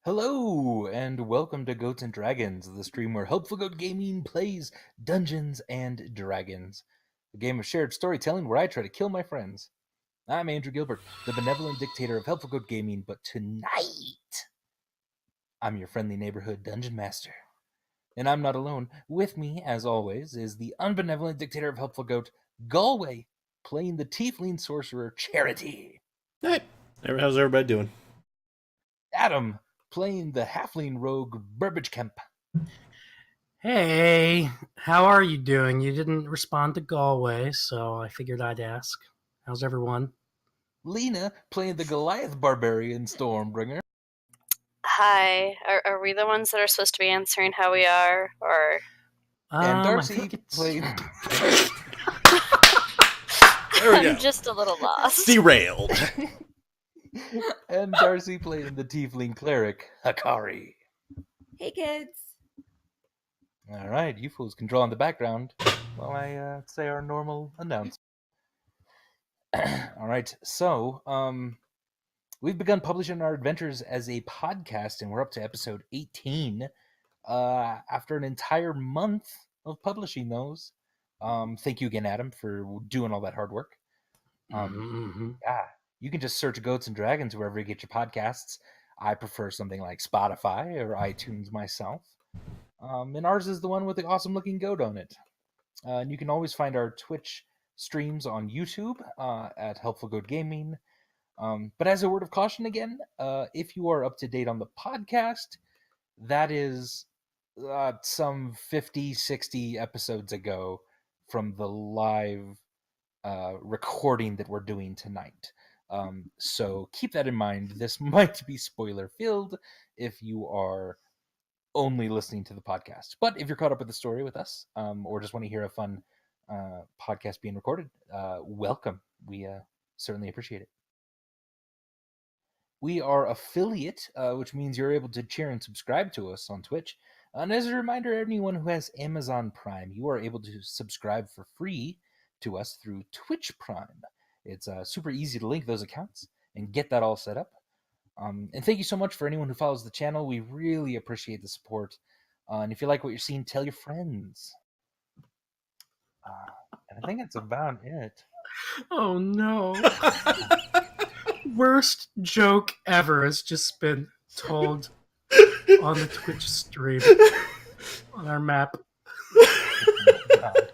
Hello, and welcome to Goats and Dragons, the stream where Helpful Goat Gaming plays Dungeons and Dragons, a game of shared storytelling where I try to kill my friends. I'm Andrew Gilbert, the benevolent dictator of Helpful Goat Gaming, but tonight, I'm your friendly neighborhood dungeon master. And I'm not alone. With me, as always, is the unbenevolent dictator of Helpful Goat, Galway, playing the tiefling sorcerer Charity. Hey, how's everybody doing? Adam, playing the halfling rogue Burbage Kemp. Hey, how are you doing? You didn't respond to Galway, so I figured I'd ask. How's everyone? Lena, playing the Goliath barbarian Stormbringer. Hi. Are we the ones that are supposed to be answering how we are, or? And I Darcy, think it's... playing... There we go. I'm just a little lost. Derailed. And Darcy playing the tiefling cleric, Hakari. Hey, kids. All right, you fools can draw in the background while I say our normal announcement. All right, so we've begun publishing our adventures as a podcast, and we're up to episode 18 after an entire month of publishing those. Thank you again, Adam, for doing all that hard work. Yeah, you can just search Goats and Dragons wherever you get your podcasts. I prefer something like Spotify or iTunes myself. And ours is the one with the awesome looking goat on it. And you can always find our Twitch streams on YouTube at Helpful Goat Gaming. But as a word of caution again, if you are up to date on the podcast, that is some 50, 60 episodes ago from the live recording that we're doing tonight. So keep that in mind. This might be spoiler filled if you are only listening to the podcast. But if you're caught up with the story with us, or just want to hear a fun podcast being recorded, welcome. We certainly appreciate it. We are affiliate, which means you're able to cheer and subscribe to us on Twitch. And as a reminder, anyone who has Amazon Prime, you are able to subscribe for free to us through Twitch Prime. It's super easy to link those accounts and get that all set up. And thank you so much for anyone who follows the channel. We really appreciate the support. And if you like what you're seeing, tell your friends. And I think that's about it. Oh no. Worst joke ever has just been told on the Twitch stream on our map. God.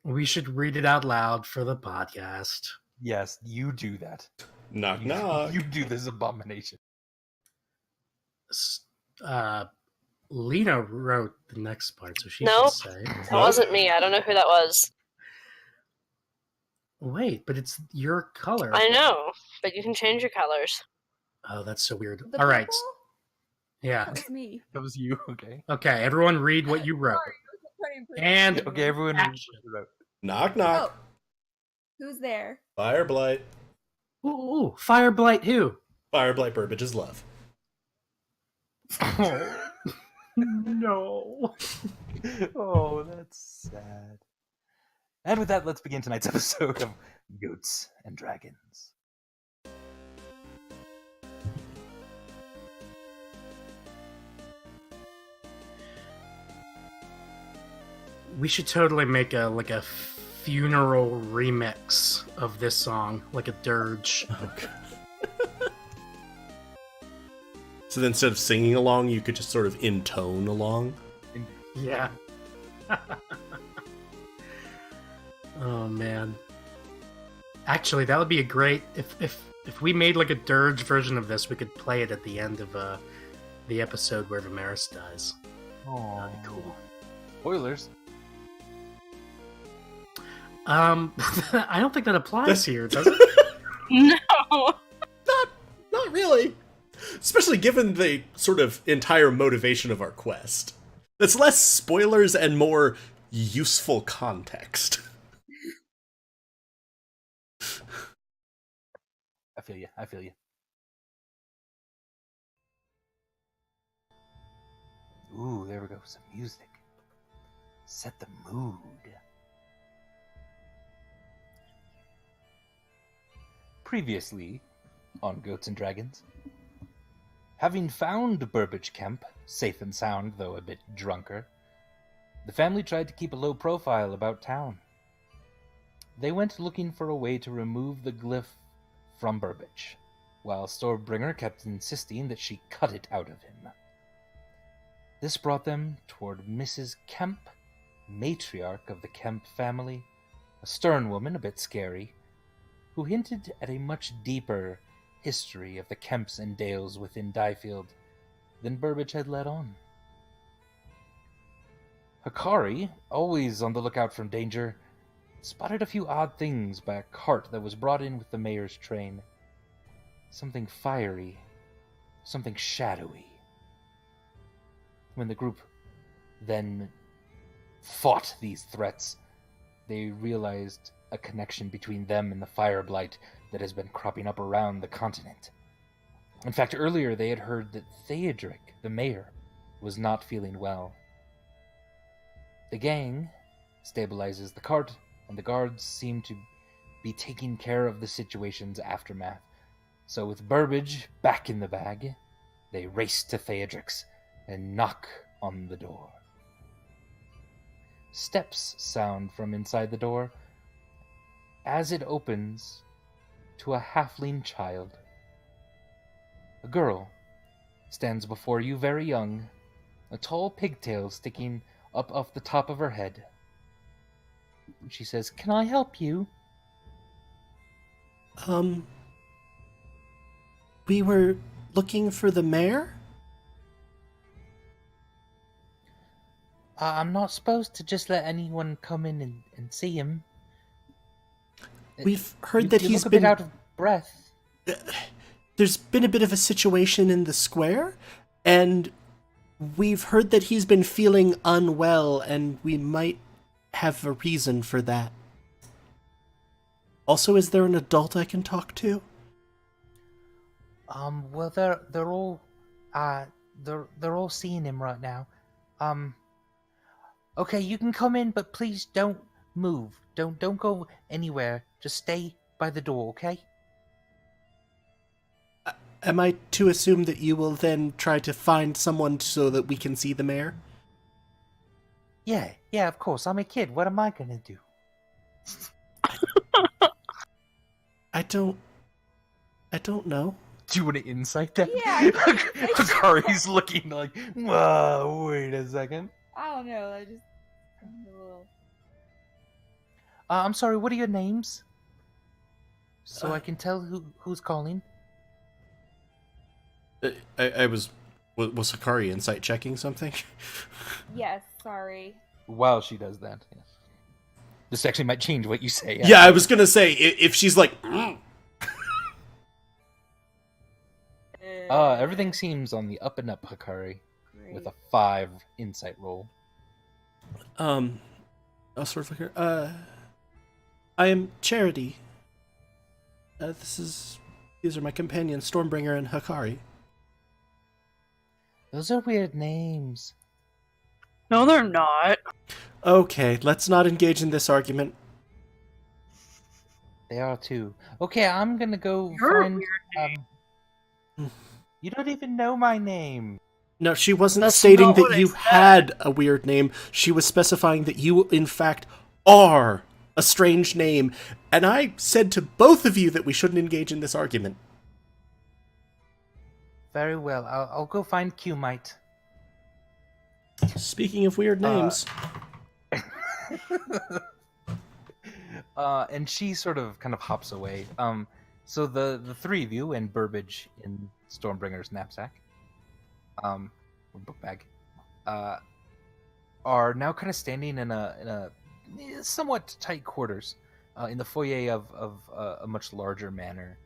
We should read it out loud for the podcast. Yes, you do that. Knock, knock. You do this abomination. Lena wrote the next part, so she Nope. should say. That wasn't me. I don't know who that was. Wait, but it's your color. I know, but you can change your colors. Oh, that's so weird. The All right. purple? Yeah. That's me. That was you, okay. Okay, everyone read what you wrote. And Okay, everyone. action. Knock, knock. Oh. Who's there? Fireblight. Ooh, Fireblight who? Fireblight Burbage's love. Oh, no. Oh, that's sad. And with that, let's begin tonight's episode of Goats and Dragons. We should totally make a funeral remix of this song, like a dirge. Oh, God. So then instead of singing along, you could just sort of intone along. Yeah. Oh man. Actually, that would be a great if we made like a dirge version of this, we could play it at the end of the episode where Vimeris dies. Oh, That'd be cool. Spoilers. I don't think that applies here, does it? No. Not really. Especially given the sort of entire motivation of our quest. That's less spoilers and more useful context. I feel you. I feel you. Ooh, there we go. Some music. Set the mood. Previously on Goats and Dragons. Having found Burbage Kemp, safe and sound though a bit drunker, the family tried to keep a low profile about town. They went looking for a way to remove the glyph from Burbage, while Stormbringer kept insisting that she cut it out of him. This brought them toward Mrs. Kemp, matriarch of the Kemp family, a stern woman, a bit scary, who hinted at a much deeper history of the Kemps and Dales within Diefield than Burbage had let on. Hikari, always on the lookout from danger, spotted a few odd things by a cart that was brought in with the mayor's train. Something fiery, something shadowy. When the group then fought these threats, they realized a connection between them and the fire blight that has been cropping up around the continent. In fact, earlier they had heard that Theodric, the mayor, was not feeling well. The gang stabilizes the cart, and the guards seem to be taking care of the situation's aftermath. So with Burbage back in the bag, they race to Theodric's and knock on the door. Steps sound from inside the door as it opens to a halfling child. A girl stands before you very young, a tall pigtail sticking up off the top of her head. She says, "Can I help you?" We were looking for the mayor? I'm not supposed to just let anyone come in and see him. We've heard that you he's look a been... bit out of breath. There's been a bit of a situation in the square, and we've heard that he's been feeling unwell, and we might have a reason for that. Also, is there an adult I can talk to? Well, they're all seeing him right now. Okay, you can come in, but please don't move. Don't go anywhere. Just stay by the door, okay? Am I to assume that you will then try to find someone so that we can see the mayor? Yeah, of course. I'm a kid. What am I gonna do? I don't know. Do you want to insight that? Yeah. Hikari's looking like, whoa, wait a second. I don't know. I just I'm a little. I'm sorry, what are your names? So I can tell who's calling. I was Hikari insight checking something? Yes. Sorry. While she does that, yes. This actually might change what you say. Yeah, I was gonna say, if she's like... Everything seems on the up and up, Hikari, Great. with a 5 insight roll. I'll sort of look here. I am Charity. These are my companions, Stormbringer and Hikari. Those are weird names. No, they're not. Okay, let's not engage in this argument. They are too. Okay, I'm gonna go You're a find. weird name. You don't even know my name. No, she wasn't That's stating not that what I you said. had a weird name. She was specifying that you, in fact, are a strange name. And I said to both of you that we shouldn't engage in this argument. Very well. I'll go find Q-Mite. Speaking of weird names... And she sort of kind of hops away. So the three of you and Burbage in Stormbringer's knapsack, or book bag, are now kind of standing in a somewhat tight quarters in the foyer of a much larger manor,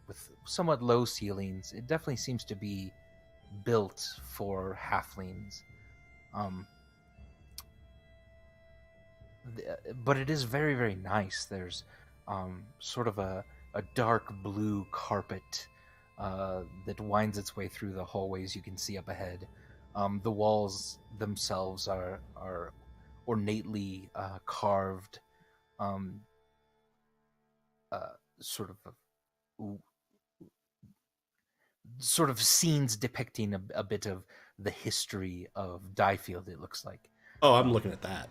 with somewhat low ceilings. It definitely seems to be built for halflings. But it is very, very nice. There's sort of a dark blue carpet that winds its way through the hallways you can see up ahead. The walls themselves are ornately carved, sort of sort of scenes depicting a bit of the history of Diefield. It looks like. Oh, I'm looking at that.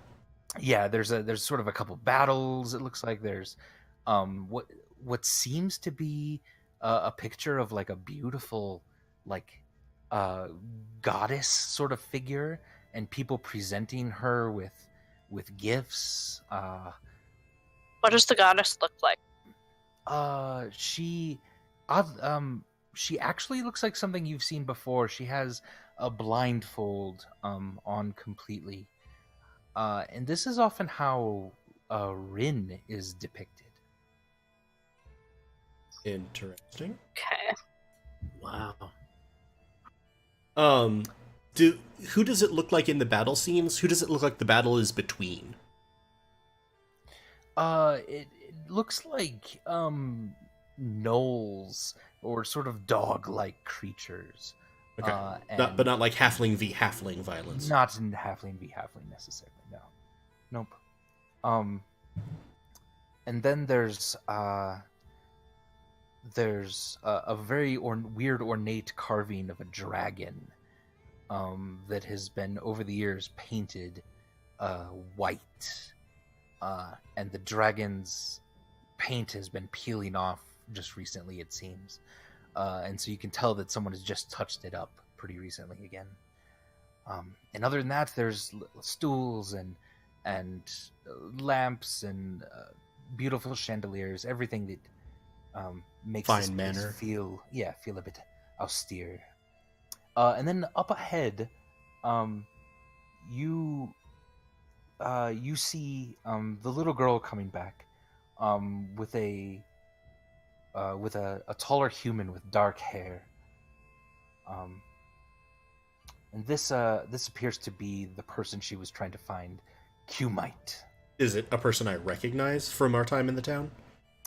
Yeah, there's sort of a couple battles. It looks like there's what seems to be a picture of like a beautiful like goddess sort of figure, and people presenting her with gifts. What does the goddess look like? She actually looks like something you've seen before. She has a blindfold on completely. And this is often how Ryn is depicted. Interesting. Okay. Wow. Who does it look like in the battle scenes? Who does it look like the battle is between? It looks like gnolls or sort of dog-like creatures. Okay. And But not like halfling v halfling violence. not in halfling v halfling necessarily. No. Nope. And then there's a very weird ornate carving of a dragon that has been over the years painted white, and the dragon's paint has been peeling off just recently, it seems, and so you can tell that someone has just touched it up pretty recently again. And other than that, there's stools and lamps and beautiful chandeliers, everything that makes Fine this place manner. feel a bit austere. And then up ahead, you see the little girl coming back with a taller human with dark hair. And this appears to be the person she was trying to find, Q-Mite. Is it a person I recognize from our time in the town?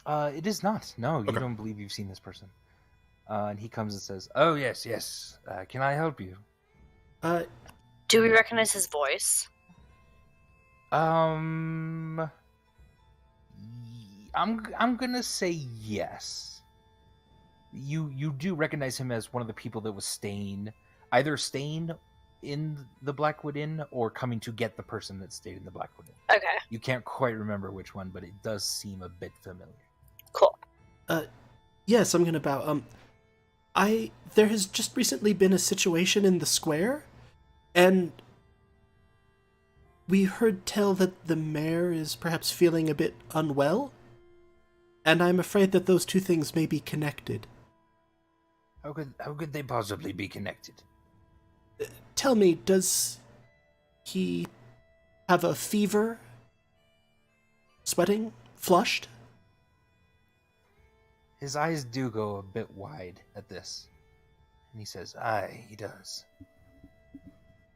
It is not. No, you Okay. don't believe you've seen this person. And he comes and says, "Oh yes, yes. Can I help you?" Do we recognize his voice? I'm gonna say yes. You do recognize him as one of the people that was either staying in the Blackwood Inn or coming to get the person that stayed in the Blackwood Inn. Okay, You can't quite remember which one, but it does seem a bit familiar. cool. Yes, I'm gonna bow. There has just recently been a situation in the square, and we heard tell that the mayor is perhaps feeling a bit unwell, and I'm afraid that those two things may be connected. How could they possibly be connected? Tell me, does he have a fever? Sweating? Flushed? His eyes do go a bit wide at this, and he says, "Aye, he does."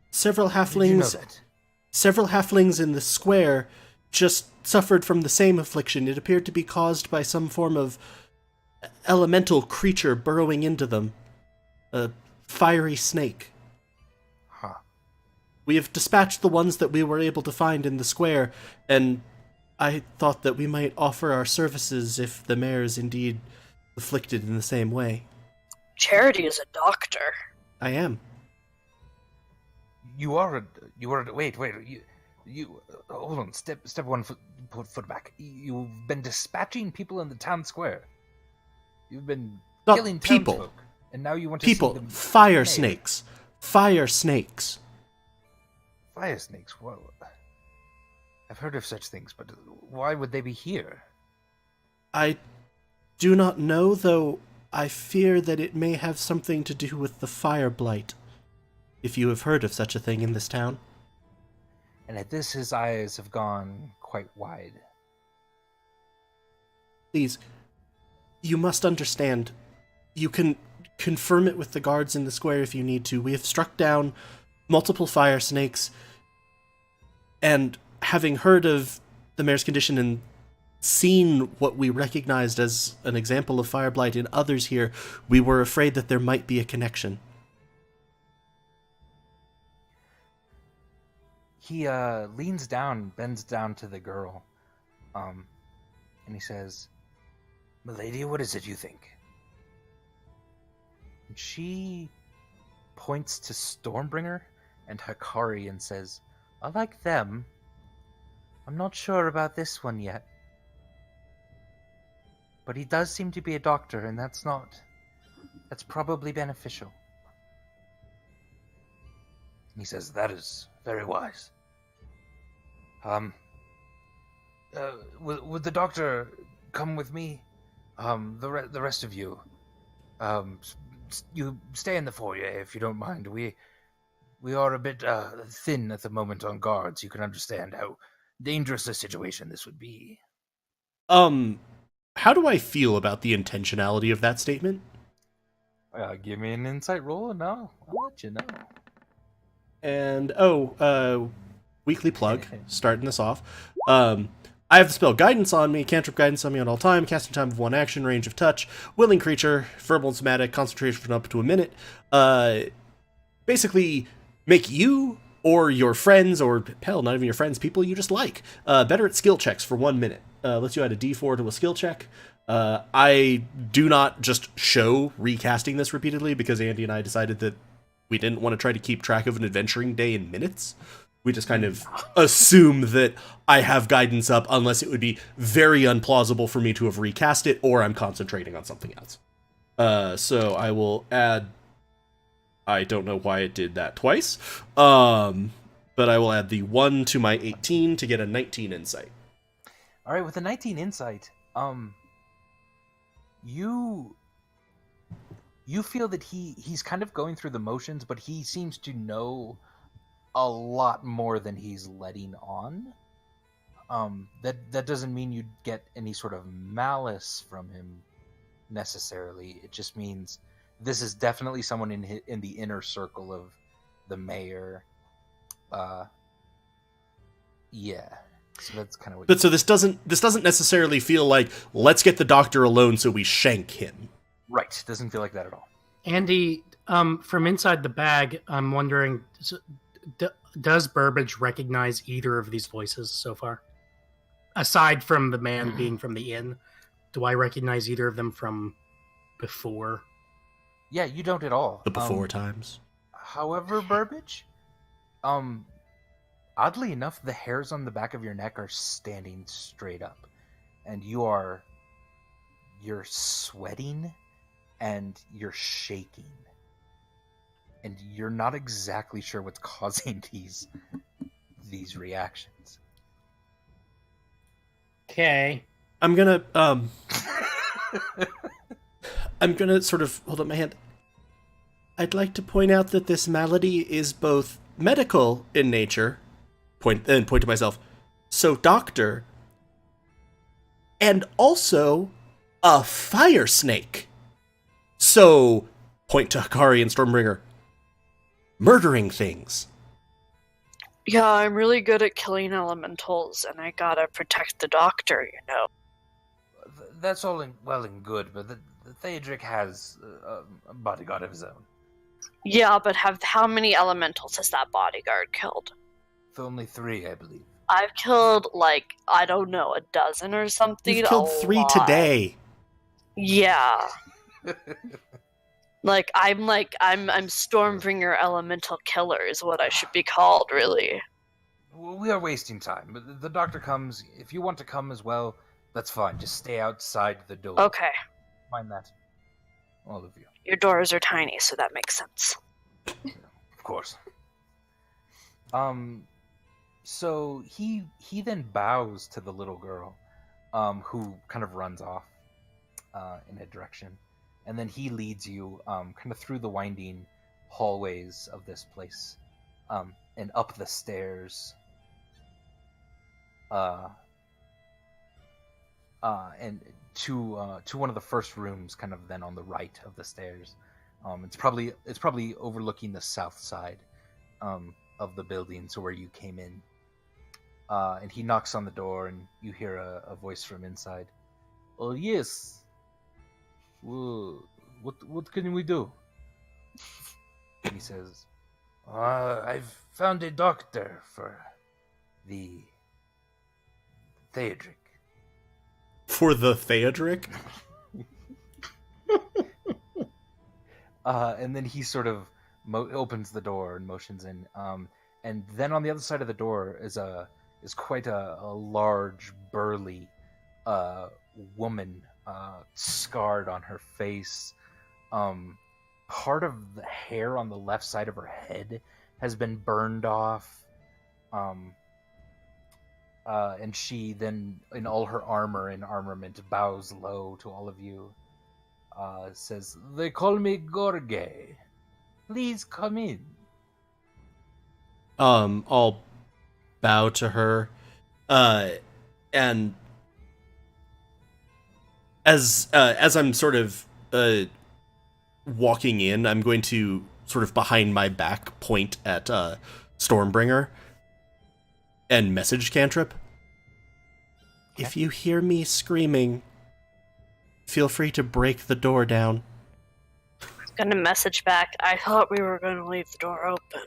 Several How did you know halflings that? Several halflings in the square just suffered from the same affliction. It appeared to be caused by some form of elemental creature burrowing into them. A fiery snake. Huh. We have dispatched the ones that we were able to find in the square, and I thought that we might offer our services if the mayor is indeed afflicted in the same way. Charity is a doctor. I am. Wait, you hold on, step one foot back. You've been dispatching people in the town square. You've been Not killing people. townsfolk, and now you want to People. see them. Fire Hey, snakes. Fire snakes. Fire snakes. Well, I've heard of such things, but why would they be here? I do not know, though I fear that it may have something to do with the fire blight, if you have heard of such a thing in this town. And at this, his eyes have gone quite wide. Please, you must understand. You can confirm it with the guards in the square if you need to. We have struck down multiple fire snakes, and having heard of the mayor's condition and seen what we recognized as an example of fire blight in others here, we were afraid that there might be a connection. He leans down, bends down to the girl, and he says, "Milady, what is it you think?" And she points to Stormbringer and Hikari and says, I like them. I'm not sure about this one yet. But he does seem to be a doctor, and that's probably beneficial. And he says, that is very wise. Would the doctor come with me? The rest of you, you stay in the foyer if you don't mind. We are a bit thin at the moment on guards. You can understand how dangerous a situation this would be. How do I feel about the intentionality of that statement? Give me an insight roll, and I'll let you know. And weekly plug, starting this off. I have the spell Guidance on me, cantrip Guidance on me at all time, casting time of 1 action, range of touch, willing creature, verbal and somatic, concentration for up to a minute. Basically, make you or your friends, or hell, not even your friends, people you just like, better at skill checks for 1 minute. Lets you add a d4 to a skill check. I do not just show recasting this repeatedly because Andy and I decided that we didn't want to try to keep track of an adventuring day in minutes. We just kind of assume that I have guidance up unless it would be very unplausible for me to have recast it or I'm concentrating on something else. So I will add... I don't know why it did that twice. But I will add the 1 to my 18 to get a 19 insight. All right, with a 19 insight, you feel that he's kind of going through the motions, but he seems to know a lot more than he's letting on. That doesn't mean you get any sort of malice from him necessarily. It just means this is definitely someone in the inner circle of the mayor. Yeah. So that's kind of what. But so this doesn't necessarily feel like let's get the doctor alone so we shank him. Right. Doesn't feel like that at all. Andy, from inside the bag, I'm wondering, does Burbage recognize either of these voices so far? Aside from the man being from the inn, do I recognize either of them from before? Yeah, you don't at all. The before times. However, Burbage, oddly enough, the hairs on the back of your neck are standing straight up, and you're sweating, and you're shaking, and you're not exactly sure what's causing these reactions. Okay. I'm gonna sort of hold up my hand. I'd like to point out that this malady is both medical in nature, point to myself, so doctor, and also a fire snake. So, point to Hikari and Stormbringer, murdering things. Yeah, I'm really good at killing elementals, and I gotta protect the doctor, you know. That's all well and good, but the Theodric has a bodyguard of his own. Yeah, but how many elementals has that bodyguard killed? Only 3, I believe. I've killed, I don't know, a dozen or something. You've killed 3 today. Yeah. I'm Stormbringer Elemental Killer is what I should be called, really. Well, we are wasting time. But the doctor comes. If you want to come as well, that's fine. Just stay outside the door. Okay. Mind that. All of you. Your doors are tiny, so that makes sense. Yeah, of course. So he then bows to the little girl, who kind of runs off in a direction. And then he leads you kind of through the winding hallways of this place, and up the stairs, and to one of the first rooms, kind of then on the right of the stairs. It's probably overlooking the south side of the building, so where you came in. And he knocks on the door, and you hear a voice from inside. Oh yes. What can we do? He says, I've found a doctor for the Theodric. For the Theodric? And then he sort of opens the door and motions in. And then on the other side of the door is quite a large, burly woman, scarred on her face. Part of the hair on the left side of her head has been burned off. And she then, in all her armor and armament, bows low to all of you. Says, "They call me Gorge. Please come in." I'll bow to her, and as I'm sort of walking in, I'm going to sort of behind my back point at Stormbringer and message cantrip. Okay. If you hear me screaming, feel free to break the door down. Gonna message back. I thought we were gonna leave the door open.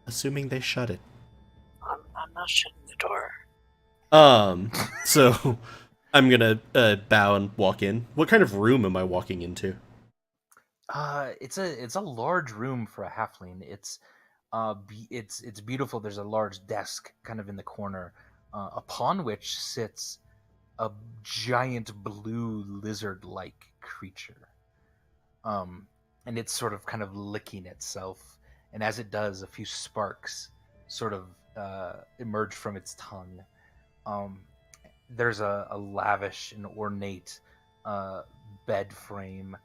Assuming they shut it. I'm not shutting the door. So I'm gonna bow and walk in. What kind of room am I walking into? It's a large room for a halfling. It's beautiful. There's a large desk kind of in the corner, upon which sits a giant blue lizard-like creature. And it's sort of kind of licking itself, and as it does, a few sparks sort of emerge from its tongue. There's a lavish and ornate bed frame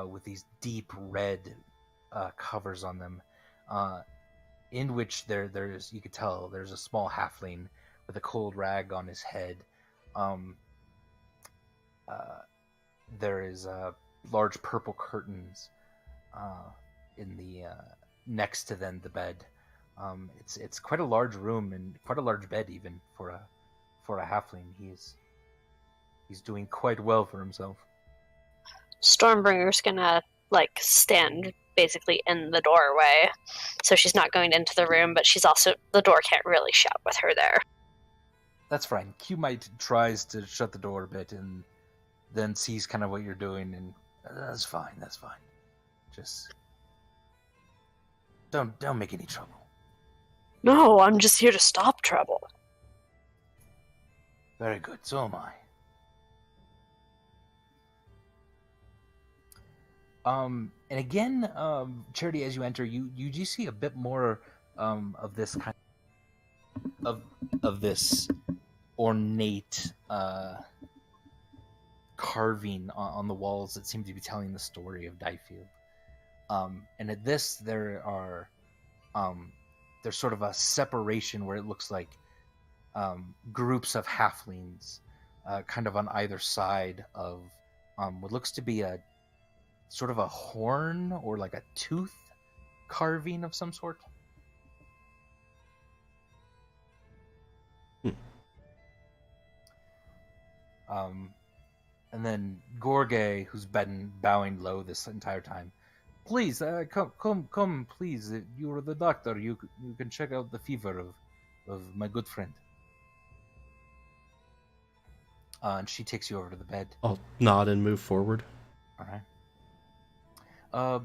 with these deep red covers on them, in which there's, you could tell, there's a small halfling with a cold rag on his head. There is large purple curtains in the next to then the bed. It's quite a large room and quite a large bed even for a halfling. He's doing quite well for himself. Stormbringer's gonna stand basically in the doorway, so she's not going into the room, but she's also, the door can't really shut with her there. That's fine. Q might tries to shut the door a bit and then sees kind of what you're doing, and that's fine. Just don't make any trouble. No, I'm just here to stop trouble. Very good. So am I. And again, Charity, as you enter, you do see a bit more of this kind of this ornate carving on the walls that seem to be telling the story of Diefield. And at this, there's sort of a separation where it looks like groups of halflings kind of on either side of what looks to be a sort of a horn or like a tooth carving of some sort. And then Gorge, who's been bowing low this entire time, please come, please. You're the doctor. You can check out the fever of my good friend. And she takes you over to the bed. I'll nod and move forward. All right.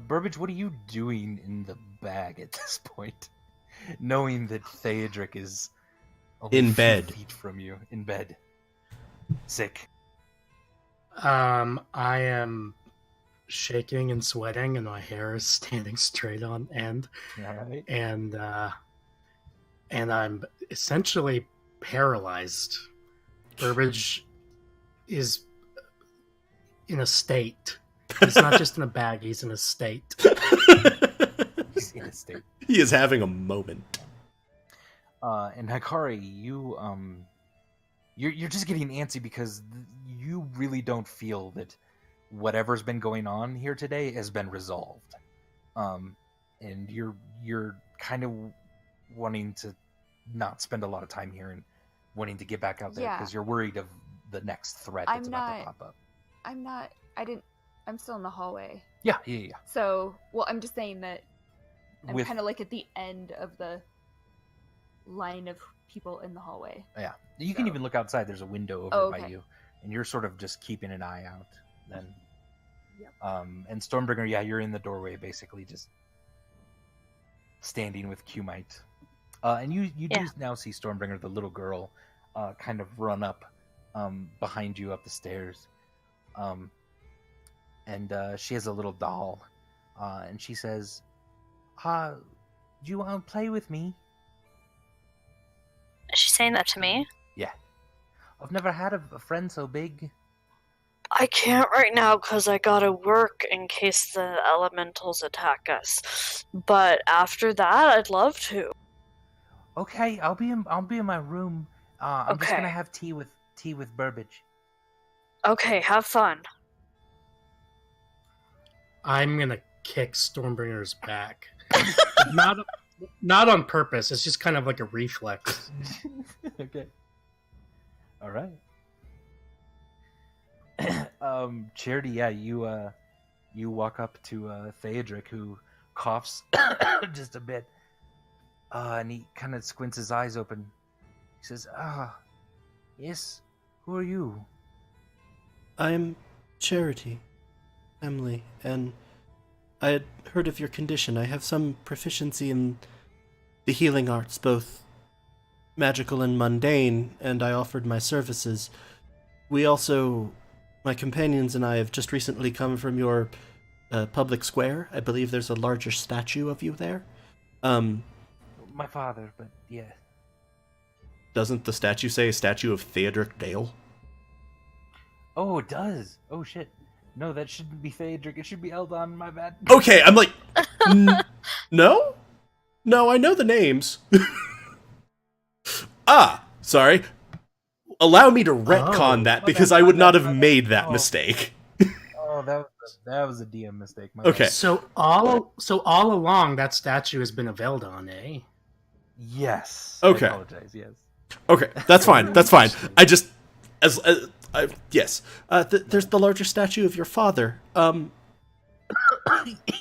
Burbage, what are you doing in the bag at this point? Knowing that Theodric is only In a few bed. feet from you, in bed, sick. I am shaking and sweating, and my hair is standing straight on end, All right. and I'm essentially paralyzed. Burbage is in a state. He's not just in a bag; he's in a state. He's in a state. He is having a moment. And Hikari, you're just getting antsy because you really don't feel that whatever's been going on here today has been resolved. And you're kind of wanting to not spend a lot of time here and wanting to get back out there because you're worried of the next threat that's about to pop up. I'm still in the hallway. Yeah. So, well, I'm just saying that I'm With- kind of like at the end of the line of people in the hallway. Yeah. You can So- even look outside. There's a window over Oh, by okay. you. And you're sort of just keeping an eye out. then. Yep. And Stormbringer, yeah, you're in the doorway, basically just standing with Qmite. And you do Yeah. now see Stormbringer, the little girl, kind of run up behind you up the stairs. And she has a little doll. And she says, do you want to play with me? Is she saying that to me? Yeah. I've never had a friend so big. I can't right now because I gotta work in case the elementals attack us. But after that, I'd love to. Okay, I'll be in my room. I'm just Okay. gonna have tea with Burbage. Okay, have fun. I'm gonna kick Stormbringer's back. Not on purpose. It's just kind of like a reflex. Okay. All right. Charity, yeah, you walk up to Theodric, who coughs just a bit, and he kind of squints his eyes open. He says, yes, who are you? I'm Charity, Emily, and I had heard of your condition. I have some proficiency in the healing arts, both magical and mundane, and I offered my services. We also, my companions and I have just recently come from your public square. I believe there's a larger statue of you there. My father, but yeah. Doesn't the statue say statue of Theodric Dale? Oh, it does. Oh, shit. No, that shouldn't be Theodric. It should be Eldon. My bad. Okay, I'm like, no? No, I know the names. Sorry. Allow me to retcon that, because I would not have made that mistake. Oh, that was a DM mistake. My Okay. bad. So all along, that statue has been a Veldon, eh? Yes. Okay. I apologize. Yes. Okay, that's fine. That's fine. I just, yes. There's the larger statue of your father.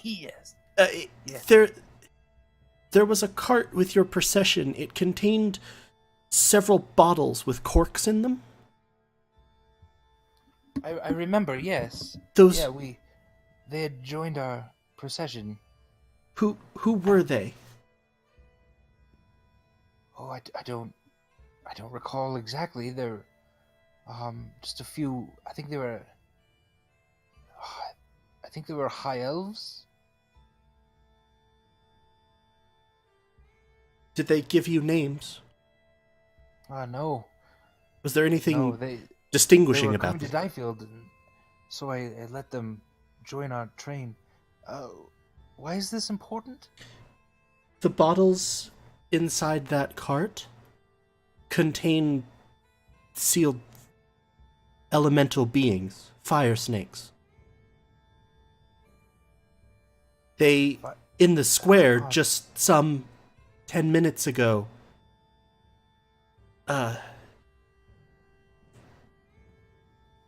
Yes. Yes. There was a cart with your procession. It contained several bottles with corks in them. I remember. Yes. Those. Yeah, they had joined our procession. Who were they? Oh, I don't recall exactly. They're just a few. I think they were high elves. Did they give you names? No. Was there anything No, they distinguishing were about coming them? to Diefield, and so I let them join our train. Why is this important? The bottles inside that cart contain sealed elemental beings, fire snakes. They, in the square, just some 10 minutes ago,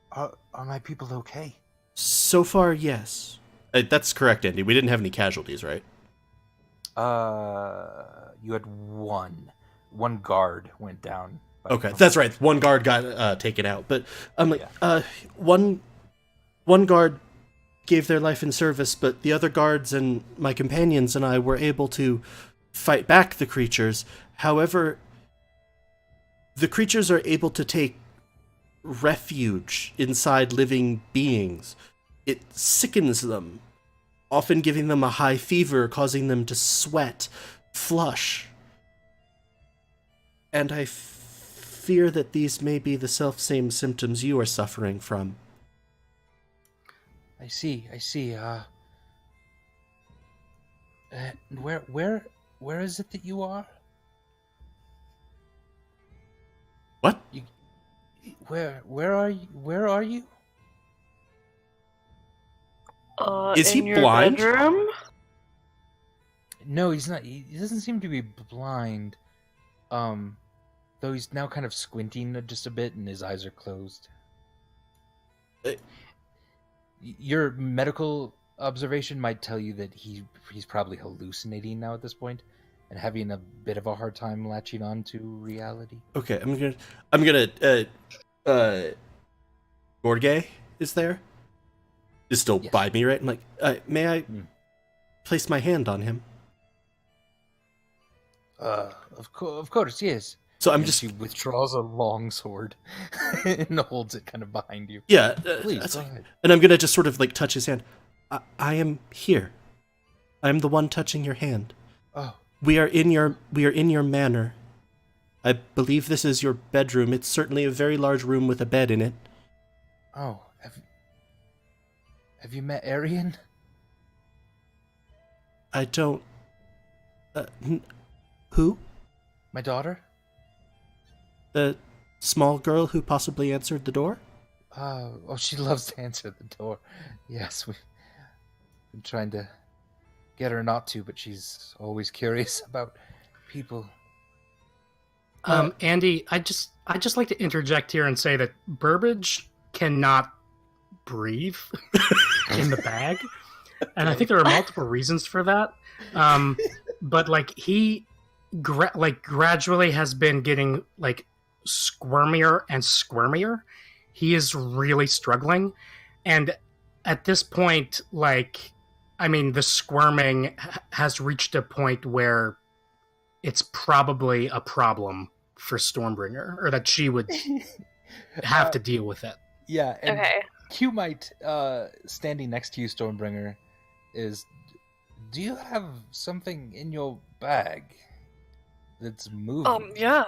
Are my people okay? so far, yes. That's correct, Andy. We didn't have any casualties, right? You had one guard went down. Okay, that's right. One guard got taken out, but I'm like, one guard gave their life in service, but the other guards and my companions and I were able to fight back the creatures. However, the creatures are able to take refuge inside living beings. It sickens them, often giving them a high fever, causing them to sweat, flush. And I fear that these may be the self-same symptoms you are suffering from. I see. Where is it that you are? What? Where are you? Where are you? Is he in your blind? bedroom? No, he's not. He doesn't seem to be blind. Though he's now kind of squinting just a bit, and his eyes are closed. Your medical observation might tell you that he's probably hallucinating now at this point, and having a bit of a hard time latching on to reality. Okay, I'm gonna Gorgay is there? is still Yes. by me, right? I'm like, may I Hmm. place my hand on him? Of course, yes. So I'm And just, she withdraws a long sword and holds it kind of behind you. yeah. Please, that's go like- ahead. and I'm gonna just sort of like touch his hand. I am here. I'm the one touching your hand. Oh, We are in your manor. I believe this is your bedroom. It's certainly a very large room with a bed in it. oh, have you met Arian? I don't. Who? My daughter? The small girl who possibly answered the door? Oh, she loves to answer the door. Yes, we've been trying to get her not to, but she's always curious about people. Andy, I just like to interject here and say that Burbage cannot breathe in the bag, and I think there are multiple reasons for that. But like he gradually has been getting like squirmier and squirmier. He is really struggling, and at this point, like, I mean, the squirming has reached a point where it's probably a problem for Stormbringer, or that she would have to deal with it. Yeah, and Okay. Q might, standing next to you, Stormbringer, is, do you have something in your bag that's moving? Yeah.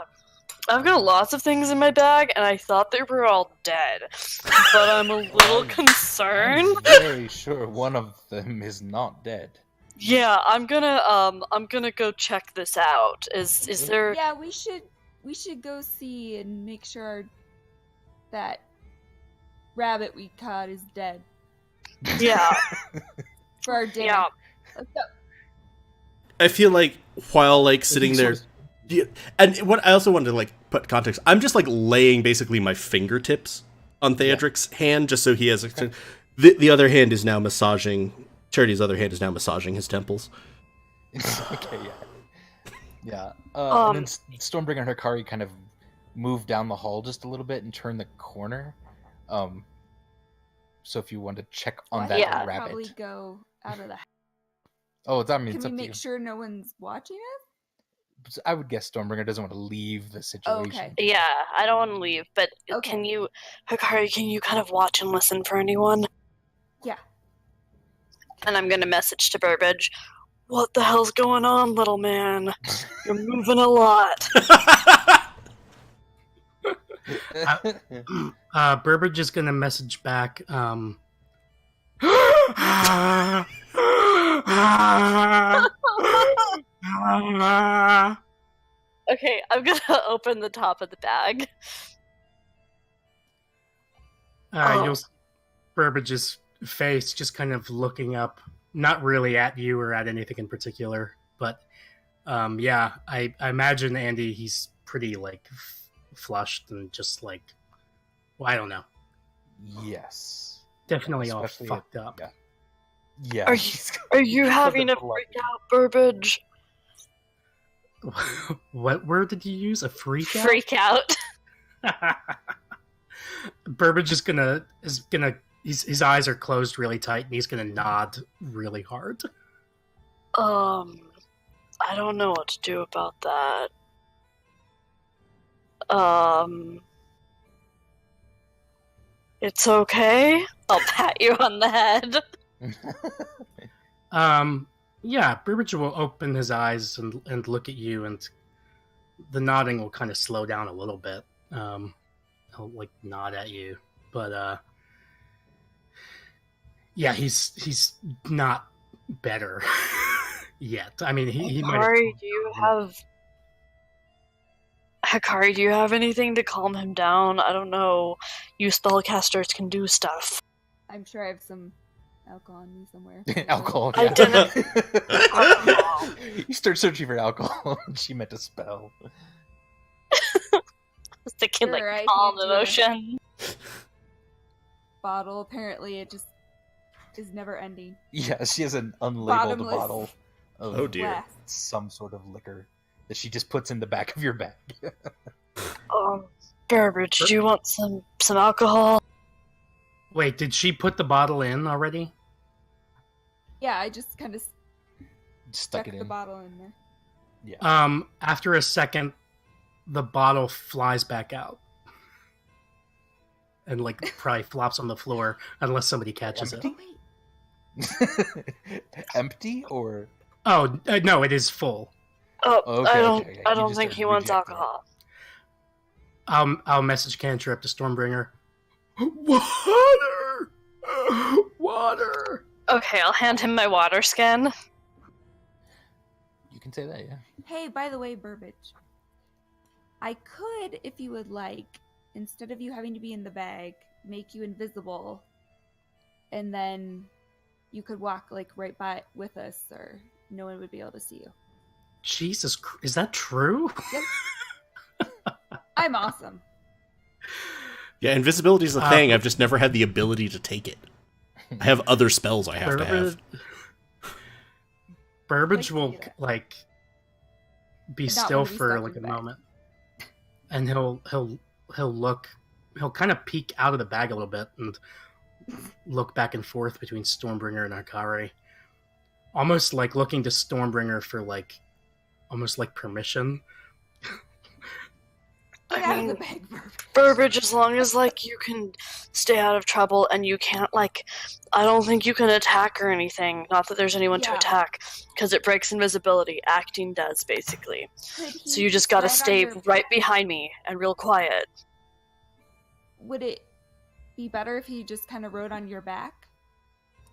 I've got lots of things in my bag, and I thought they were all dead. But I'm a little concerned. I'm very sure one of them is not dead. Yeah, I'm gonna go check this out. Is there? Yeah, we should go see and make sure that rabbit we caught is dead Yeah, for our dinner. yeah. Let's go. I feel like while like sitting there, yeah, and what I also wanted to like put context. I'm just like laying basically my fingertips on Theodric's hand, just so he has. Okay. The other hand is now massaging. Charity's other hand is now massaging his temples. Okay, yeah. And then Stormbringer and Hikari kind of move down the hall just a little bit and turn the corner. So if you want to check on that Yeah. rabbit. Probably go out of the house. Oh, that means Can it's we up to make you. sure no one's watching us? I would guess Stormbringer doesn't want to leave the situation. Okay. Yeah, I don't want to leave, but Okay. can you, Hikari, can you kind of watch and listen for anyone? Yeah. And I'm gonna message to Burbage. What the hell's going on, little man? You're moving a lot. Burbage is gonna message back. Okay, I'm gonna open the top of the bag. You'll Burbage's face just kind of looking up, not really at you or at anything in particular, but yeah, I imagine Andy, he's pretty like flushed and just like, well, I don't know, Yes. definitely all Especially fucked up. yeah. Yeah. Are you having a Blood. freak out, Burbage? What word did you use? A freak out? Freak out. Burbage is gonna his eyes are closed really tight and he's gonna nod really hard. I don't know what to do about that. It's okay. I'll pat you on the head. Yeah, Burbage will open his eyes and look at you, and the nodding will kind of slow down a little bit. He'll like nod at you, but yeah, he's not better yet. I mean, he might. Hikari, do you have anything to calm him down? I don't know. You spellcasters can do stuff. I'm sure I have some alcohol on me somewhere. Alcohol. I yeah. didn't- You start searching for alcohol. She meant to spell. I was thinking Sure, I like calm think it's emotion. Bottle. Apparently, it just is never ending. Yeah, she has an unlabeled Bottomless. bottle of Oh dear. Blast. some sort of liquor that she just puts in the back of your bag. Burbage, do you want some alcohol? Wait, did she put the bottle in already? Yeah, I just kind of Stuck stuck it the in. bottle in there. Yeah. After a second, the bottle flies back out. And, like, probably flops on the floor unless somebody catches Empty? it. Empty or? Oh, no, it is full. Oh, Okay, I don't. okay. I You don't just think started he wants rejecting it. alcohol. I'll message Cantrip to Stormbringer. Water! Water! Okay, I'll hand him my water skin. You can say that, yeah. Hey, by the way, Burbage, I could, if you would like, instead of you having to be in the bag, make you invisible, and then you could walk like right by with us, or no one would be able to see you. Jesus, is that true? Yep. I'm awesome. Yeah, invisibility is a thing. I've just never had the ability to take it. I have other spells I have to have. Burbage Like will to do that. like be Not still wanna be for stuck like in a the bag. moment, and he'll kind of peek out of the bag a little bit and look back and forth between Stormbringer and Akari, almost like looking to Stormbringer for like almost like permission. Get out of the bag, Burbage. Burbage, as long as like you can stay out of trouble and you can't like, I don't think you can attack or anything. Not that there's anyone to Yeah. attack, because it breaks invisibility. Acting does basically. Could So he you just gotta ride on stay your right back? behind me and real quiet. Would it be better if he just kind of rode on your back?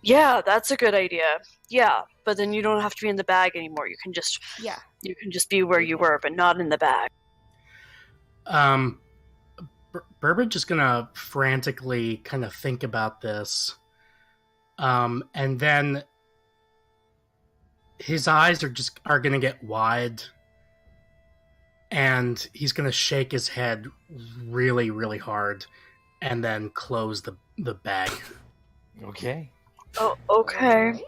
Yeah, that's a good idea. Yeah, but then you don't have to be in the bag anymore. You can just Yeah. be where you were, but not in the bag. Burbage is gonna frantically kind of think about this, and then his eyes are gonna get wide, and he's gonna shake his head really, really hard, and then close the bag. Okay. Oh, okay. Alright.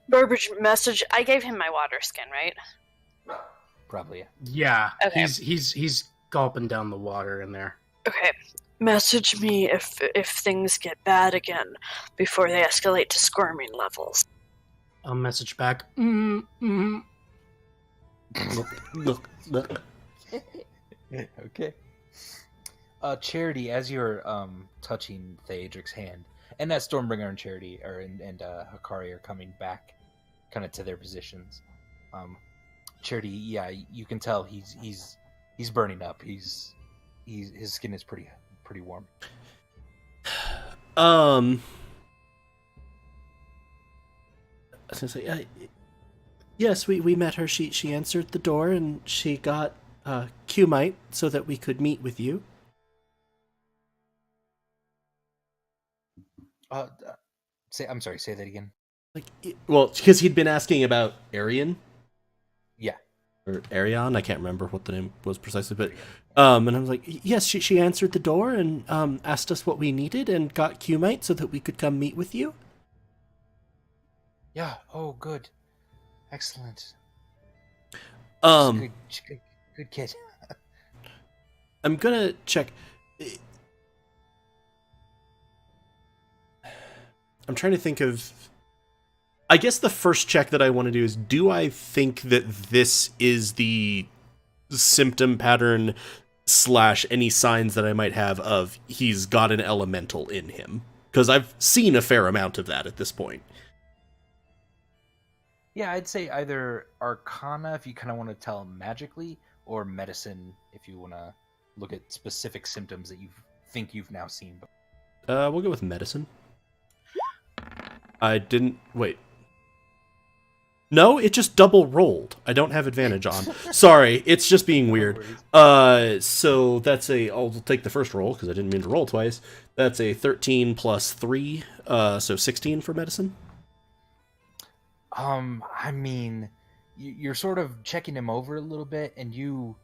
Burbage message. I gave him my water skin, right? Probably, yeah. Yeah, Okay. he's gulping down the water in there. Okay. Message me if things get bad again before they escalate to squirming levels. I'll message back. Look. Okay. Charity, as you're touching Theodric's hand, and as Stormbringer and Charity and Hikari are coming back, kind of to their positions. Charity, yeah, you can tell he's burning up. His skin is pretty warm. I was gonna say, yes, we met her. She answered the door and she got Q-Mite so that we could meet with you. I'm sorry. Say that again. Well, because he'd been asking about Arian. Yeah. Or Arion, I can't remember what the name was precisely, but and I was like, yes, she answered the door and asked us what we needed and got Q-Mite so that we could come meet with you. Yeah. Oh, good. Excellent. Um, Good kid. I'm gonna check. I'm trying to think of. I guess the first check that I want to do is, do I think that this is the symptom pattern / any signs that I might have of he's got an elemental in him? Because I've seen a fair amount of that at this point. Yeah, I'd say either Arcana if you kind of want to tell magically, or Medicine if you want to look at specific symptoms that you think you've now seen. We'll go with Medicine. I didn't... Wait. No, it just double rolled. I don't have advantage on. Sorry, it's just being weird. So that's I'll take the first roll, because I didn't mean to roll twice. That's a 13 plus 3, so 16 for Medicine. I mean, you're sort of checking him over a little bit, and you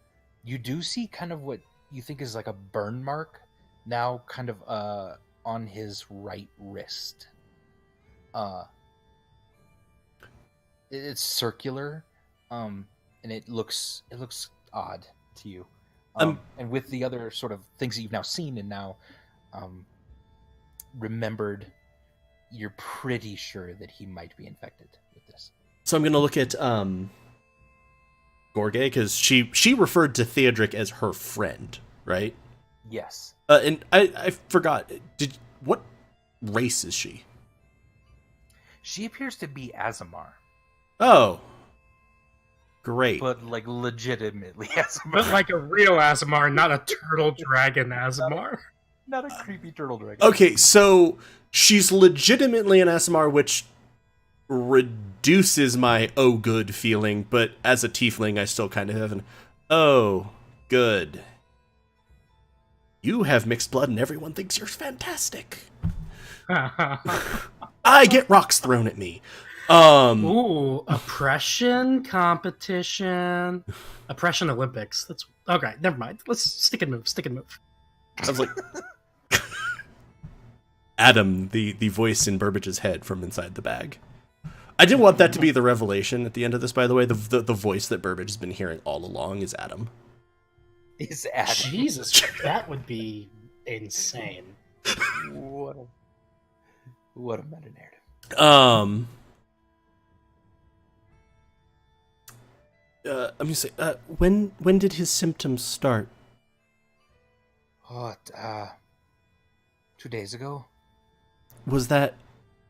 do see kind of what you think is like a burn mark now, kind of on his right wrist. It's circular, and it looks odd to you. And with the other sort of things that you've now seen, and now remembered, you're pretty sure that he might be infected with this. So I'm going to look at Gorge, because she referred to Theodric as her friend, right? Yes. And I forgot. What race is she? She appears to be Azamar. Oh. Great. But, like, legitimately Azamar. But like a real Azamar, not a turtle dragon Azamar. Not a creepy turtle dragon. Okay, so she's legitimately an Azamar, which reduces my oh good feeling, but as a tiefling I still kind of have an oh good. You have mixed blood and everyone thinks you're fantastic. I get rocks thrown at me. Ooh, oppression competition. Oppression Olympics. That's okay, never mind. Let's stick and move. I was like Adam, the voice in Burbage's head from inside the bag. I didn't want that to be the revelation at the end of this, by the way. The voice that Burbage has been hearing all along is Adam. Is Adam. Jesus, that would be insane. What a meta narrative. I'm gonna say, when did his symptoms start? 2 days ago. Was that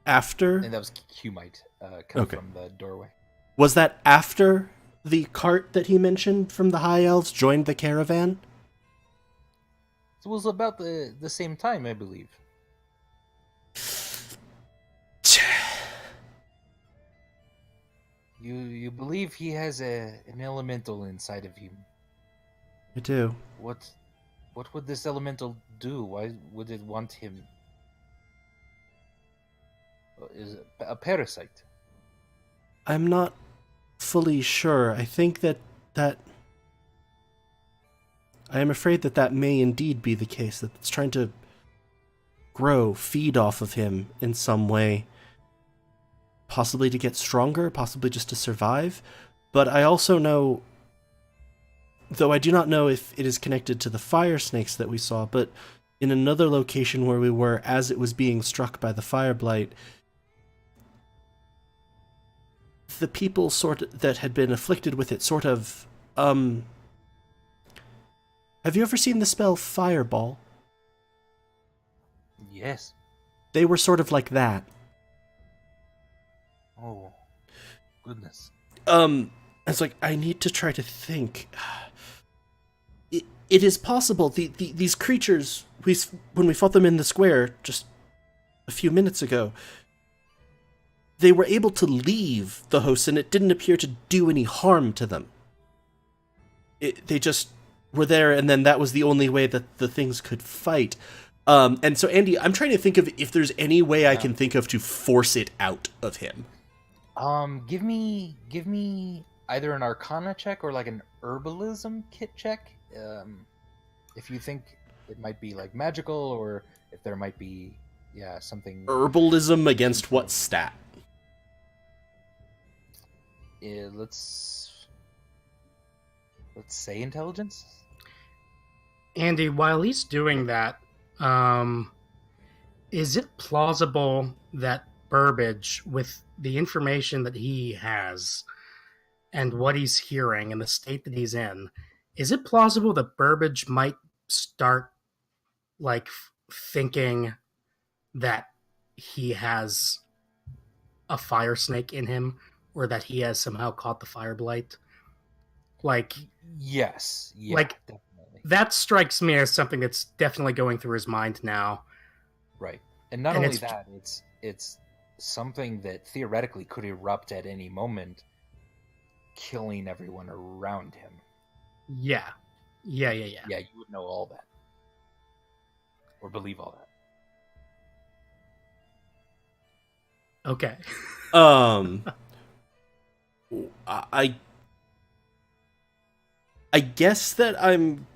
after? And that was Q-Mite coming Okay. from the doorway. Was that after the cart that he mentioned from the High Elves joined the caravan? It was about the same time, I believe. You believe he has an elemental inside of him. I do. What would this elemental do? Why would it want him? Is it a parasite? I'm not fully sure. I think that I am afraid that may indeed be the case, that it's trying to feed off of him in some way. Possibly to get stronger, possibly just to survive. But I also know, though I do not know if it is connected to the fire snakes that we saw, but in another location where we were as it was being struck by the fire blight, the people that had been afflicted with it have you ever seen the spell Fireball? Yes. They were sort of like that. Oh, goodness. It's like, I need to try to think. It is possible these creatures, when we fought them in the square just a few minutes ago, they were able to leave the host and it didn't appear to do any harm to them. They just were there, and then that was the only way that the things could fight. And so, Andy, I'm trying to think of if there's any way I can think of to force it out of him. Give me either an Arcana check or like an Herbalism kit check. If you think it might be like magical, or if there might be something. Herbalism against what stat? Let's say intelligence. Andy, while he's doing that, is it plausible that Burbage, with the information that he has and what he's hearing and the state that he's in, is it plausible that Burbage might start like thinking that he has a fire snake in him, or that he has somehow caught the fire blight? Like, yes, yeah, like definitely. that strikes me as something that's definitely going through his mind now. Right, and not And only it's- that, it's something that theoretically could erupt at any moment, killing everyone around him. Yeah. Yeah, you would know all that, or believe all that. Okay. I guess that I'm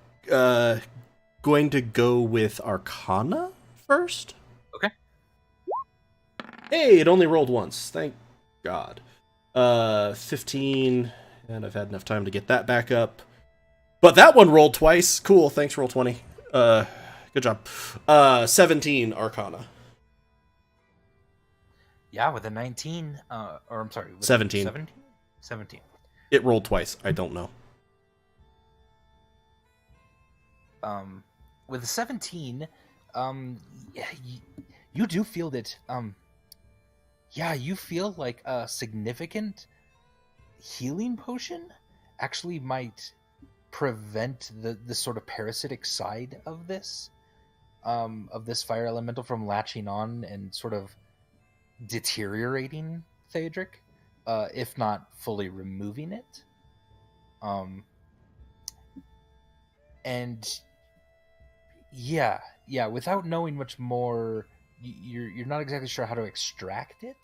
going to go with Arcana first. Okay. Hey, it only rolled once. Thank God. 15, and I've had enough time to get that back up. But that one rolled twice. Cool. Thanks, roll 20. Good job. 17 Arcana. Yeah, with a 19, or I'm sorry, with 17. 17? 17. It rolled twice. I don't know. With a 17, you do feel that, you feel like a significant healing potion actually might prevent the sort of parasitic side of this fire elemental from latching on and sort of deteriorating Theodric, if not fully removing it. And without knowing much more, you're not exactly sure how to extract it.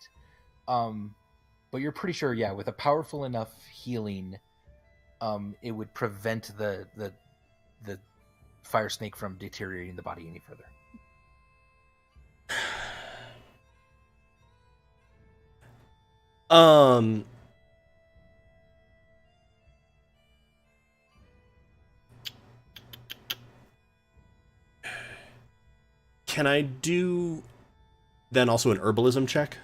But you're pretty sure, with a powerful enough healing, it would prevent the fire snake from deteriorating the body any further. Can I do then also an herbalism check?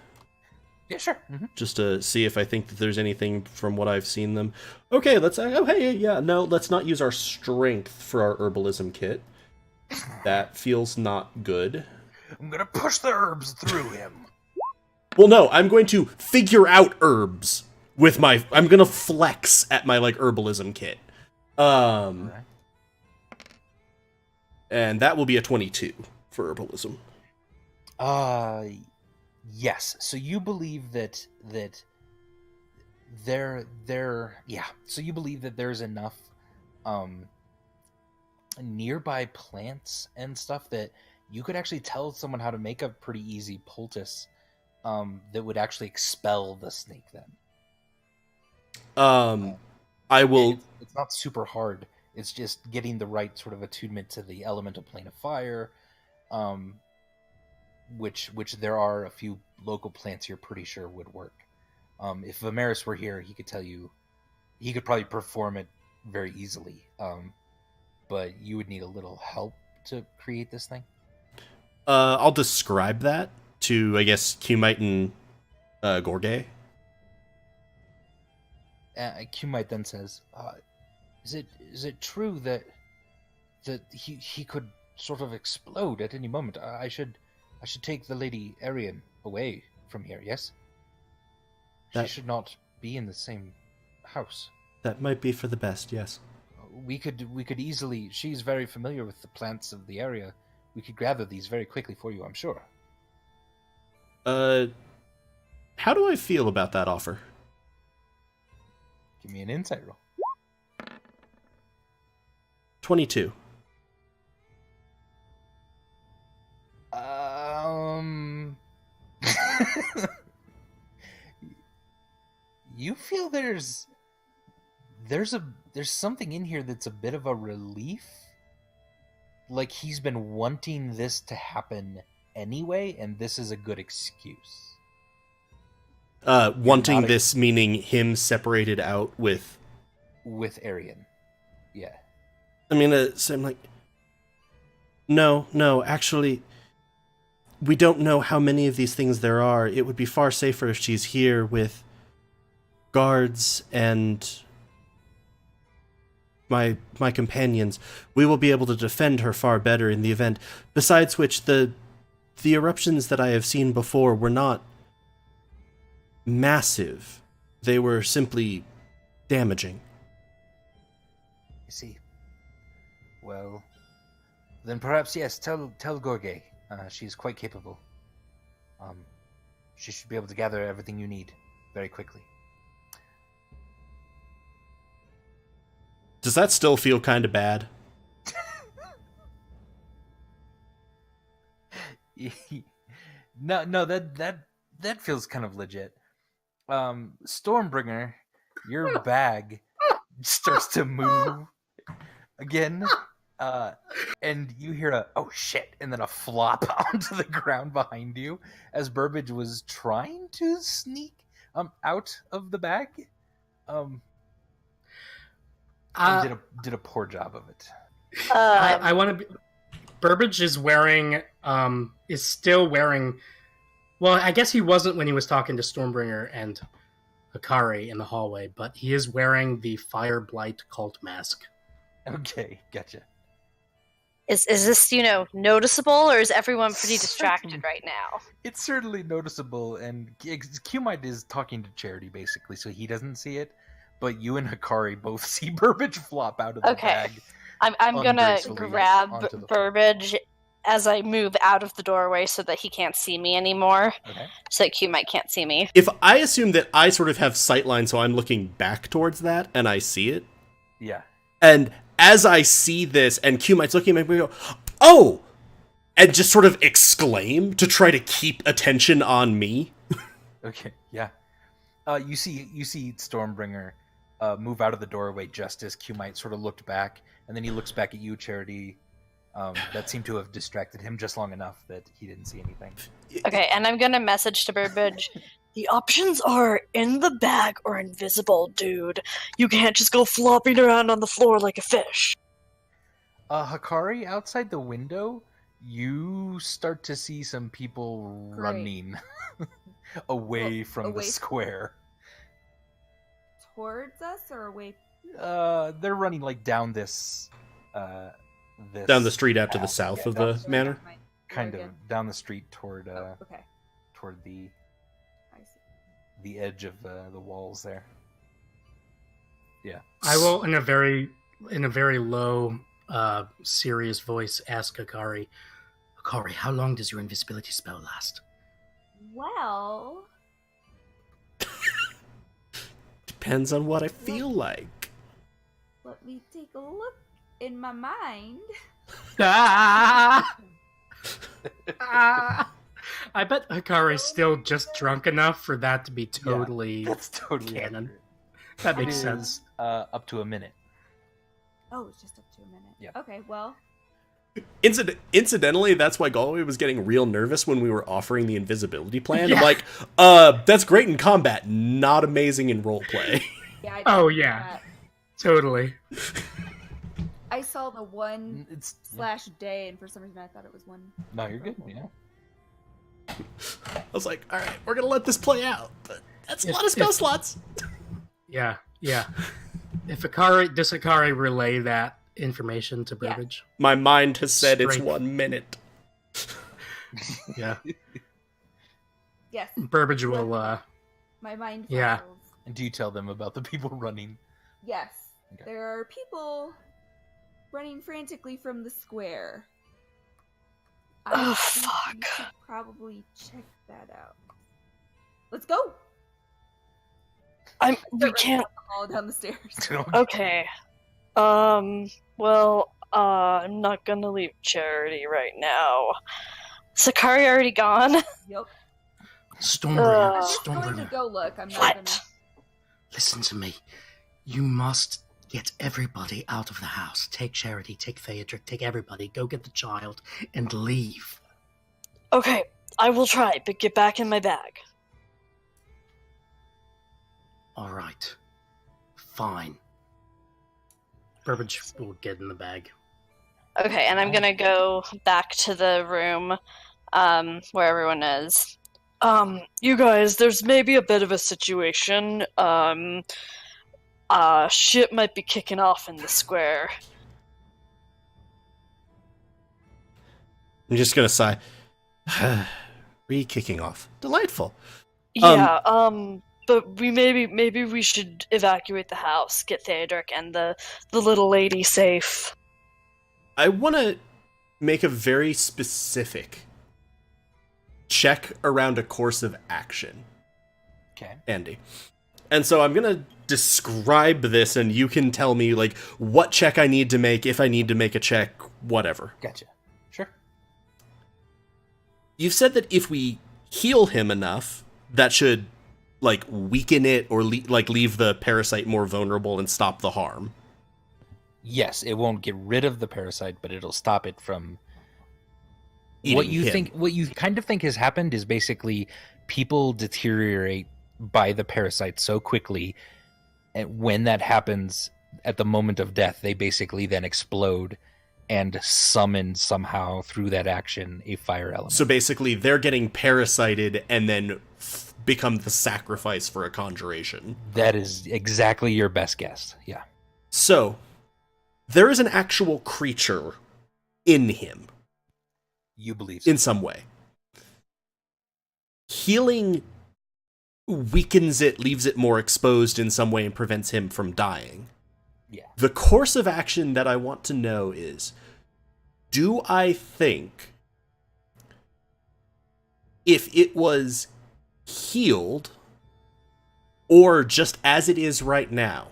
Yeah, sure. Mm-hmm. Just to see if I think that there's anything from what I've seen them. Okay, let's let's not use our strength for our herbalism kit. That feels not good. I'm gonna push the herbs through him. Well, no, I'm going to figure out herbs with my... I'm gonna flex at my, herbalism kit. Okay. And that will be a 22 for herbalism. Yes. So you believe that so you believe that there's enough nearby plants and stuff that you could actually tell someone how to make a pretty easy poultice that would actually expel the snake then. I will... It's not super hard. It's just getting the right sort of attunement to the elemental plane of fire, which there are a few local plants you're pretty sure would work. If Vimeris were here, he could tell you, he could probably perform it very easily. But you would need a little help to create this thing. I'll describe that to, I guess, Cumite and Gorge. Cumite then says, "Is it true that he could sort of explode at any moment? I should take the Lady Arian away from here. Yes, she should not be in the same house. That might be for the best. Yes, we could easily. She's very familiar with the plants of the area. We could gather these very quickly for you, I'm sure." How do I feel about that offer? Give me an insight roll. 22. You feel there's something in here that's a bit of a relief. Like he's been wanting this to happen anyway, and this is a good excuse. Wanting this meaning him separated out with Arian. Yeah. I mean, so I'm like, no, actually, we don't know how many of these things there are. It would be far safer if she's here with guards and my companions. We will be able to defend her far better in the event. Besides which, the eruptions that I have seen before were not massive. They were simply damaging. You see. Well, then perhaps yes. Tell Gorge. She's quite capable. She should be able to gather everything you need very quickly. Does that still feel kind of bad? No, that feels kind of legit. Stormbringer, your bag starts to move again, and you hear a "oh shit" and then a flop onto the ground behind you as Burbage was trying to sneak out of the bag. And did a poor job of it. I want to be... Burbage is still wearing Well, I guess he wasn't when he was talking to Stormbringer and Hikari in the hallway, but he is wearing the Fire Blight cult mask. Okay, gotcha. Is this, noticeable, or is everyone pretty distracted right now? It's certainly noticeable, and Q-Mite is talking to Charity, basically, so he doesn't see it, but you and Hikari both see Burbage flop out of the Okay. bag. I'm gonna ungracefully grab onto the floor. Burbage as I move out of the doorway so that he can't see me anymore. Okay. So that Q-Mite can't see me. If I assume that I sort of have sightline, so I'm looking back towards that, and I see it, Yeah. and as I see this, and Q-Mite's looking at me, we go, oh! And just sort of exclaim to try to keep attention on me. Okay, yeah. You see Stormbringer move out of the doorway just as Q-Mite sort of looked back, and then he looks back at you, Charity. That seemed to have distracted him just long enough that he didn't see anything. Okay, and I'm gonna message to Burbage. The options are in the bag or invisible, dude. You can't just go flopping around on the floor like a fish. Hikari, outside the window, you start to see some people Great. running away from away the from- square. Towards us or away? They're running like down this Down the street out to the path. south Yeah, of down the street. manor. Kind of Again. down the street toward Oh, okay. toward the I see. the edge of the walls there. Yeah. I will, in a very low, serious voice, ask Hikari, Hikari, how long does your invisibility spell last? Well, Depends on what I feel like. let me take a look in my mind. Ah! Ah! I bet Hikari's still just drunk enough for that to be totally That's totally canon. accurate. That It makes is, sense. up to a minute. Oh, it's just up to a minute. Yeah. Okay, well, Incidentally, that's why Galway was getting real nervous when we were offering the invisibility plan. Yeah. I'm like, that's great in combat, not amazing in roleplay. yeah. I Oh, did yeah. that. Totally. I saw the one It's slash day, and for some reason I thought it was one. no, you're good. Yeah. I was like, all right, we're gonna let this play out, but that's a If- lot of spell if- slots. Yeah, yeah. Does Hikari relay that information to Yeah. Burbage? My mind has said it's Straight. 1 minute. Yeah. Yes, Burbage will, my mind. Yeah. Follows. And do you tell them about the people running? Yes, Okay. there are people running frantically from the square. Oh, think fuck. we should probably check that out. Let's go. We Start running can't. down the hall, down the stairs. Okay. Well, I'm not gonna leave Charity right now. Sakari already gone? Yep. Stormbringer, I'm just going to Stormbringer, go look. I'm not What? gonna. listen to me. You must get everybody out of the house. Take Charity, take Theodric, take everybody. Go get the child and leave. Okay, I will try, but get back in my bag. All right. Fine. Burbage will get in the bag. Okay, and I'm gonna go back to the room, where everyone is. You guys, there's maybe a bit of a situation. Shit might be kicking off in the square. I'm just gonna sigh. Re-kicking off. Delightful. Yeah, but maybe we should evacuate the house, get Theodric and the little lady safe. I want to make a very specific check around a course of action, Okay. Andy. And so I'm going to describe this, and you can tell me, like, what check I need to make, if I need to make a check, whatever. Gotcha. Sure. You've said that if we heal him enough, that should, like, weaken it or, leave the parasite more vulnerable and stop the harm. Yes, it won't get rid of the parasite, but it'll stop it from Eating what you him. what you kind of think has happened is basically people deteriorate by the parasite so quickly, and when that happens at the moment of death, they basically then explode and summon somehow through that action a fire element. So basically, they're getting parasited and then become the sacrifice for a conjuration. That is exactly your best guess. Yeah. So, there is an actual creature in him. You believe so. In some way. Healing weakens it, leaves it more exposed in some way, and prevents him from dying. Yeah. The course of action that I want to know is, do I think if it was healed, or just as it is right now,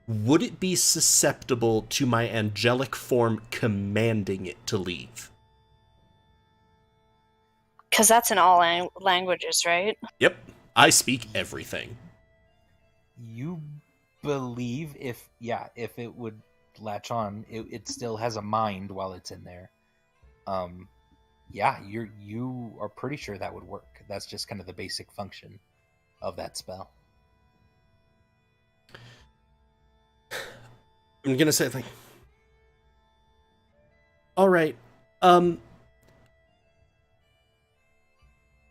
would it be susceptible to my angelic form commanding it to leave? Because that's in all languages, right? Yep. I speak everything. You believe if it would latch on, it still has a mind while it's in there. You are pretty sure that would work. That's just kind of the basic function of that spell. I'm gonna say, like, all right,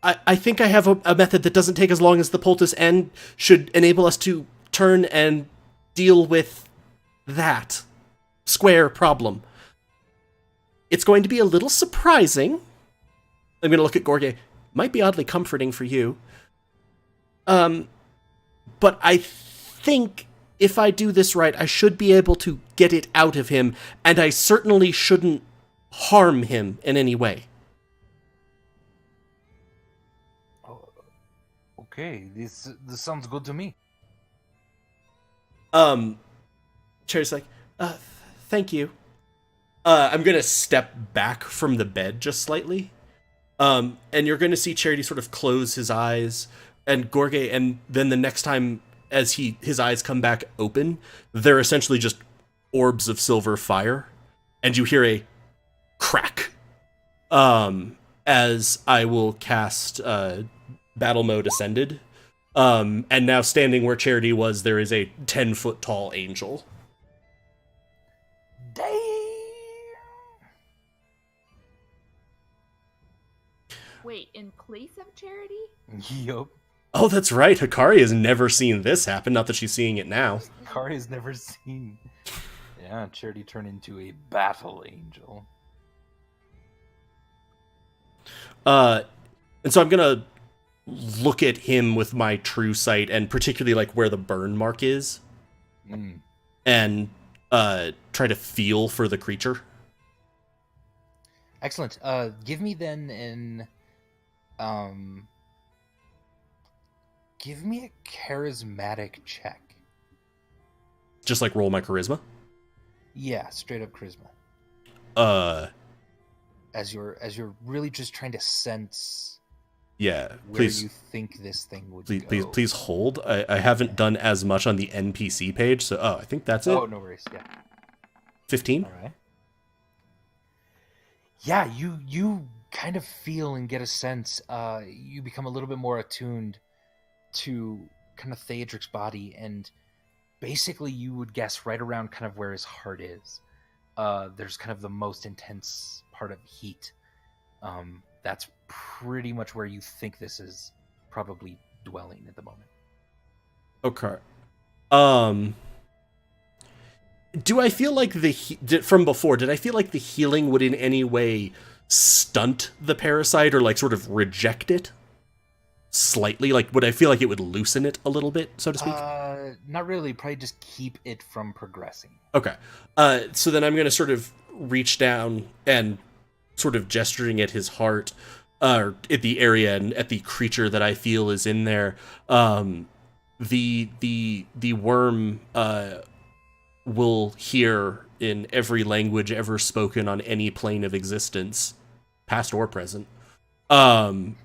I think I have a method that doesn't take as long as the poultice and should enable us to turn and deal with that square problem. It's going to be a little surprising. I'm going to look at Gorge. Might be oddly comforting for you. But I think if I do this right, I should be able to get it out of him, and I certainly shouldn't harm him in any way. Okay, this sounds good to me. Cherry's like, thank you. I'm gonna step back from the bed just slightly. And you're gonna see Charity sort of close his eyes, and Gorge, and then the next time as his eyes come back open, they're essentially just orbs of silver fire, and you hear a crack. As I will cast Battle Mode Ascended. And now standing where Charity was, there is a 10-foot tall angel. Damn. Wait, in place of Charity? Yup. Oh, that's right. Hikari has never seen this happen. Not that she's seeing it now. Kari has never seen. Yeah, Charity turned into a battle angel. And so I'm gonna look at him with my true sight, and particularly like where the burn mark is, and try to feel for the creature. Excellent. Give me then give me a charismatic check. Just like roll my charisma. Yeah, straight up charisma. As you're really just trying to sense. Yeah, where please. You think this thing would go. Please hold. I haven't done as much on the NPC page, so I think that's it. Oh, no worries. Yeah. 15. All right. Yeah, you kind of feel and get a sense. You become a little bit more attuned to kind of Theodric's body, and basically you would guess right around kind of where his heart is. There's kind of the most intense part of heat. That's pretty much where you think this is probably dwelling at the moment. Okay. Do I feel like from before, did I feel like the healing would in any way stunt the parasite or like sort of reject it? Slightly? Like, would I feel like it would loosen it a little bit, so to speak? Not really. Probably just keep it from progressing. Okay. So then I'm going to sort of reach down and sort of gesturing at his heart, at the area and at the creature that I feel is in there. The worm will hear in every language ever spoken on any plane of existence, past or present, the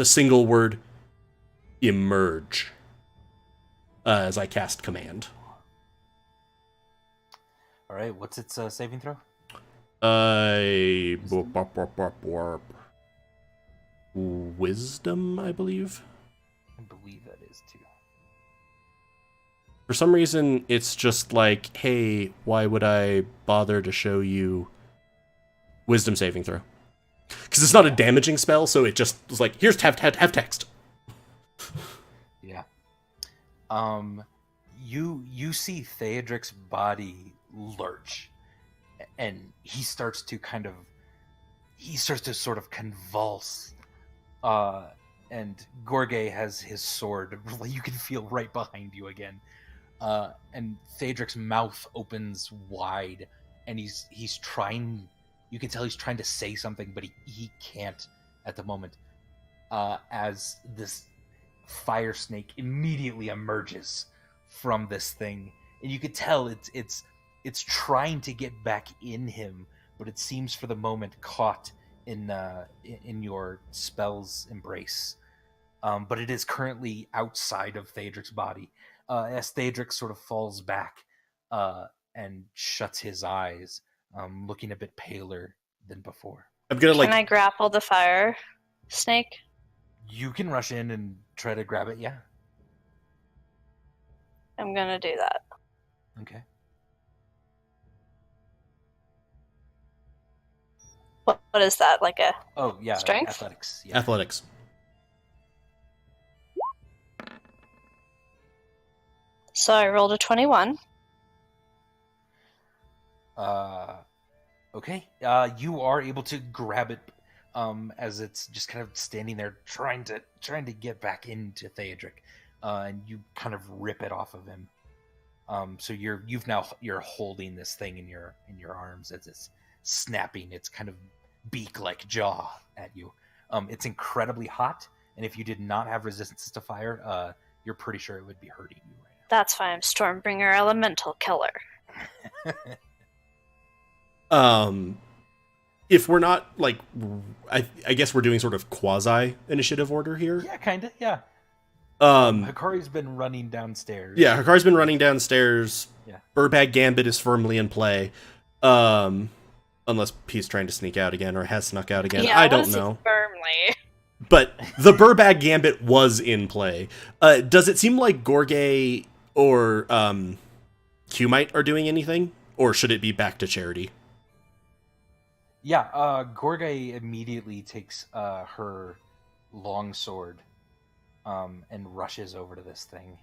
single word emerge, as I cast command. All right, what's its saving throw? Wisdom, I believe. I believe that is too. For some reason, it's just like, hey, why would I bother to show you wisdom saving throw? Because it's not a damaging spell, so it just was like, here's have text. Yeah. You see Theodric's body lurch, and he starts to sort of convulse. And Gorge has his sword. You can feel right behind you again. And Theodric's mouth opens wide, and he's trying. You can tell he's trying to say something, but he can't at the moment. As this fire snake immediately emerges from this thing, and you could tell it's trying to get back in him, but it seems for the moment caught in your spell's embrace. But it is currently outside of Theodric's body. As Theodric sort of falls back and shuts his eyes, looking a bit paler than before. I'm gonna Can I grapple the fire snake? You can rush in and try to grab it, yeah. I'm gonna do that. Okay. What is that? Like a Oh, yeah. strength? Athletics. Yeah. Athletics. So I rolled a 21. Okay. You are able to grab it as it's just kind of standing there trying to get back into Theodric. And you kind of rip it off of him. So you're holding this thing in your arms as it's snapping its kind of beak-like jaw at you. It's incredibly hot, and if you did not have resistance to fire, you're pretty sure it would be hurting you right That's fine. I'm Stormbringer Elemental Killer. If we're not like, I guess we're doing sort of quasi initiative order here. Yeah, kind of. Yeah. Um, Hikari's been running downstairs. Yeah, Hikari's been running downstairs. Yeah. Burbag Gambit is firmly in play. Unless he's trying to sneak out again or has snuck out again. Yeah, I don't know. Firmly. But the Burbag Gambit was in play. Does it seem like Gorge or Qmite are doing anything? Or should it be back to Charity? Yeah, Gorge immediately takes her longsword and rushes over to this thing.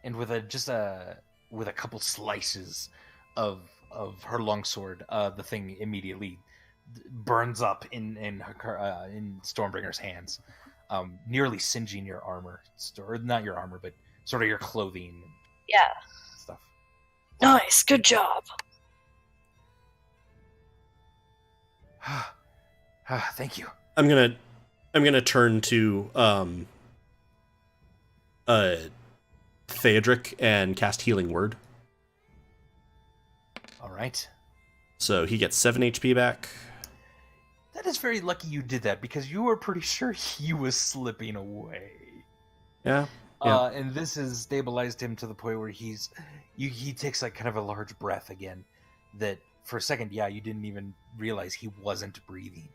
And with a couple slices of her longsword, the thing immediately burns up in Stormbringer's hands, nearly singeing your armor, or not your armor, but sort of your clothing. And Yeah. stuff. Nice. Good job. Thank you. I'm gonna turn to Theodric and cast Healing Word. All right. So he gets 7 HP back. That is very lucky you did that, because you were pretty sure he was slipping away. Yeah. And this has stabilized him to the point where he takes like kind of a large breath again. That for a second, yeah, you didn't even realize he wasn't breathing.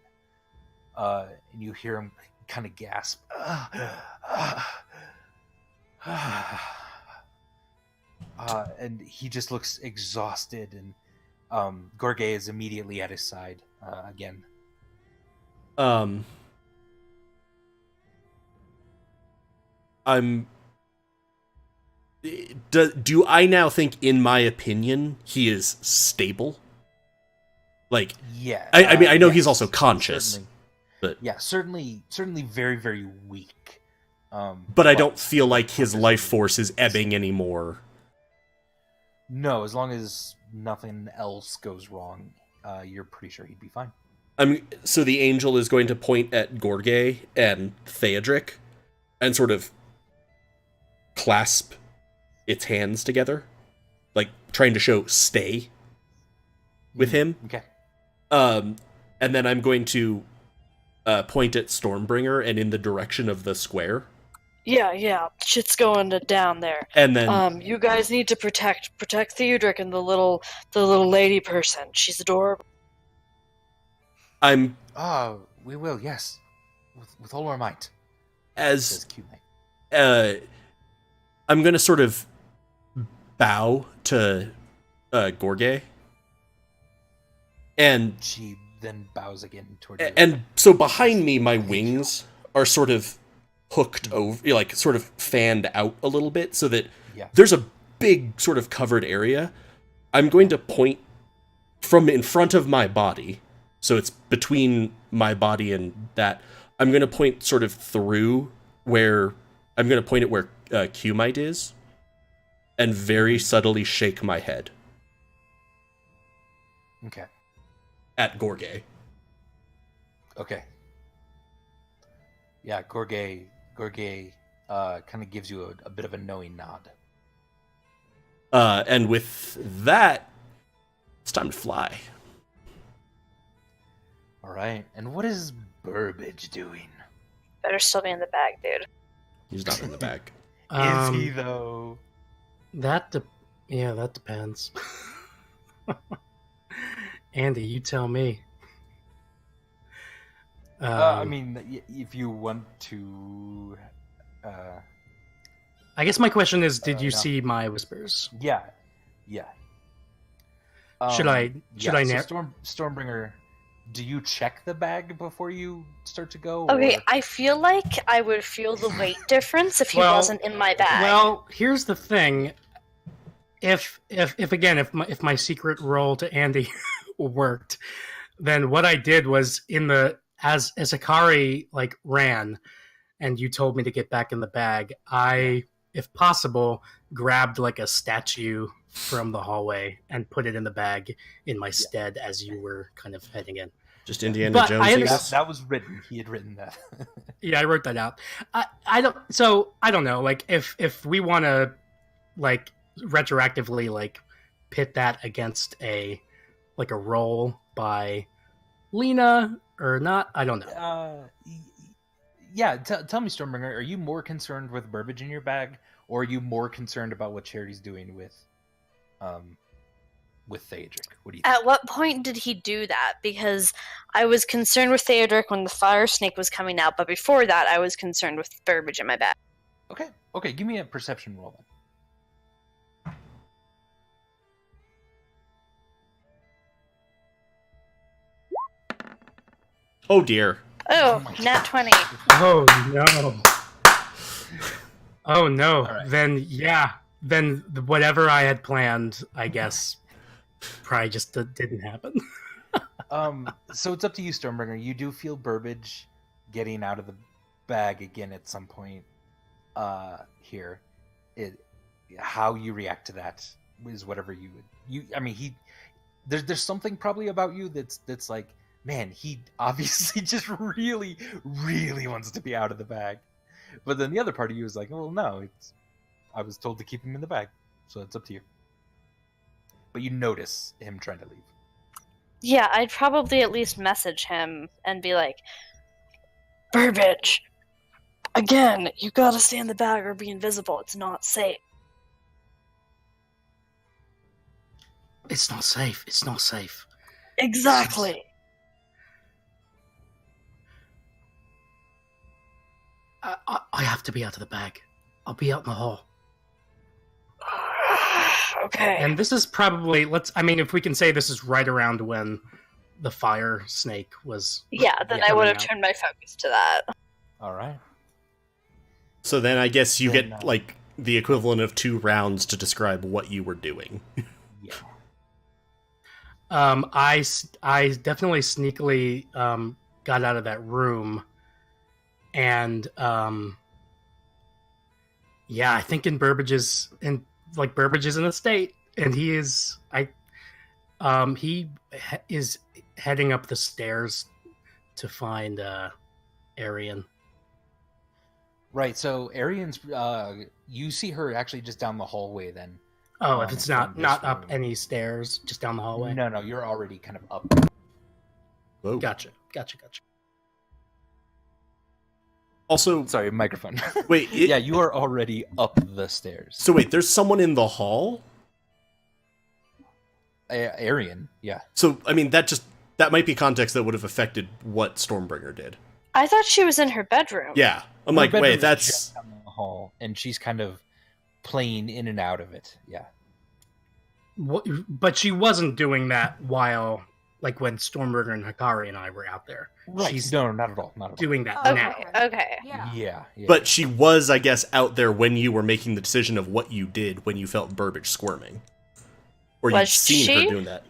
And you hear him kind of gasp. And he just looks exhausted, and Gorge is immediately at his side again. Do I now think, in my opinion, he is stable? Like, Yeah. I mean, I know yes, he's also conscious, certainly. but Yeah, certainly very, very weak. but I don't feel like his life force is ebbing anymore. No, as long as nothing else goes wrong, you're pretty sure he'd be fine. So the angel is going to point at Gorge and Theodric and sort of clasp its hands together, like trying to show stay with him. Okay. And then I'm going to point at Stormbringer and in the direction of the square. Yeah. Shit's going down there. And then You guys need to protect Theodric and the little lady person. She's adorable. I'm We will, yes. With all our might. as Says Q Knight. I'm gonna sort of bow to Gorge, and She then bows again toward you. and so behind me, my wings are sort of hooked over, like sort of fanned out a little bit, so that Yeah. there's a big sort of covered area. I'm going to point from in front of my body, so it's between my body and that. I'm going to point sort of through where I'm going to point at where Q-Mite is, and very subtly shake my head Okay. at Gorge. Okay. Yeah, Gorge kind of gives you a bit of a knowing nod. And with that, it's time to fly. All right. And what is Burbage doing? Better still be in the bag, dude. He's not in the bag. Is he though? That depends. Andy, you tell me. I mean, if you want to. I guess my question is, did you no. see my whispers? Yeah. Should I So narr- Stormbringer, do you check the bag before you start to go? Okay, or- I feel like I would feel the weight difference if he Well- wasn't in my bag. Well, here's the thing. If my secret role to Andy worked, then what I did was as Akari like ran, and you told me to get back in the bag, I, if possible, grabbed like a statue from the hallway and put it in the bag in my stead as you were kind of heading in. Just Indiana But Jones. I I understand- guess. that was written. He had written that. Yeah, I wrote that out. I don't know. Like if we want to like retroactively like pit that against a roll by Lena or not, I don't know. Yeah, tell me, Stormbringer, are you more concerned with Burbage in your bag, or are you more concerned about what Charity's doing with Theodric? What do you think? At what point did he do that? Because I was concerned with Theodric when the fire snake was coming out, but before that, I was concerned with Burbage in my bag. Okay, give me a perception roll then. Oh dear. Oh, nat 20. Oh no. Oh no. right. Then whatever I had planned, I guess, probably just didn't happen. So it's up to you, Stormbringer. You do feel Burbage getting out of the bag again at some point. Here, how you react to that is whatever you would. I mean, there's something probably about you that's like, man, he obviously just really, really wants to be out of the bag. But then the other part of you is like, well, no, I was told to keep him in the bag, so it's up to you. But you notice him trying to leave. Yeah, I'd probably at least message him and be like, Burbage, again, you gotta stay in the bag or be invisible. It's not safe. It's not safe. It's not safe. Exactly. I have to be out of the bag. I'll be out in the hall. Okay. And this is probably if we can say this is right around when the fire snake was. Yeah, then I coming would have out. turned my focus to that. All right. So then I guess you Then, get like the equivalent of 2 rounds to describe what you were doing. Yeah. I definitely sneakily got out of that room, and I think Burbage is in a state, and he is heading up the stairs to find Arian. Right. So Arian's, you see her actually just down the hallway. Then. Oh, if it's from this not up room. any stairs, just down the hallway. No, you're already kind of up. Whoa. Gotcha. Also, Sorry, microphone. wait. Yeah, you are already up the stairs. So wait, there's someone in the hall? Arian, yeah. So, I mean, that might be context that would have affected what Stormbringer did. I thought she was in her bedroom. Yeah. I'm Her like, bedroom wait, is that's... just down the hall, and she's kind of playing in and out of it. Yeah. But she wasn't doing that while, like, when Stormbringer and Hikari and I were out there. Right. She's No, not at all. Not at all. doing that Oh, now. Okay. Yeah. Yeah. But she was, I guess, out there when you were making the decision of what you did when you felt Burbage squirming. Or you'd Was seen she? her doing that.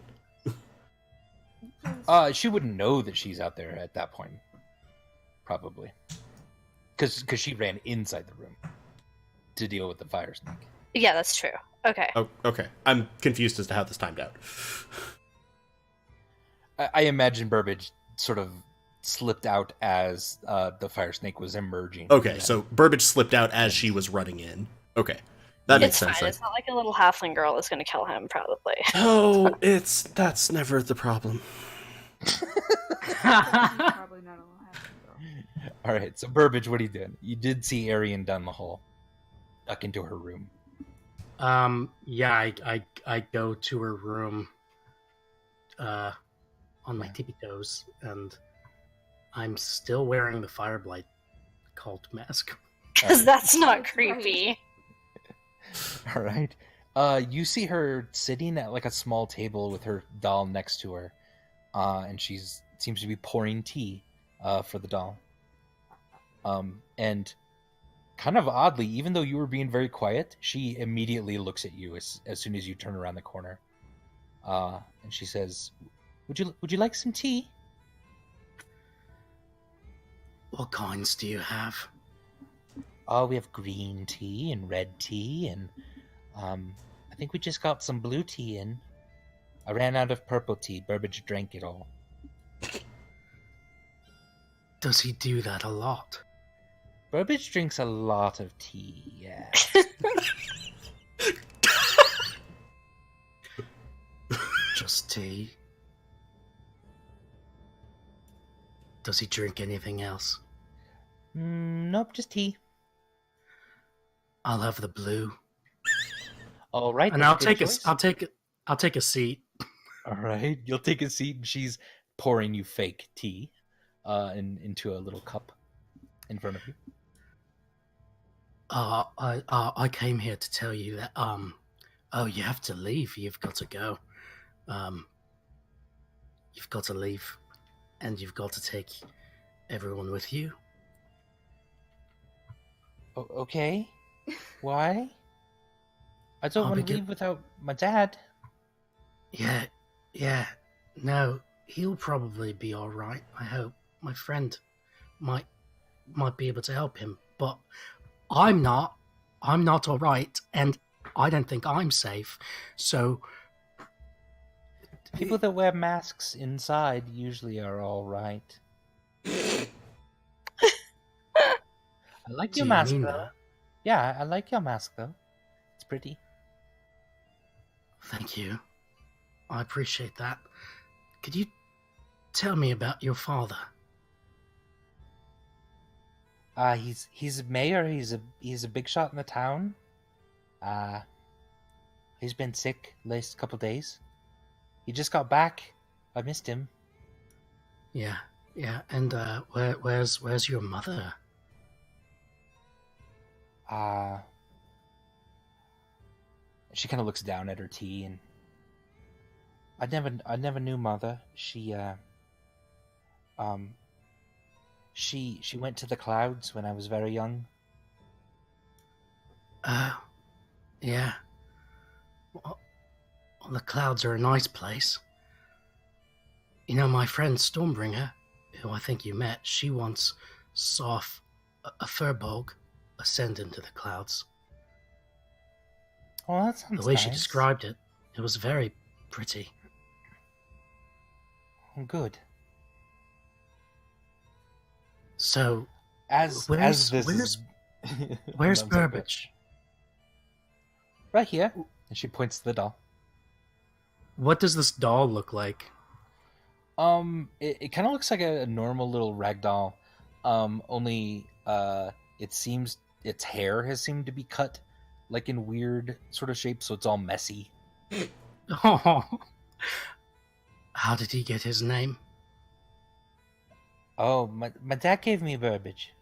She wouldn't know that she's out there at that point. Probably. Because she ran inside the room to deal with the fire snake. Yeah, that's true. Okay. Oh, okay. I'm confused as to how this timed out. I imagine Burbage sort of slipped out as the fire snake was emerging. Okay, Yeah. so Burbage slipped out as she was running in. Okay. That makes It's sense fine. then. It's not like a little halfling girl is going to kill him, probably. Oh, that's never the problem. Probably not a lot. All right, so Burbage, what are you doing? You did see Arian down the hall, duck into her room. Yeah, I go to her room on my tippy toes, and I'm still wearing the Fireblight cult mask. Because that's not That's creepy. All right. You see her sitting at like a small table with her doll next to her, and she's seems to be pouring tea for the doll. And kind of oddly, even though you were being very quiet, she immediately looks at you as soon as you turn around the corner, and she says, "Would you like some tea?" What kinds do you have? Oh, we have green tea and red tea, and I think we just got some blue tea in. I ran out of purple tea. Burbage drank it all. Does he do that a lot? Burbage drinks a lot of tea, yeah. Just tea? Does he drink anything else? Nope, just tea. I'll have the blue, All right, and that's I'll a good choice. I'll take a seat. All right, you'll take a seat, and she's pouring you fake tea, into a little cup in front of you. I came here to tell you that oh, you have to leave. You've got to go. You've got to leave, and you've got to take everyone with you. Okay. Why? I don't I'll want to begin- leave without my dad. Yeah. No, he'll probably be all right. I hope my friend might be able to help him, but I'm not. I'm not all right, and I don't think I'm safe. So People that wear masks inside usually are all right. I like do your you mask, mean though. that? Yeah, I like your mask, though. It's pretty. Thank you. I appreciate that. Could you tell me about your father? He's a mayor. He's a big shot in the town. He's been sick last couple days. He just got back. I missed him. Yeah. And where's your mother? She kind of looks down at her tea, and I never knew mother. She went to the clouds when I was very young. Yeah. Well, the clouds are a nice place. You know, my friend Stormbringer, who I think you met, she once saw a furbolg ascend into the clouds. Oh, that sounds The way nice. she described it, it was very pretty. Oh, good. So, As Where's- this where's- is... where's I'm sorry, Burbage? Right here. And she points to the doll. What does this doll look like? It kind of looks like a normal little rag doll. Only it seems its hair has seemed to be cut like in weird sort of shapes, so it's all messy. Oh, how did he get his name? Oh, my dad gave me Burbage.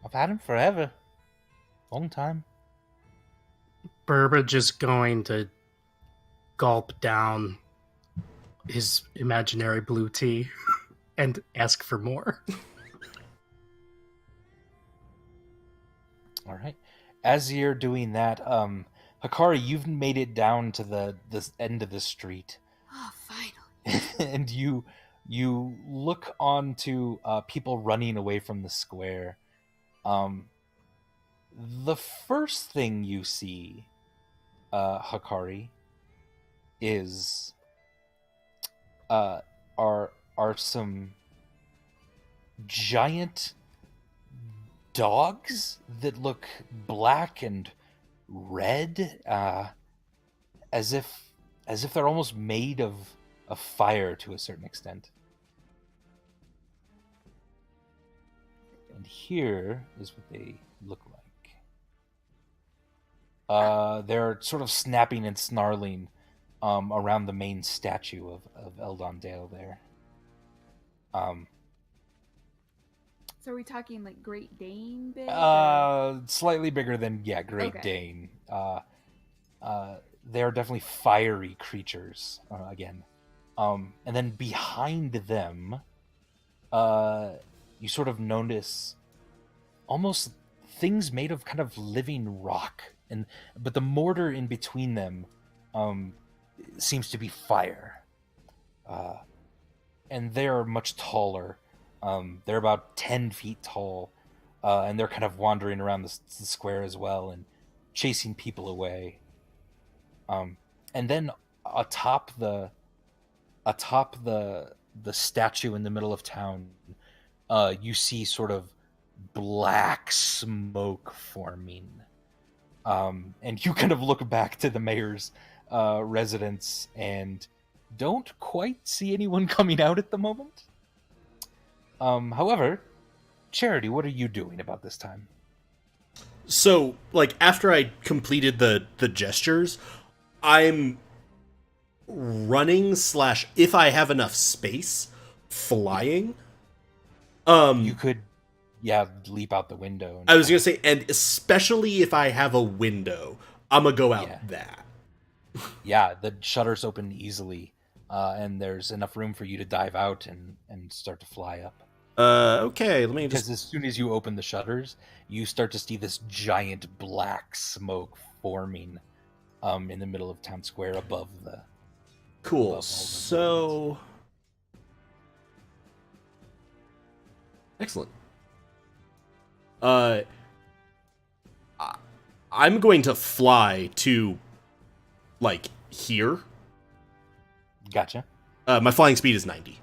I've had him forever. Long time. Burbage is going to gulp down his imaginary blue tea and ask for more. All right. As you're doing that, Hikari, you've made it down to this end of the street. Oh, finally. And you look onto people running away from the square. The first thing you see, Hikari, is are some giant dogs that look black and red, as if they're almost made of fire to a certain extent. And here is what they look like. They're sort of snapping and snarling around the main statue of Eldon Dale there. So are we talking like Great Dane big? Slightly bigger than Great Okay. Dane. They are definitely fiery creatures again. And then behind them, you sort of notice almost things made of kind of living rock, but the mortar in between them seems to be fire. And they're much taller. They're about 10 feet tall, and they're kind of wandering around the square as well and chasing people away. And then atop the statue in the middle of town, you see sort of black smoke forming. And you kind of look back to the mayor's residence and don't quite see anyone coming out at the moment. However, Charity, what are you doing about this time? So, like, after I completed the gestures, I'm running / if I have enough space, flying. You could, leap out the window. I was gonna say, and especially if I have a window, I'm gonna go out that. Yeah, the shutters open easily, and there's enough room for you to dive out and start to fly up. Okay, let me just... Because as soon as you open the shutters, you start to see this giant black smoke forming in the middle of town square above the... Cool, above so... Excellent. I'm going to fly to, like, here. Gotcha. My flying speed is 90.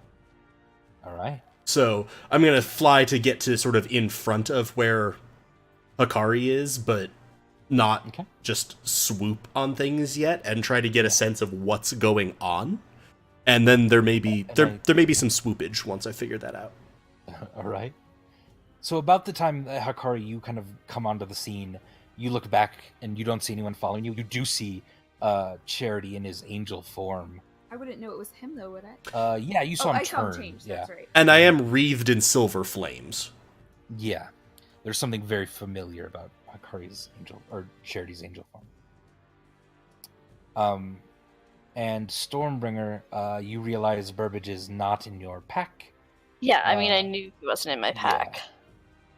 All right. So I'm going to fly to get to sort of in front of where Hikari is, but not just swoop on things yet, and try to get a sense of what's going on. And then there may be there may be some swoopage once I figure that out. All right. So about the time that Hikari, you kind of come onto the scene, you look back and you don't see anyone following you. You do see Charity in his angel form. I wouldn't know it was him though, would I? Yeah, you saw him I saw him turn. change. Yeah. That's right. And I am wreathed in silver flames. Yeah. There's something very familiar about Hikari's angel, or Charity's angel form. And Stormbringer, you realize Burbage is not in your pack. Yeah, I mean, I knew he wasn't in my pack.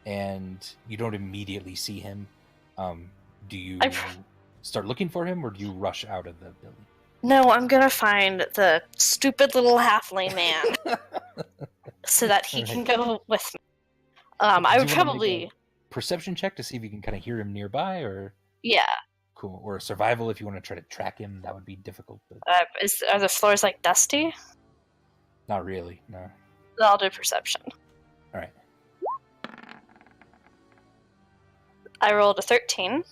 Yeah. And you don't immediately see him. Do you I've- start looking for him, or do you rush out of the building? No, I'm gonna find the stupid little halfling man so that he can go with me. I would Do you wanna make probably... a perception check to see if you can kind of hear him nearby, or Yeah. cool, or a survival if you want to try to track him. That would be difficult, but Are the floors like dusty? not really. No. Then I'll do perception. All right. I rolled a 13.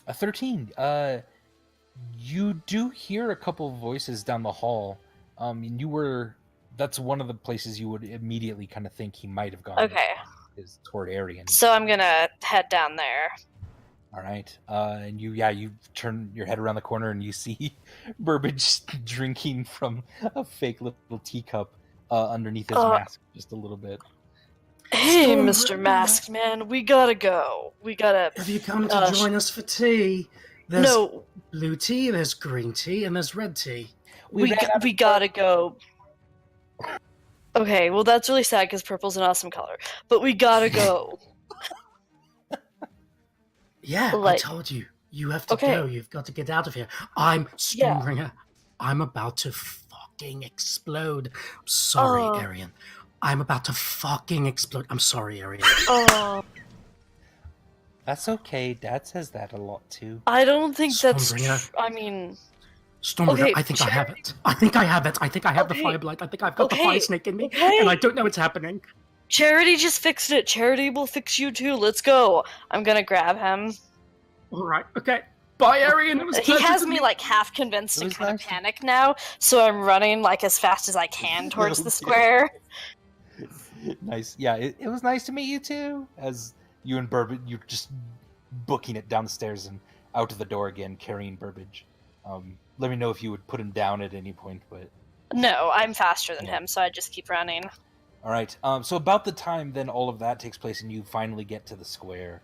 A 13. You do hear a couple voices down the hall. That's one of the places you would immediately kind of think he might have gone. Okay. Is toward Arian. So I'm gonna head down there. All right. And you turn your head around the corner and you see Burbage drinking from a fake little teacup underneath his Uh, mask just a little bit. Hey, Stormbreaker. Mr. Masked Man, we gotta go. We gotta. Have you come to join us for tea? There's No, blue tea, there's green tea, and there's red tea. we gotta go. Okay, well that's really sad because purple's an awesome color, but we gotta go. Yeah, I Like- told you. You have to Okay. go. You've got to get out of here. I'm Yeah. Stormbringer. I'm about to fucking explode. I'm sorry, Oh. Arian. I'm about to fucking explode. I'm sorry, Arian. Oh, That's okay. Dad says that a lot too. I don't think that's. Stormbringer. I mean, Stormbringer, Okay, I think I have it. I think I have it. I think I have the Okay. fire blight. I think I've got the Okay. fire snake in me. Okay. And I don't know what's happening. Charity just fixed it. Charity will fix you too. Let's go. I'm gonna grab him. All right. Okay. Bye, Arian. It was a He pleasure has to me meet- like half convinced It to was kind of nice. panic now, so I'm running like as fast as I can towards the square. Nice. Yeah, it was nice to meet you too. As you and Burbage, you're just booking it down the stairs and out of the door again, carrying Burbage. Let me know if you would put him down at any point, but No, I'm faster than Yeah. him, so I just keep running. all right. So about the time then all of that takes place and you finally get to the square,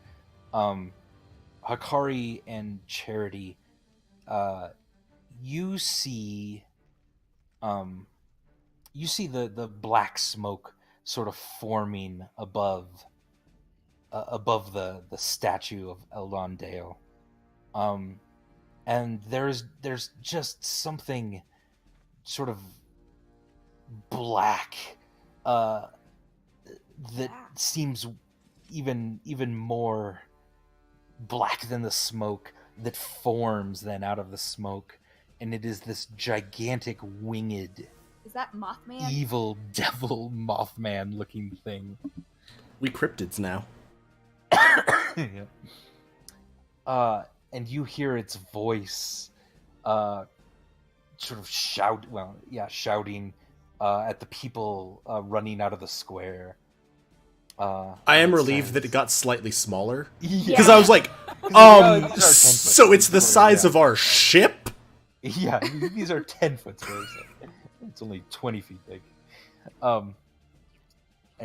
Hakari and Charity, you see the black smoke sort of forming above the statue of Eldon Dale, and there's just something sort of black that seems even more black than the smoke that forms then out of the smoke, and it is this gigantic winged Is that Mothman? evil devil Mothman looking thing. We cryptids now. Yeah. And you hear its voice sort of shouting at the people running out of the square. I am and it relieved says- that it got slightly smaller. Yeah. Because I was like, these are 10 foot so it's the squares, size yeah. of our ship? Yeah, these are 10-foot squares. It's only 20 feet big. And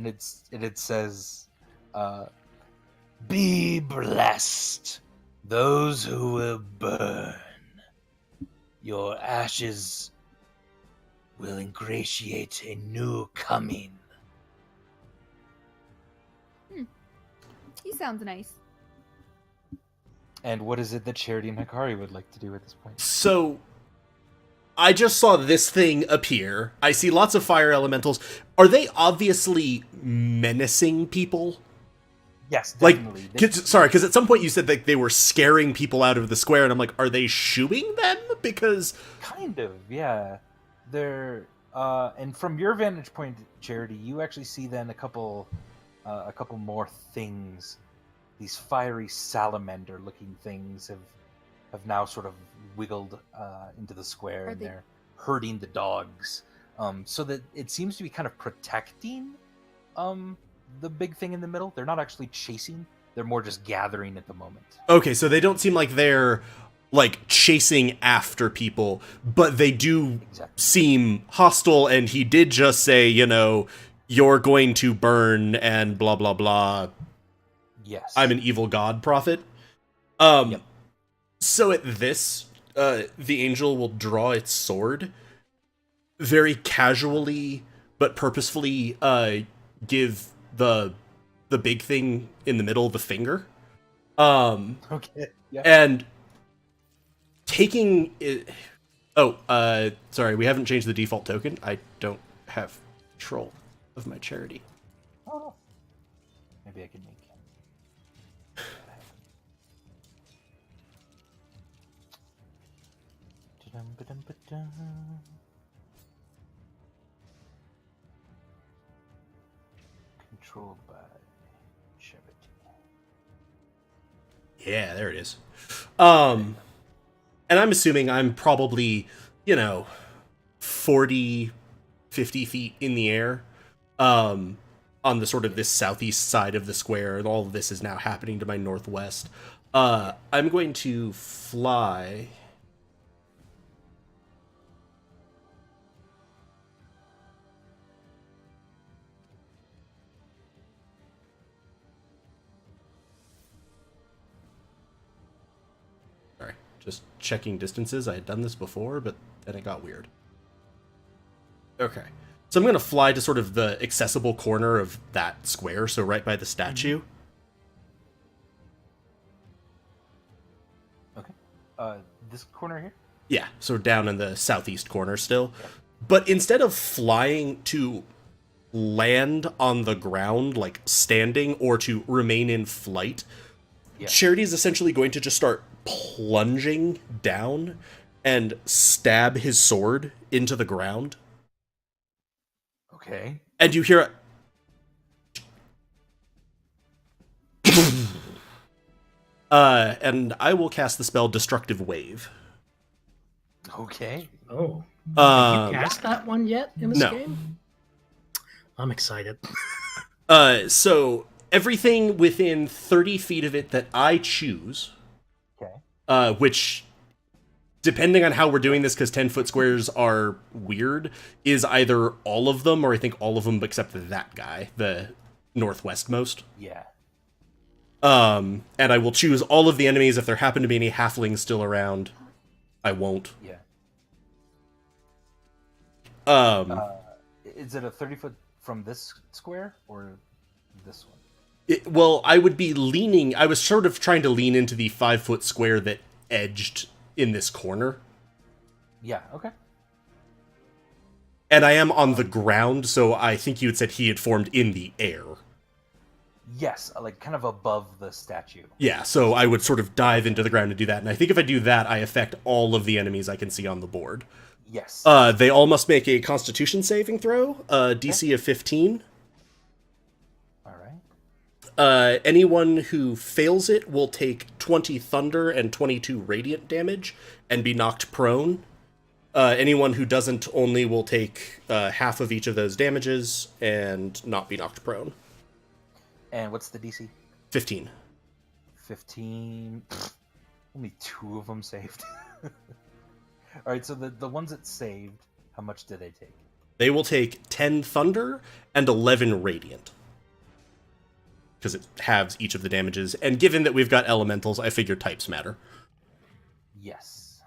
it says, "Be blessed, those who will burn. Your ashes will ingratiate a new coming." He sounds nice. And what is it that Charity and Hikari would like to do at this point? So, I just saw this thing appear. I see lots of fire elementals. Are they obviously menacing people? Yes, Like, definitely. because at some point you said that they were scaring people out of the square, and I'm like, are they shooing them? Because Kind of, yeah. They're and from your vantage point, Charity, you actually see then a couple more things. These fiery salamander-looking things have now sort of wiggled into the square, Are and they- they're herding the dogs, so that it seems to be kind of protecting the big thing in the middle. They're not actually chasing; they're more just gathering at the moment. okay, so they don't seem like they're like chasing after people, but they do Exactly. seem hostile. And he did just say, you're going to burn and blah blah blah. Yes, I'm an evil god prophet. So at this, the angel will draw its sword, very casually but purposefully give the big thing in the middle the finger. okay. Yeah. And taking it... sorry, we haven't changed the default token. I don't have control of my charity. Oh, maybe I can make. Controlled by Charity. Yeah, there it is. And I'm assuming I'm probably, 40, 50 feet in the air, on the sort of this southeast side of the square, and all of this is now happening to my northwest. I'm going to fly. Just checking distances. I had done this before, but then it got weird. Okay. So I'm going to fly to sort of the accessible corner of that square, so right by the statue. Okay. This corner here? Yeah, so down in the southeast corner still. But instead of flying to land on the ground, like standing, or to remain in flight, Charity is essentially going to just start plunging down and stab his sword into the ground. Okay. And you hear and I will cast the spell Destructive Wave. Okay. Oh. Have you cast that one yet in this No. game? I'm excited. So everything within 30 feet of it that I choose, which, depending on how we're doing this, because 10-foot squares are weird, is either all of them, or I think all of them except that guy, the northwestmost. Yeah. And I will choose all of the enemies. If there happen to be any halflings still around, I won't. Yeah. Is it a 30-foot from this square, or this one? Well, I would be leaning... I was sort of trying to lean into the 5-foot square that edged in this corner. Yeah, okay. And I am on the ground, so I think you had said he had formed in the air. Yes, like kind of above the statue. Yeah, so I would sort of dive into the ground to do that. And I think if I do that, I affect all of the enemies I can see on the board. Yes. They all must make a Constitution saving throw, DC of 15. All right. Anyone who fails it will take 20 thunder and 22 radiant damage and be knocked prone. Anyone who doesn't only will take half of each of those damages and not be knocked prone. And what's the DC? 15. 15. Only 2 of them saved. All right, so the ones that saved, how much did they take? They will take 10 thunder and 11 radiant. Because it halves each of the damages. And given that we've got elementals, I figure types matter. Yes.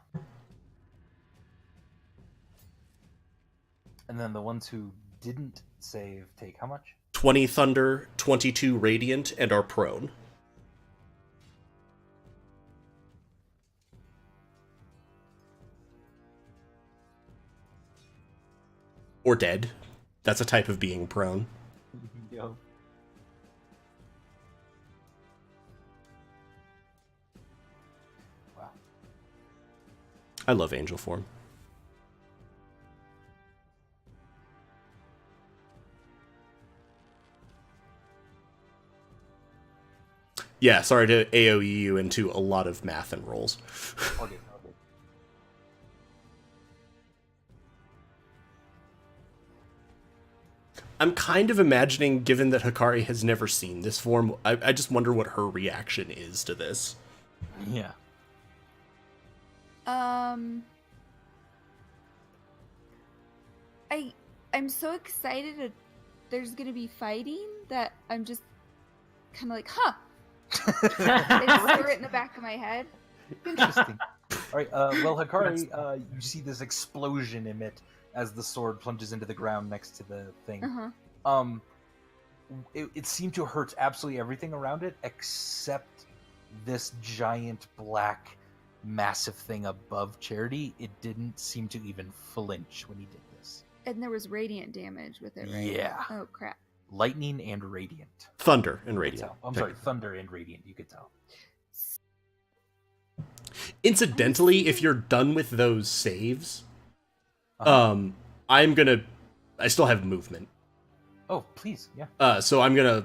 And then the ones who didn't save take how much? 20 thunder, 22 radiant, and are prone. Or dead. That's a type of being prone. Yo. Wow. I love angel form. Yeah, sorry to AoE you into a lot of math and rolls. Okay. I'm kind of imagining, given that Hikari has never seen this form, I just wonder what her reaction is to this. Yeah. I'm so excited there's gonna be fighting that I'm just kind of like, huh. It's store it in the back of my head. Interesting. All right. Well, Hikari, you see this explosion emit as the sword plunges into the ground next to the thing. Uh-huh. It seemed to hurt absolutely everything around it except this giant black massive thing above Charity. It didn't seem to even flinch when he did this. And there was radiant damage with it, right? Yeah. Oh, crap. Lightning and radiant. Thunder and You could radiant. tell. I'm sorry, thunder and radiant. You could tell. Incidentally, if you're done with those saves, Uh-huh. I still have movement. Oh, please, yeah. So I'm gonna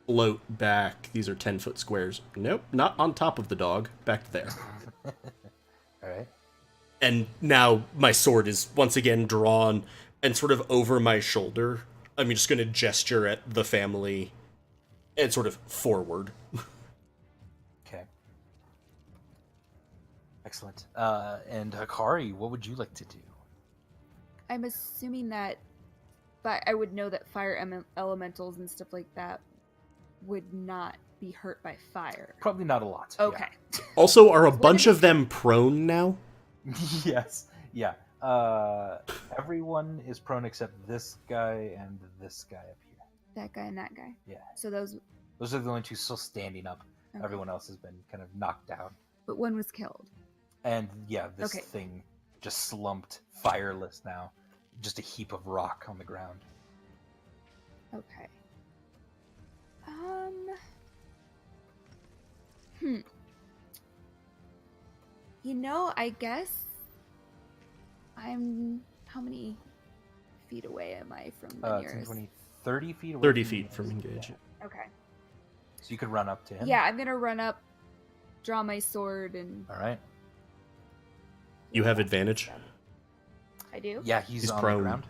float back. These are 10-foot squares. Nope, not on top of the dog. Back there. All right. And now my sword is once again drawn and sort of over my shoulder. I'm just gonna gesture at the family and sort of forward. Okay. Excellent. And Hikari, what would you like to do? I'm assuming that, but I would know that fire elementals and stuff like that would not be hurt by fire? Probably not a lot. Okay. Also, are a bunch of them prone now? Yeah. Yes. Yeah. Everyone is prone except this guy and this guy up here. That guy and that guy. Yeah. So those. Those are the only two still standing up. Okay. Everyone else has been kind of knocked down. But one was killed. And yeah, this Okay. thing just slumped, fireless now. Just a heap of rock on the ground. Okay. You know, I guess I'm. How many feet away am I from the 10, nearest? 20, 30 feet away. 30 from feet you. from engage. Yeah. Okay. So you could run up to him. Yeah, I'm gonna run up, draw my sword, and. All right. You have advantage. I do. Yeah, he's on prone. the ground.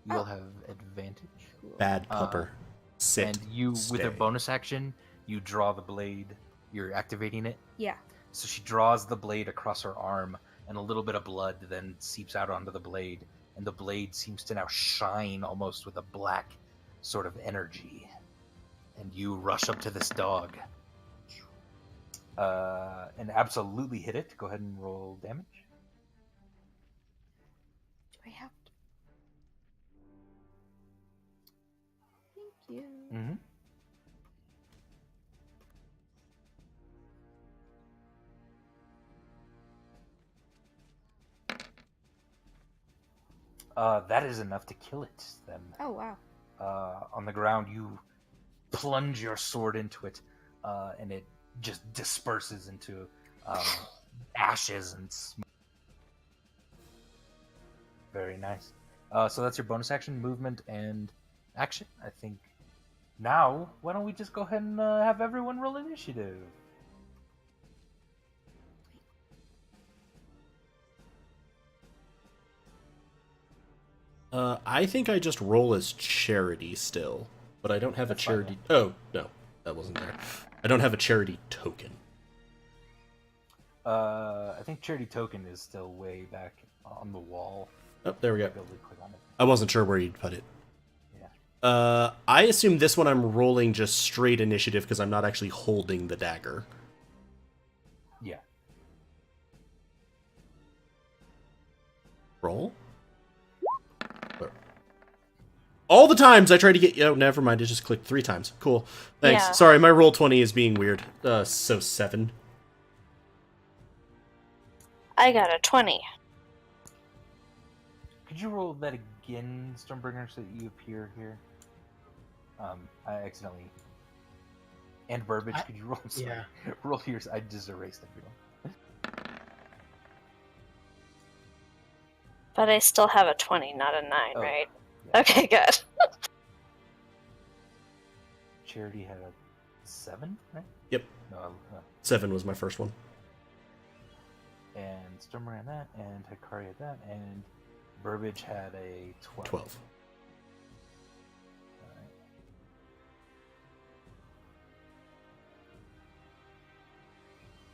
You'll Oh. have advantage. Cool. Bad pupper. Sit. And you, with her stay. bonus action, you draw the blade. You're activating it. Yeah. So she draws the blade across her arm, and a little bit of blood then seeps out onto the blade. And the blade seems to now shine almost with a black sort of energy. And you rush up to this dog. And absolutely hit it. Go ahead and roll damage. Do I have to? Thank you. Mm-hmm. That is enough to kill it, then. Oh wow. On the ground, you plunge your sword into it, and it just disperses into ashes and smoke. Very nice. So that's your bonus action, movement, and action, I think. Now, why don't we just go ahead and have everyone roll initiative? I think I just roll as charity still, but I don't have That's a fine, charity. Oh no, that wasn't there. I don't have a charity token. I think charity token is still way back on the wall. Oh, there we go. Go really quick on it. I wasn't sure where you'd put it. Yeah. I assume this one I'm rolling just straight initiative because I'm not actually holding the dagger. Yeah. Roll? Where? All the times I try to get... Oh, never mind. It just clicked 3 times. Cool. Thanks. Yeah. Sorry, my roll 20 is being weird. So 7. I got a 20. Could you roll that again, Stormbringer, so that you appear here? I accidentally... And Burbage, could you roll? Sorry. Yeah. Roll yours. I just erased everyone. But I still have a 20, not a 9, Oh, right? yeah. Okay, good. Charity had a 7, right? Yep. No, 7 was my first one. and Stormbringer had that, and Hikari had that, and Burbage had a 12. 12. Alright.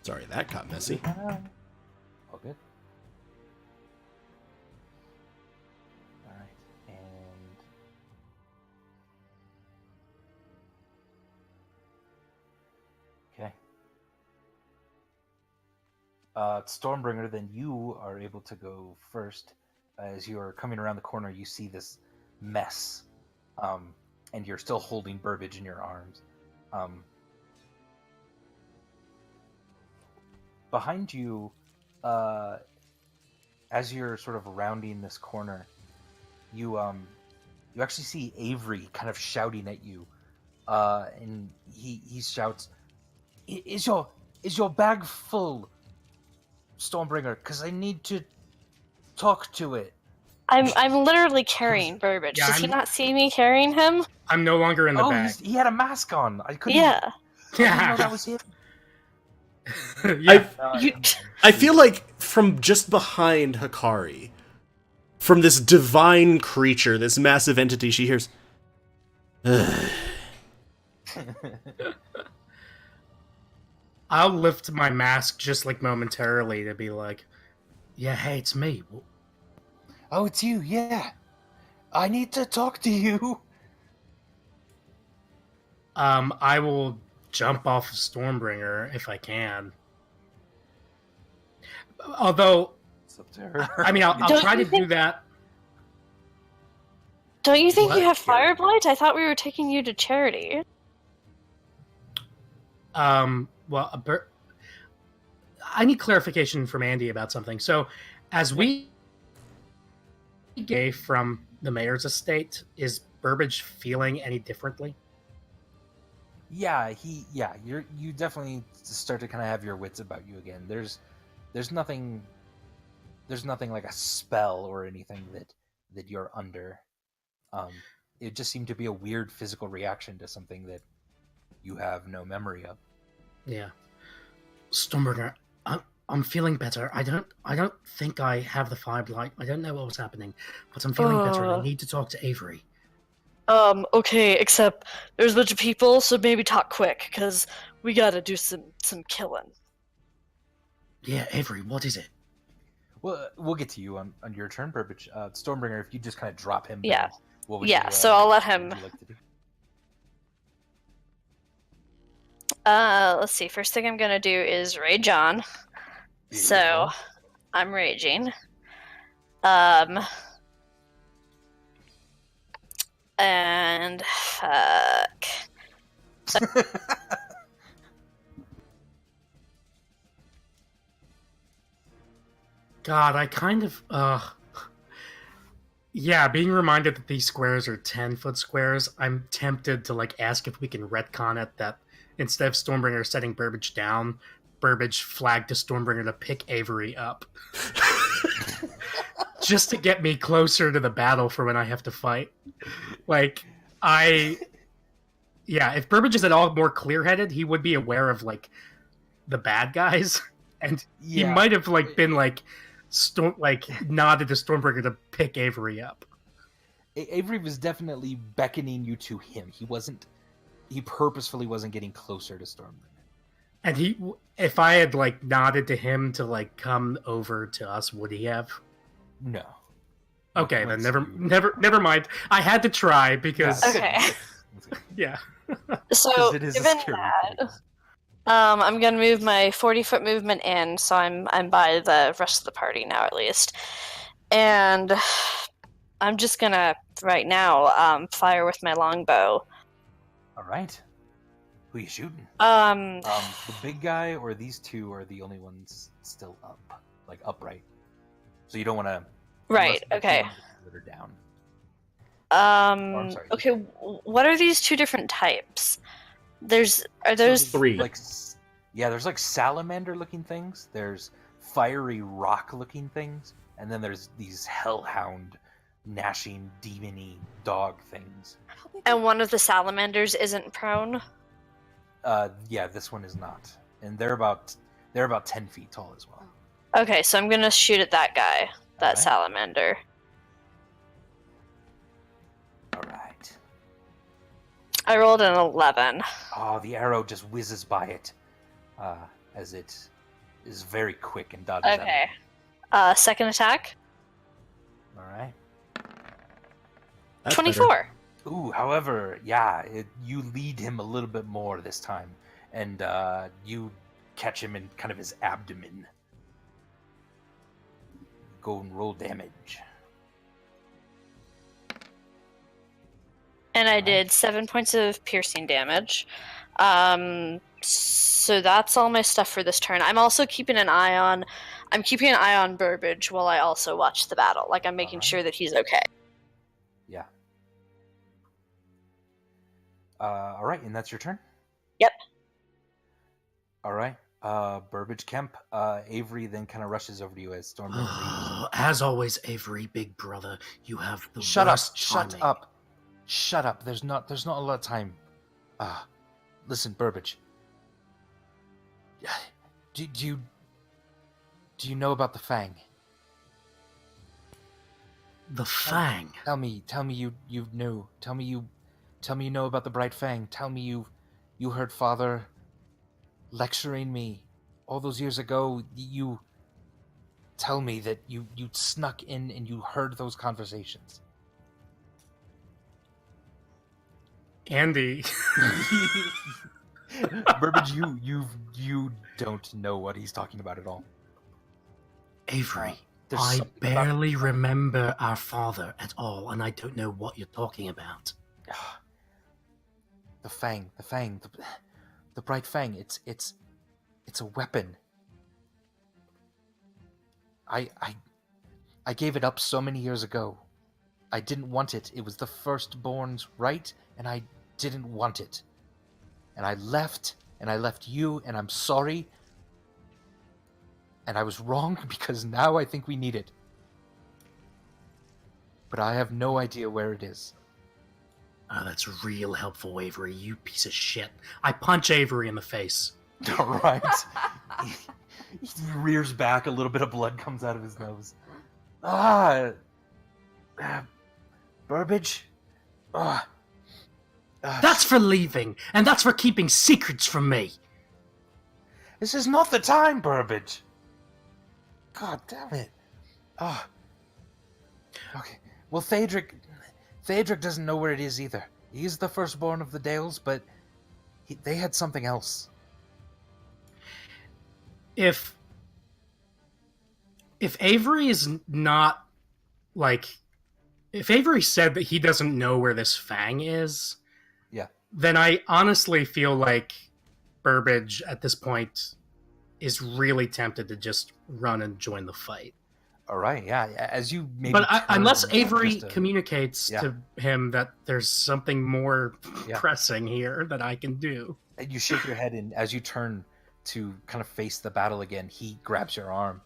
Sorry, that got messy. All good. Alright, and... Okay. Stormbringer, then you are able to go first. As you are coming around the corner, you see this mess, and you're still holding Burbage in your arms. Behind you, as you're sort of rounding this corner, you actually see Avery kind of shouting at you, and he shouts, "Is your bag full, Stormbringer? Because I need to talk to it." I'm literally carrying Burbage. Yeah, Does he I'm- not see me carrying him? I'm no longer in the Oh, bag. he had a mask on. I couldn't. Yeah. I didn't know that was him. Yeah. You- I feel like from just behind Hikari, from this divine creature, this massive entity, she hears, "Ugh." I'll lift my mask just like momentarily to be like, yeah, hey, it's me. Oh, it's you. Yeah, I need to talk to you. I will jump off of Stormbringer if I can. Although, It's up to her. I mean, I'll Don't try you to think- do that. Don't you think What? you have Fire Blight? I thought we were taking you to Charity. Well, I need clarification from Andy about something. So, as we get from the mayor's estate, is Burbage feeling any differently? Yeah, you definitely start to kind of have your wits about you again. There's nothing like a spell or anything that you're under. It just seemed to be a weird physical reaction to something that you have no memory of. Yeah. Stormbringer, I'm feeling better. I don't think I have the Fire Blight. I don't know what was happening, but I'm feeling better and I need to talk to Avery. Okay, except there's a bunch of people, so maybe talk quick, because we gotta do some killing. Yeah, Avery, what is it? Well, we'll get to you on your turn, Burbage. Stormbringer, if you just kind of drop him. Yeah. There, what would Yeah, you, so I'll let what him- would you like to do? Let's see. First thing I'm gonna do is rage on. So, Beautiful. I'm raging. And fuck. God, I kind of yeah, being reminded that these squares are 10-foot squares, I'm tempted to like ask if we can retcon it that instead of Stormbringer setting Burbage down, Burbage flagged to Stormbringer to pick Avery up. Just to get me closer to the battle for when I have to fight. Like, yeah, if Burbage is at all more clear-headed, he would be aware of like the bad guys, and he Yeah. might have like been like nodded to Stormbringer to pick Avery up. Avery was definitely beckoning you to him. He purposefully wasn't getting closer to Stormbringer. And if I had like nodded to him to like come over to us, would he have? No. Okay, then Once never mind. I had to try because Yeah, Okay. yeah. So, 'Cause it is a given scary that, place. I'm gonna move my 40-foot movement in, so I'm by the rest of the party now, at least. And I'm just gonna right now fire with my longbow. All right. Who you shooting? Um, The big guy or these two are the only ones still up, like upright. So you don't want to. right. Okay. That are down. Oh, I'm sorry. Okay. What are these two different types? Are those Three. There's like salamander-looking things. There's fiery rock-looking things, and then there's these hellhound, gnashing, demony dog things. And one of the salamanders isn't prone? Yeah, this one is not, and they're about 10 feet tall as well. Okay, so I'm gonna shoot at that guy, that Alright. salamander. All right. I rolled an 11. Oh, the arrow just whizzes by it, as it is very quick and dodges out. Okay. Second attack, All right. That's 24. better. Ooh, however, yeah, you lead him a little bit more this time, and you catch him in kind of his abdomen. Go and roll damage. And I Alright. did 7 points of piercing damage. So that's all my stuff for this turn. I'm also keeping an eye on Burbage while I also watch the battle. Like, I'm making Alright. sure that he's okay. Yeah. All right, and that's your turn? Yep. All right. Burbage Kemp, Avery then kind of rushes over to you as Stormbringer leaves. As always, Avery, big brother, you have the Shut up! worst Shut timing. up! Shut up! There's not a lot of time. Listen, Burbage. Do you know about the Fang? The Fang. Tell me you knew. Tell me you know about the Bright Fang. Tell me you heard Father lecturing me all those years ago. You tell me that you snuck in and you heard those conversations. Andy. Burbage, you don't know what he's talking about at all. Avery, There's I something about- barely remember our father at all, and I don't know what you're talking about. The fang, the bright fang. It's a weapon. I gave it up so many years ago. I didn't want it. It was the firstborn's right, and I didn't want it. And I left you, and I'm sorry. And I was wrong because now I think we need it. But I have no idea where it is. Oh, that's real helpful, Avery, you piece of shit. I punch Avery in the face. All right. He rears back, a little bit of blood comes out of his nose. Burbage? That's for leaving, and that's for keeping secrets from me. This is not the time, Burbage. God damn it. Okay. Well, Thaedric doesn't know where it is either. He's the firstborn of the Dales, but they had something else. If Avery is not, like... If Avery said that he doesn't know where this fang is... Yeah. Then I honestly feel like Burbage, at this point, is really tempted to just run and join the fight. All right, yeah. As you maybe... But unless Avery just communicates to him that there's something more pressing here that I can do. And you shake your head, and as you turn to kind of face the battle again, he grabs your arm.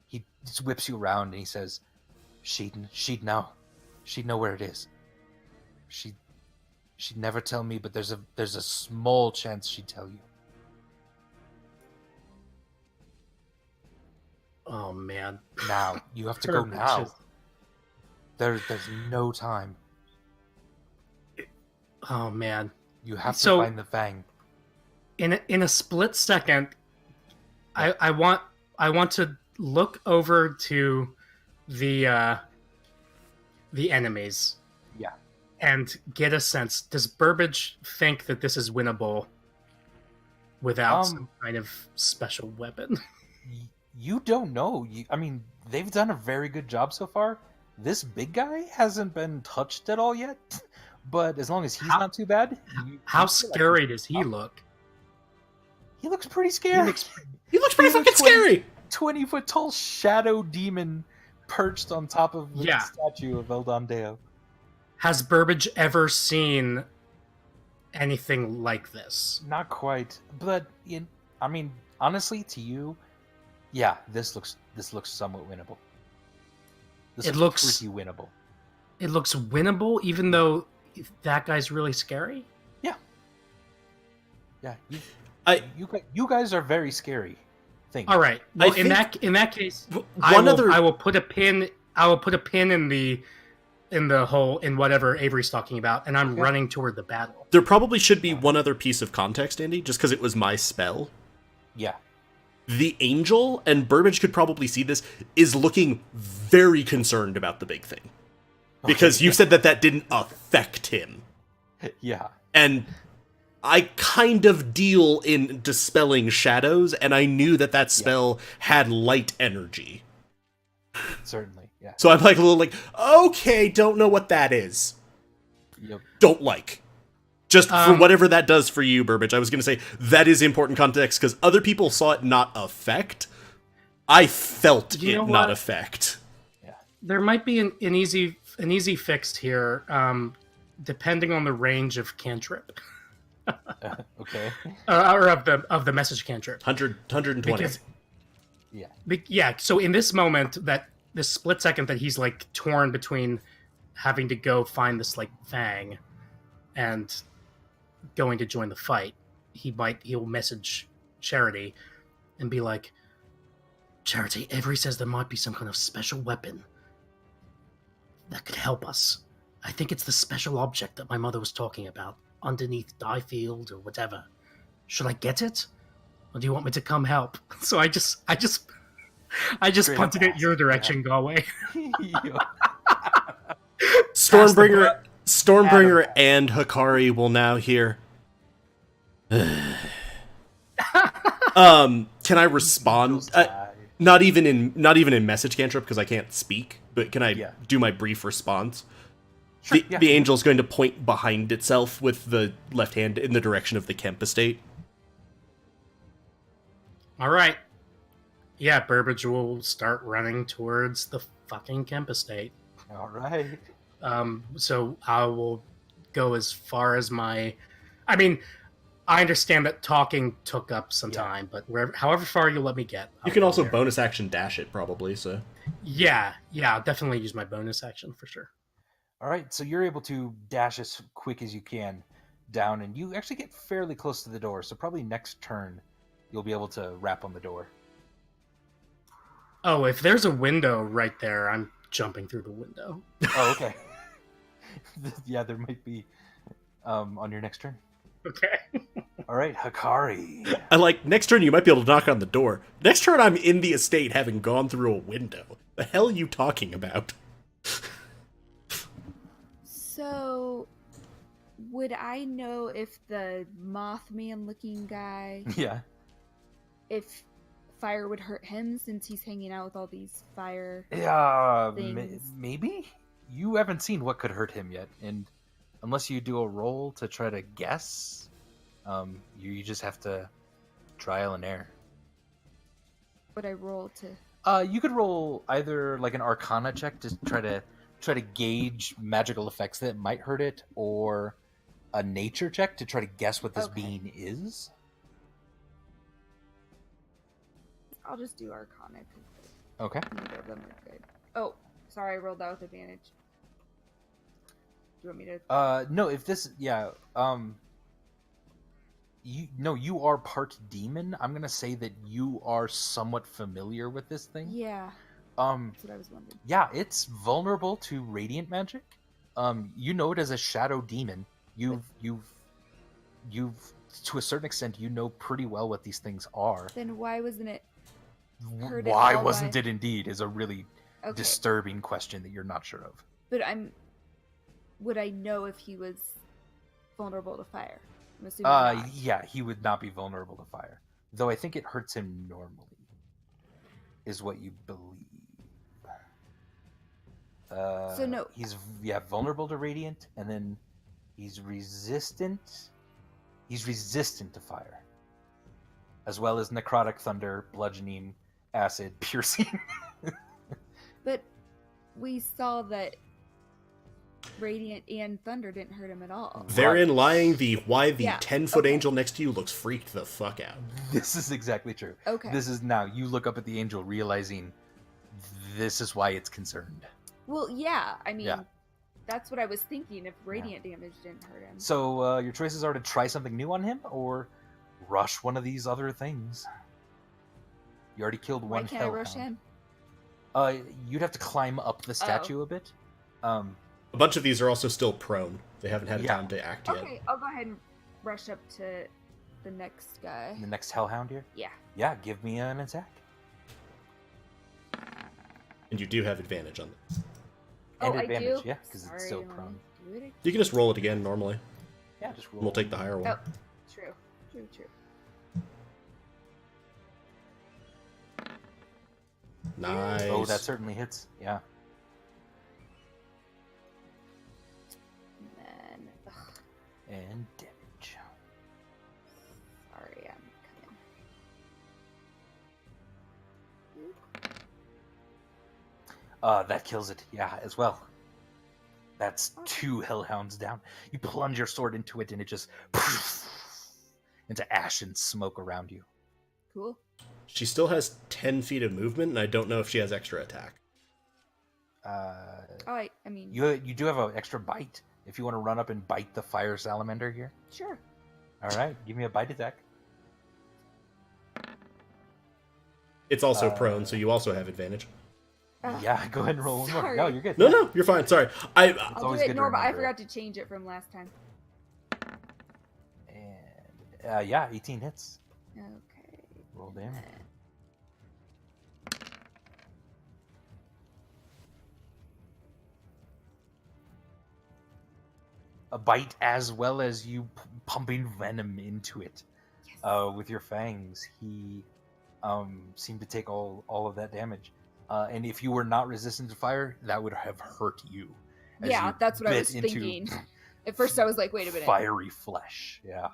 He just whips you around, and he says, She'd know. She'd know where it is. She'd never tell me, but there's a small chance she'd tell you. Oh, man. Now. You have to go now. There's no time. Oh, man. You have to find the fang. In a split second, I want to look over to the enemies. Yeah. And get a sense. Does Burbage think that this is winnable without some kind of special weapon? You don't know. I mean, they've done a very good job so far. This big guy hasn't been touched at all yet, but as long as he's not too bad. How scary does he look? He looks pretty scary. He looks pretty fucking scary. 20-foot tall shadow demon perched on top of the statue of Eldon Deo. Has Burbage ever seen anything like this? Not quite, but I mean, honestly, to you, yeah, this looks somewhat winnable. This looks pretty winnable. It looks winnable, even though that guy's really scary. Yeah. Yeah. You guys are very scary. All right. Well, in that case, I will put a pin. I will put a pin in the hole in whatever Avery's talking about, and I'm running toward the battle. There probably should be one other piece of context, Andy, just because it was my spell. Yeah. The angel, and Burbage could probably see this, is looking very concerned about the big thing. Because you said that didn't affect him. Yeah. And I kind of deal in dispelling shadows, and I knew that spell had light energy. Certainly, yeah. So I'm like a little like, okay, don't know what that is. Yep. Don't like. Just for whatever that does for you, Burbage. I was going to say, that is important context, because other people saw it not affect. I felt it not affect. Yeah. There might be an easy fix here, depending on the range of cantrip. Okay. Or of the message cantrip. 120. Because, yeah. So in this moment, this split second that he's like torn between having to go find this like fang and going to join the fight, he'll message Charity and be like, Charity, Avery says there might be some kind of special weapon that could help us. I think it's the special object that my mother was talking about underneath Diefield or whatever. Should I get it? Or do you want me to come help? So I just punted it your direction, Galway. Stormbringer and Hikari will now hear. Can I respond? Tie. Not even in message cantrip because I can't speak. But can I Yeah. do my brief response? Sure, yeah. The angel's going to point behind itself with the left hand in the direction of the Kemp estate. All right. Yeah, Burbage will start running towards the fucking Kemp estate. All right. So I will go as far as my. I mean, I understand that talking took up some time, but however far you let me get, You can also bonus action dash it, probably. So Yeah, I'll definitely use my bonus action for sure. All right, so you're able to dash as quick as you can down, and you actually get fairly close to the door. So probably next turn, you'll be able to rap on the door. Oh, if there's a window right there, I'm jumping through the window. Oh, okay. Yeah, there might be on your next turn. Okay. All right, Hikari. I like next turn you might be able to knock on the door. Next turn I'm in the estate having gone through a window. The hell are you talking about? So, would I know if the Mothman-looking guy, Yeah. if fire would hurt him since he's hanging out with all these fire? Yeah, things? maybe. You haven't seen what could hurt him yet, and unless you do a roll to try to guess, you just have to trial and error. Would I roll to? You could roll either like an Arcana check to try to gauge magical effects that might hurt it, or a nature check to try to guess what this Okay. being is. I'll just do Arcana. 'Cause Okay. neither of them are good. Oh, sorry, I rolled that with advantage. Do you want me to? No, if this, you are part demon. I'm gonna say that you are somewhat familiar with this thing. Yeah, Um, that's what I was wondering. yeah, it's vulnerable to radiant magic. You know it as a shadow demon. You've to a certain extent, you know pretty well what these things are. Then why wasn't it? Heard it Why all wasn't by- it indeed is a really Okay, disturbing question that you're not sure of. but would I know if he was vulnerable to fire? I'm assuming not. Yeah, he would not be vulnerable to fire. Though I think it hurts him normally, is what you believe. So no. He's vulnerable to radiant, and then he's resistant. He's resistant to fire, as well as necrotic thunder, bludgeoning, acid, piercing. But we saw that Radiant and Thunder didn't hurt him at all. Therein lying why the Yeah, 10-foot okay. angel next to you looks freaked the fuck out. This is exactly true. Okay. This is now you look up at the angel, realizing this is why it's concerned. Well, yeah. I mean, Yeah. that's what I was thinking. If Radiant damage didn't hurt him. So your choices are to try something new on him or rush one of these other things. You already killed Why one can't I rush hellhound. him? You'd have to climb up the statue a bit. A bunch of these are also still prone. They haven't had Yeah. time to act yet. Okay, I'll go ahead and rush up to the next guy. The next hellhound here. Yeah. Yeah, give me an attack. And you do have advantage on this. And Oh, I advantage, do? yeah, because it's Sorry, still let me prone. do it again. You can just roll it again normally. Yeah, just roll. We'll take the higher one. Oh, true. Nice. Oh, that certainly hits. Yeah. And then, And damage. sorry, I'm coming. That kills it. Yeah, as well. That's 2 hellhounds down. You plunge your sword into it, and it just into ash and smoke around you. Cool. She still has 10 feet of movement, and I don't know if she has extra attack. I mean, You do have an extra bite if you want to run up and bite the fire salamander here. sure. All right, give me a bite attack. It's also prone, so you also have advantage. Yeah, go ahead and roll one more. sorry. No, you're good. No, you're fine. Sorry. I'll always do it good to normal. I remember. forgot to change it from last time. And 18 hits. Okay. Roll damage. A bite as well as you pumping venom into it. Yes. with your fangs, he seemed to take all of that damage. And if you were not resistant to fire, that would have hurt you. As Yeah, you that's what I bit was into thinking. At first I was like, wait a minute. fiery flesh. Yeah.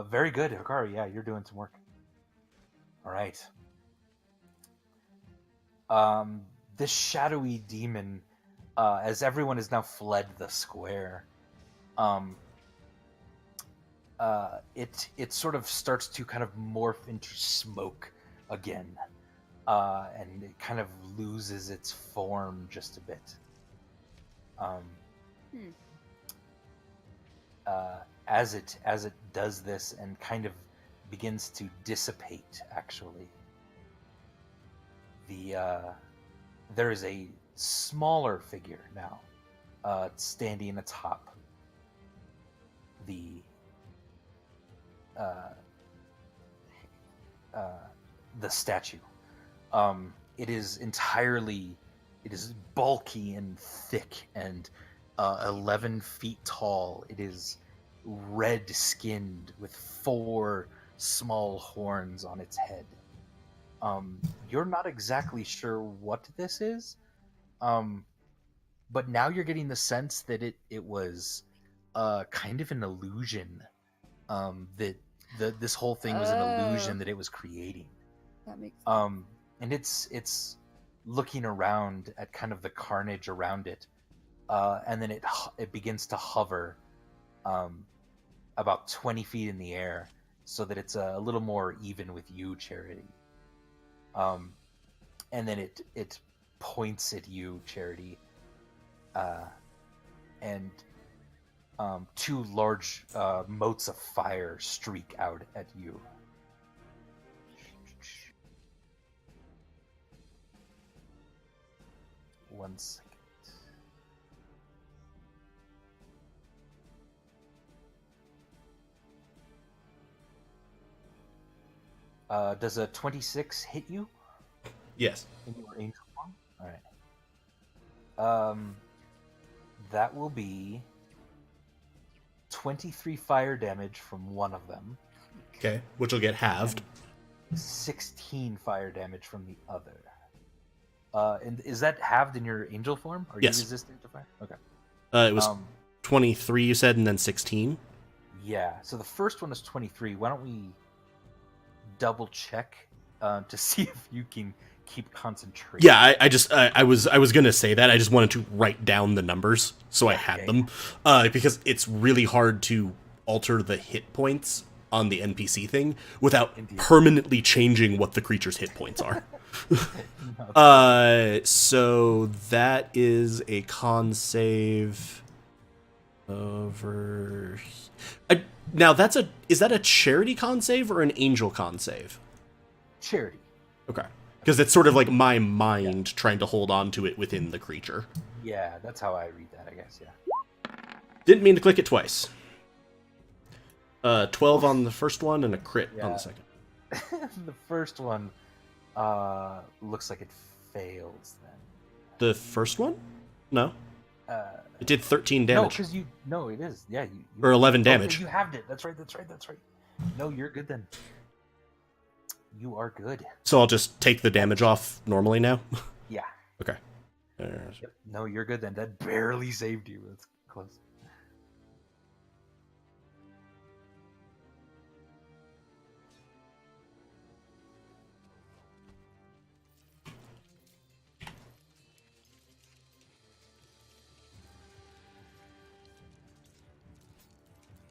Very good, Hikari. Yeah, you're doing some work. All right. This shadowy demon, as everyone has now fled the square, it sort of starts to kind of morph into smoke again, and it kind of loses its form just a bit. As it does this and kind of begins to dissipate, actually, there is a smaller figure now, standing atop the statue. It is bulky and thick and 11 feet tall. It is red-skinned with 4 small horns on its head. You're not exactly sure what this is, but now you're getting the sense that it was kind of an illusion, that this whole thing was an illusion that it was creating. That makes sense. And it's looking around at kind of the carnage around it, and then it begins to hover about 20 feet in the air, so that it's a little more even with you, Charity. And then it points at you, Charity, and 2 large motes of fire streak out at you. One second. Does a 26 hit you? Yes. In your angel form? Alright. That will be 23 fire damage from one of them. Okay, which will get halved. 16 fire damage from the other. And is that halved in your angel form? Are Yes. you resistant to fire? Okay. It was 23, you said, and then 16? Yeah, so the first one is 23. Why don't we double check to see if you can keep concentration? Yeah, I was gonna say that. I just wanted to write down the numbers so I had them, because it's really hard to alter the hit points on the NPC thing without permanently changing what the creature's hit points are. So that is a con save over. Now is that a charity con save or an angel con save? Charity. Okay. Because it's sort of like my mind trying to hold on to it within the creature. Yeah, that's how I read that, I guess, yeah. Didn't mean to click it twice. 12 on the first one and a crit on the second. The first one looks like it fails then. The first one? No. It did 13 damage. No, because no, it is. Yeah, or 11 damage. You halved it. That's right. No, you're good then. You are good. So I'll just take the damage off normally now? Yeah. Okay. Yep. No, you're good then. That barely saved you. That's close.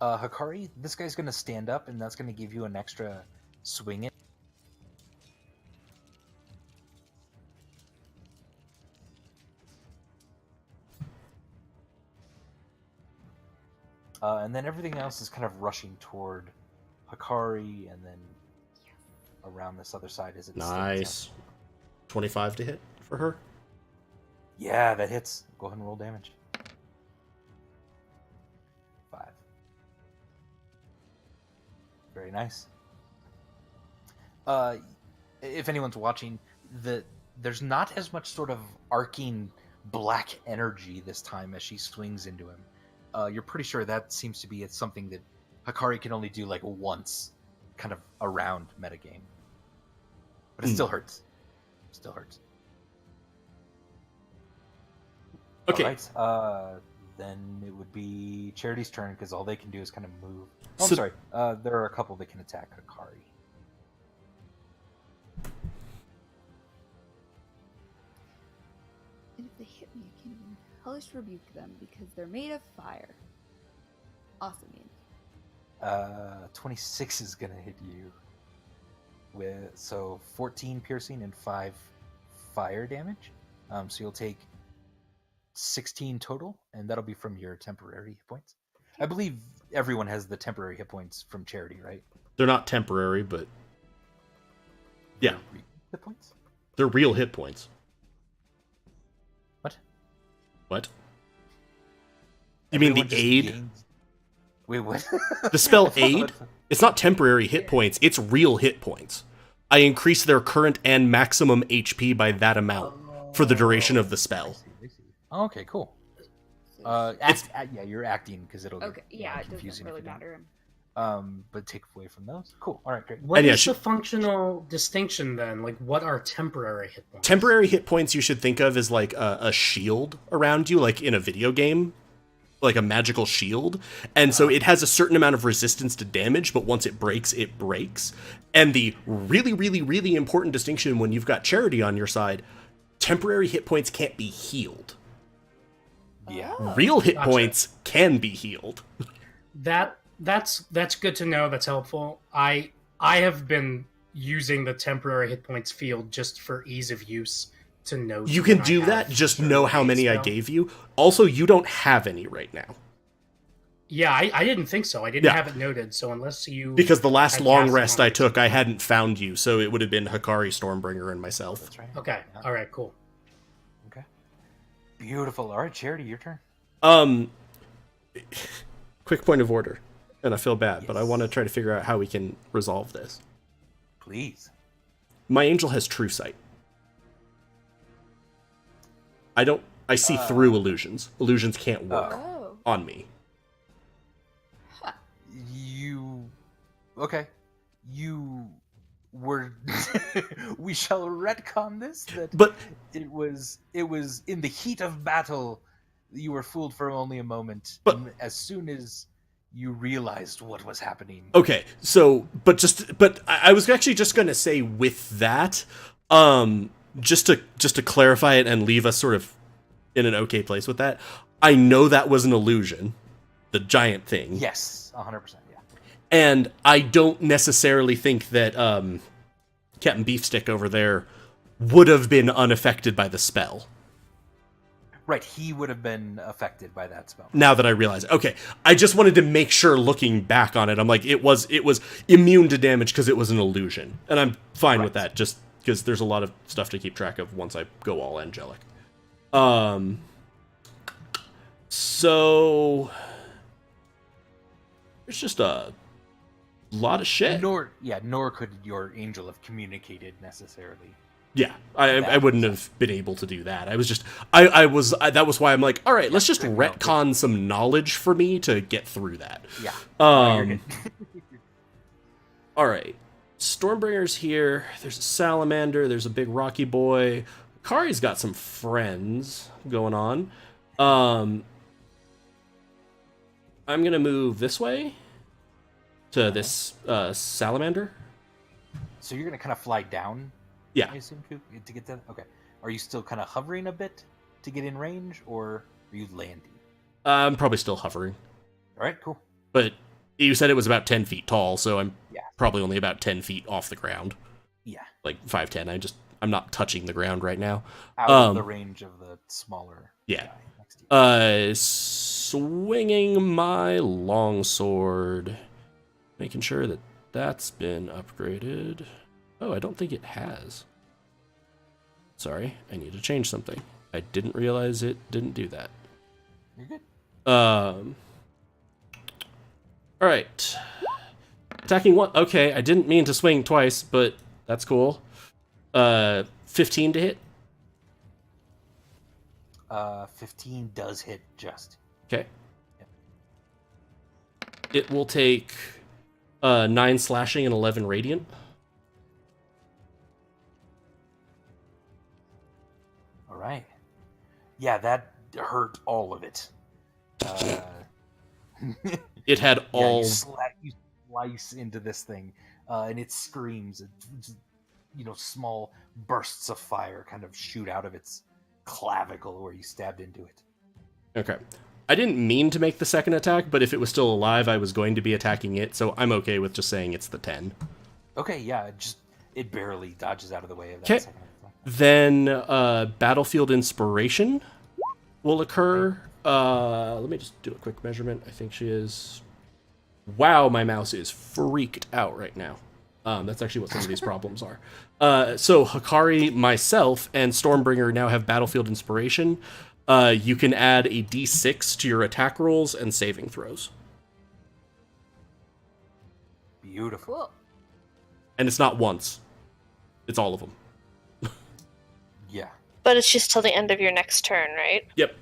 Hikari, this guy's going to stand up, and that's going to give you an extra swing it. And then everything else is kind of rushing toward Hikari, and then around this other side as it nice. 25 to hit for her? Yeah, that hits. Go ahead and roll damage. 5. Very nice. If anyone's watching, there's not as much sort of arcing black energy this time as she swings into him. You're pretty sure that seems to be something that Hikari can only do like once, kind of around metagame, but it still hurts. Still hurts. Okay. All right. Then it would be Charity's turn because all they can do is kind of move. Oh, So- I'm sorry. There are a couple that can attack Hikari. And if they hit me, I can hellish rebuke them because they're made of fire. Awesome, Ian. 26 is gonna hit you with 14 piercing and 5 fire damage. So you'll take 16 total, and that'll be from your temporary hit points. I believe everyone has the temporary hit points from Charity, right? They're not temporary, but yeah, Hit points. they're real hit points. What? What? You mean Everyone the just aid? gains- Wait, what? The spell aid? It's not temporary hit points, it's real hit points. I increase their current and maximum HP by that amount for the duration of the spell. I see. Oh, okay, cool. Yeah, you're acting because it'll Okay, get yeah, it confusing doesn't if really you don't. matter. But take away from those. Cool. All right, great. What And yeah, is she- the functional distinction then? Like, what are temporary hit points? Temporary hit points you should think of as like a shield around you, like in a video game, like a magical shield. And so it has a certain amount of resistance to damage, but once it breaks, it breaks. And the really, really, really important distinction when you've got Charity on your side, temporary hit points can't be healed. Yeah. Oh. Real hit Gotcha. points can be healed. That's good to know. That's helpful. I have been using the temporary hit points field just for ease of use to know. You when can I do have that, just certain know how many I spell. gave you. Also, you don't have any right now. Yeah, I didn't think so. I didn't Yeah. have it noted. So unless you Because the last had long cast it rest on I it. took, I hadn't found you, so it would have been Hikari, Stormbringer, and myself. That's right. Okay. Yeah. All right. Cool. Okay. Beautiful. All right, Charity, your turn. Quick point of order, and I feel bad, but I Yes. want to try to figure out how we can resolve this. Please. My angel has true sight. I see through illusions. Illusions can't work Oh. on me. Okay. You were. We shall retcon this. But it was in the heat of battle. You were fooled for only a moment. But- And as soon as you realized what was happening. okay, so but I was actually just gonna say with that, just to clarify it and leave us sort of in an okay place with that. I know that was an illusion, the giant thing. Yes, 100%. Yeah. And I don't necessarily think that Captain Beefstick over there would have been unaffected by the spell. Right, he would have been affected by that spell. Now that I realize it. Okay, I just wanted to make sure looking back on it, I'm like, it was immune to damage because it was an illusion. And I'm fine with Right. that, just because there's a lot of stuff to keep track of once I go all angelic. So there's just a lot of shit. Nor could your angel have communicated necessarily. Yeah, I wouldn't have been able to do that. I was just, that was why I'm like, all right, let's just No, retcon some knowledge for me to get through that. Yeah. No, you're good. All right, Stormbringer's here. There's a salamander. There's a big rocky boy. Kari's got some friends going on. I'm gonna move this way to this salamander. So you're gonna kind of fly down, Yeah, I assume, to get to. Okay. Are you still kind of hovering a bit to get in range, or are you landing? I'm probably still hovering, All right. Cool. but you said it was about 10 feet tall, so I'm Yeah. probably only about 10 feet off the ground, Yeah. like 5'10". I'm not touching the ground right now. Out of the range of the smaller. Yeah. guy next to you. Swinging my longsword, making sure that that's been upgraded. Oh, I don't think it has. Sorry, I need to change something. I didn't realize it didn't do that. You're good. All right. Attacking one. Okay, I didn't mean to swing twice, but that's cool. 15 to hit. 15 does hit just. Okay. It will take 9 slashing and 11 radiant. All right. Yeah, that hurt all of it. It had Yeah, all... you slice into this thing, and it screams. Small bursts of fire kind of shoot out of its clavicle where you stabbed into it. Okay. I didn't mean to make the second attack, but if it was still alive, I was going to be attacking it, so I'm okay with just saying it's the 10. Okay, yeah, it barely dodges out of the way of that Okay. second attack. Then Battlefield Inspiration will occur. Let me just do a quick measurement. I think she is... Wow, my mouse is freaked out right now. That's actually what some of these problems are. So Hikari, myself, and Stormbringer now have Battlefield Inspiration. You can add a d6 to your attack rolls and saving throws. Beautiful. Cool. And it's not once. It's all of them. Yeah. But it's just till the end of your next turn, right? Yep.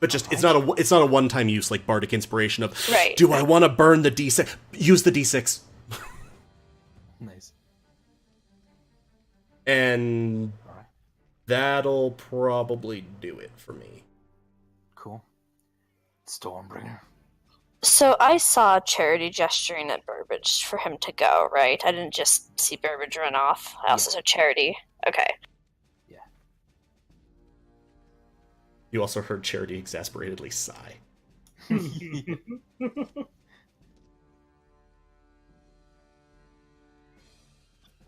But just it's not a one-time use like Bardic Inspiration of Right. Do I want to burn the d6? Use the d6. Nice. And All right. that'll probably do it for me. Cool. Stormbringer. So I saw Charity gesturing at Burbage for him to go, right? I didn't just see Burbage run off. I also saw Charity. Okay. You also heard Charity exasperatedly sigh.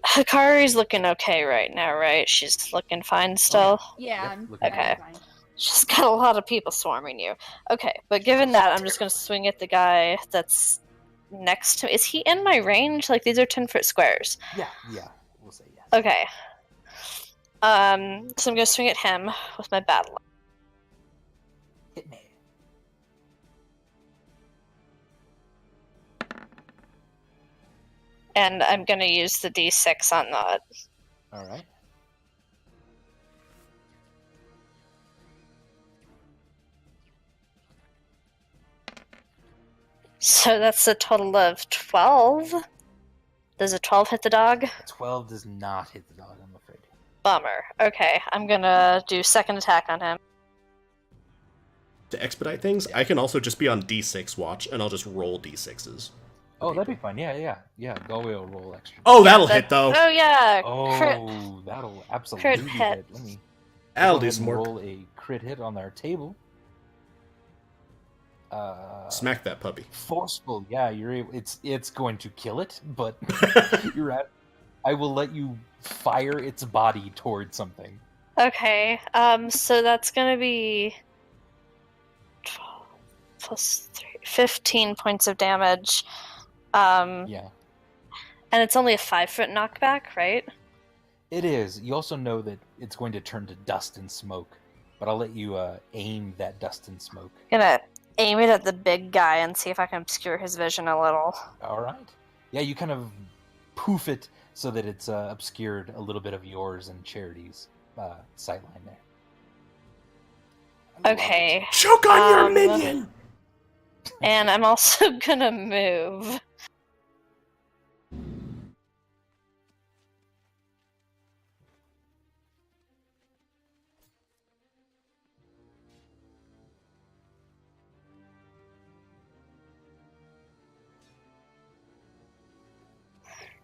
Hikari's looking okay right now, right? She's looking fine still. Yeah, Yep, I'm looking Okay. fine. She's got a lot of people swarming you. Okay, but given that, I'm just gonna swing at the guy that's next to me. Is he in my range? Like, these are 10-foot squares. Yeah, we'll say yes. Okay. So I'm gonna swing at him with my battle. Hit me. And I'm gonna use the d6 on that. All right. So that's a total of 12. Does a 12 hit the dog? 12 does not hit the dog, I'm afraid. Bummer. Okay, I'm gonna do second attack on him. To expedite things, I can also just be on d6 watch, and I'll just roll d6s. Oh, that'd be fun. Yeah. Galway will roll extra. Oh, that'll hit, though. Oh yeah, crit. Oh, that'll absolutely hit. Let me I'll go do ahead some and more. roll a crit hit on our table. Smack that puppy. Forceful, yeah. You're able, it's going to kill it, but you're at. I will let you fire its body towards something. Okay, so that's gonna be 12 plus 3, 15 points of damage. Yeah, And it's only a 5-foot knockback, right? it is. You also know that it's going to turn to dust and smoke, but I'll let you aim that dust and smoke. Gonna aim it at the big guy and see if I can obscure his vision a little. All right. Yeah, you kind of poof it so that it's obscured a little bit of yours and Charity's sightline there. I love Okay. Choke on your Um, minion! And I'm also gonna move.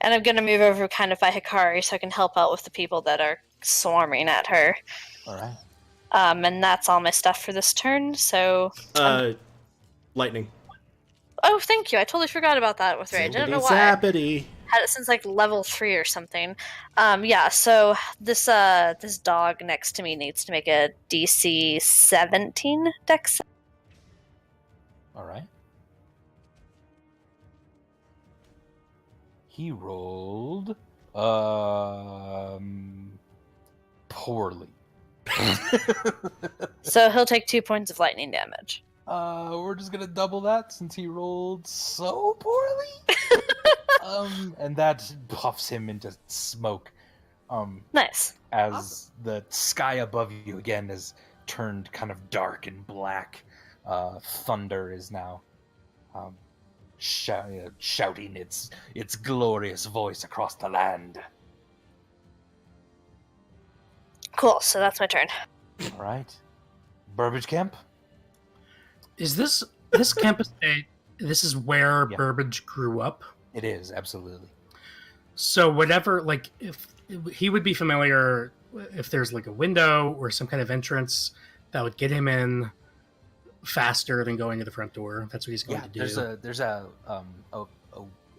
And I'm gonna move over kind of by Hikari so I can help out with the people that are swarming at her. it. All right. And that's all my stuff for this turn, so... Lightning. Oh, thank you. I totally forgot about that with Rage. I don't know why. Zappity. Had it since like level 3 or something. Yeah, so this dog next to me needs to make a DC 17 dex. All right. He rolled poorly. So he'll take 2 points of lightning damage. We're just gonna double that since he rolled so poorly. And that puffs him into smoke. Nice. As Awesome. the sky above you again is turned kind of dark and black. Thunder is now shouting its glorious voice across the land. Cool, so that's my turn. All right. Burbage Camp? Is this campus estate? This is where Yeah. Burbage grew up. It is, absolutely. So whatever, like, if he would be familiar, if there's like a window or some kind of entrance that would get him in faster than going to the front door. That's what he's going to do. There's a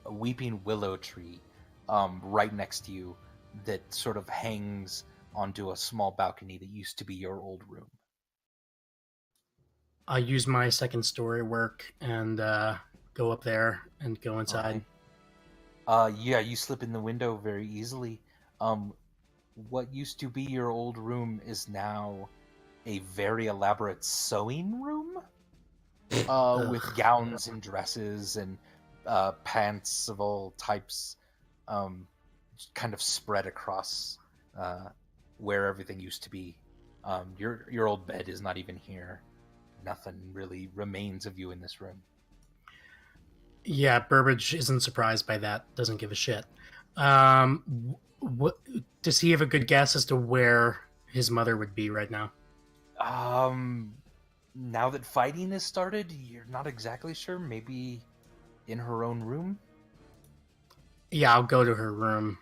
weeping willow tree right next to you that sort of hangs onto a small balcony that used to be your old room. I use my second story work and go up there and go inside. Yeah, you slip in the window very easily. What used to be your old room is now a very elaborate sewing room with gowns and dresses and pants of all types kind of spread across where everything used to be. Your old bed is not even here. Nothing really remains of you in this room. Yeah, Burbage isn't surprised by that. Doesn't give a shit. What does he have a good guess as to where his mother would be right now? Now that fighting has started, you're not exactly sure. Maybe in her own room? Yeah, I'll go to her room.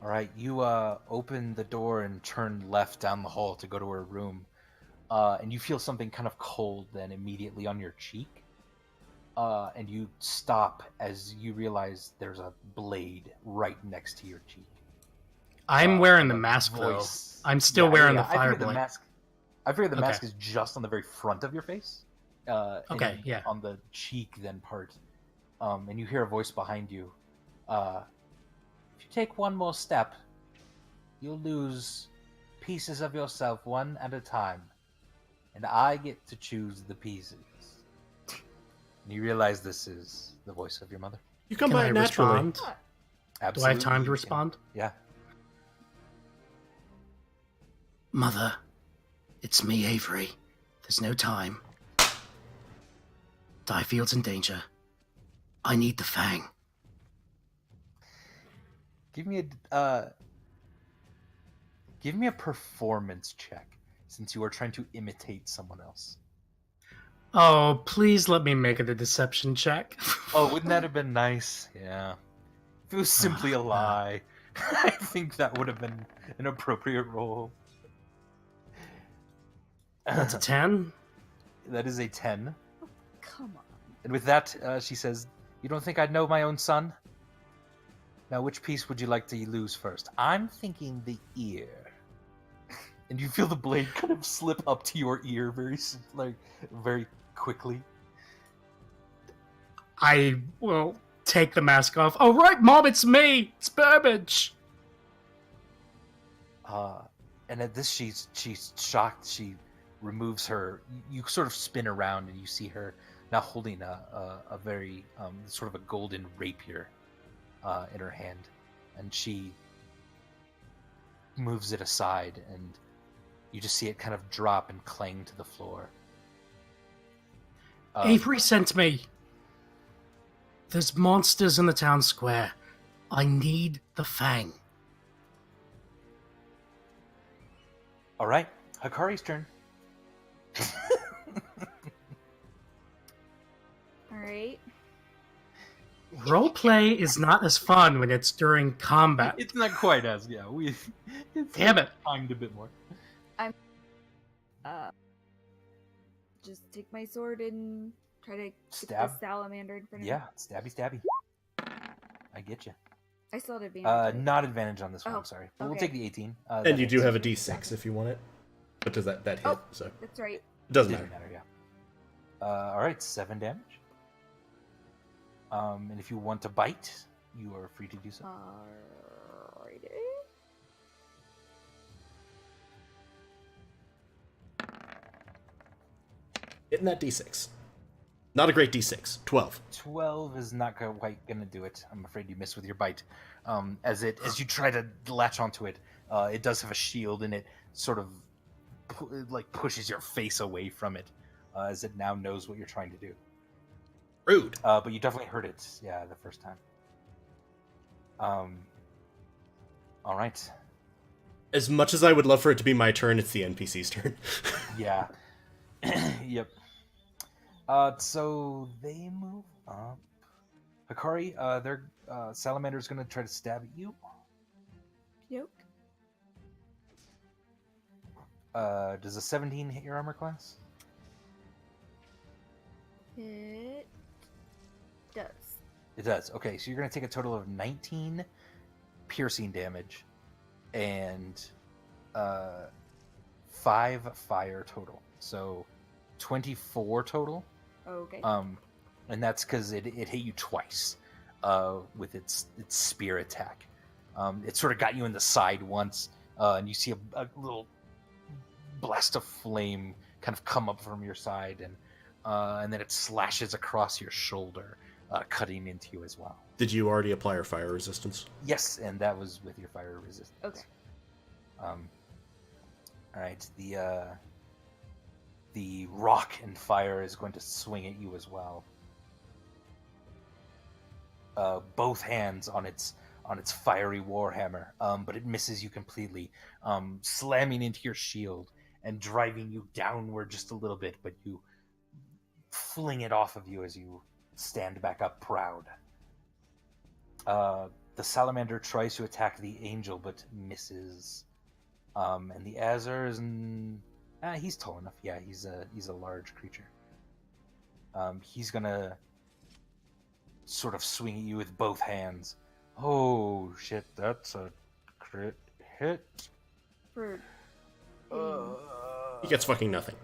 All right, you open the door and turn left down the hall to go to her room. And you feel something kind of cold then immediately on your cheek. And you stop as you realize there's a blade right next to your cheek. I'm wearing the mask, though. I'm still wearing the fire blade. I figure the mask is just on the very front of your face. Okay, yeah. On the cheek then part. And you hear a voice behind you. If you take one more step, you'll lose pieces of yourself one at a time. And I get to choose the pieces. And you realize this is the voice of your mother. You come Can by I it naturally. respond? Absolutely. Do I have time to you respond? can. Yeah. Mother, it's me, Avery. There's no time. Diefield's in danger. I need the Fang. Give me a performance check, since you are trying to imitate someone else. Oh, please let me make it a deception check. Oh, wouldn't that have been nice? Yeah. If it was simply a lie, I think that would have been an appropriate role. That's a 10? That is a 10. Come on. And with that, she says, "You don't think I'd know my own son? Now, which piece would you like to lose first? I'm thinking the ear." And you feel the blade kind of slip up to your ear very quickly. I will take the mask off. Oh, right, Mom, it's me! It's Burbage! And at this, she's shocked. She removes her. You sort of spin around, and you see her now holding a very sort of a golden rapier in her hand, and she moves it aside, and you just see it kind of drop and clang to the floor. Avery sent me. There's monsters in the town square. I need the Fang. All right, Hikari's turn. Alright. Roleplay is not as fun when it's during combat. It's not quite as Damn it. Timed a bit more. Just take my sword and try to get Stab? the salamander in front of me. Yeah, stabby. I get you. I still had advantage. Not advantage on this one. Oh, I'm sorry. But we'll okay. take the 18. And you do have a d6 if you want it. But does that hit? Oh. So it That's right. doesn't Doesn't matter. matter. Yeah. All right, 7 damage. And if you want to bite, you are free to do so. Alrighty. Hitting that d6. Not a great d6. 12. 12 is not quite gonna do it. I'm afraid you miss with your bite. As you try to latch onto it, it does have a shield, and it sort of pushes your face away from it. as it now knows what you're trying to do. Rude. But you definitely heard it, the first time. All right. As much as I would love for it to be my turn, it's the NPC's turn. Yeah. Yep. So they move up. Hikari, their salamander's gonna try to stab at you. Yoke. Does a 17 hit your armor class? It does. It does. Okay, so you're gonna take a total of 19 piercing damage and 5 fire total. So 24 total. Okay. And that's because it hit you twice with its spear attack. It sort of got you in the side once, and you see a little blast of flame kind of come up from your side, and then it slashes across your shoulder, cutting into you as well. Did you already apply your fire resistance? Yes, and that was with your fire resistance. Okay. All right. The rock and fire is going to swing at you as well. Both hands on its fiery warhammer, but it misses you completely, slamming into your shield and driving you downward just a little bit, but you fling it off of you as you stand back up proud. The salamander tries to attack the angel, but misses. And the Azar is he's tall enough. Yeah, he's a large creature. He's gonna sort of swing at you with both hands. Oh shit, that's a crit hit. For He gets fucking nothing.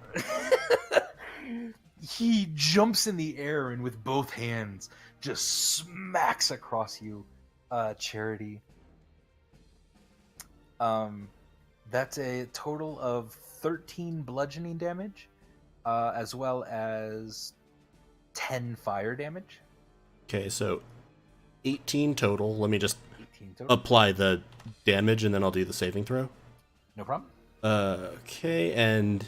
He jumps in the air and with both hands just smacks across you, Charity. That's a total of 13 bludgeoning damage, as well as 10 fire damage. Okay, so 18 total. Let me just 18 total. apply the damage and then I'll do the saving throw. No problem. Okay, and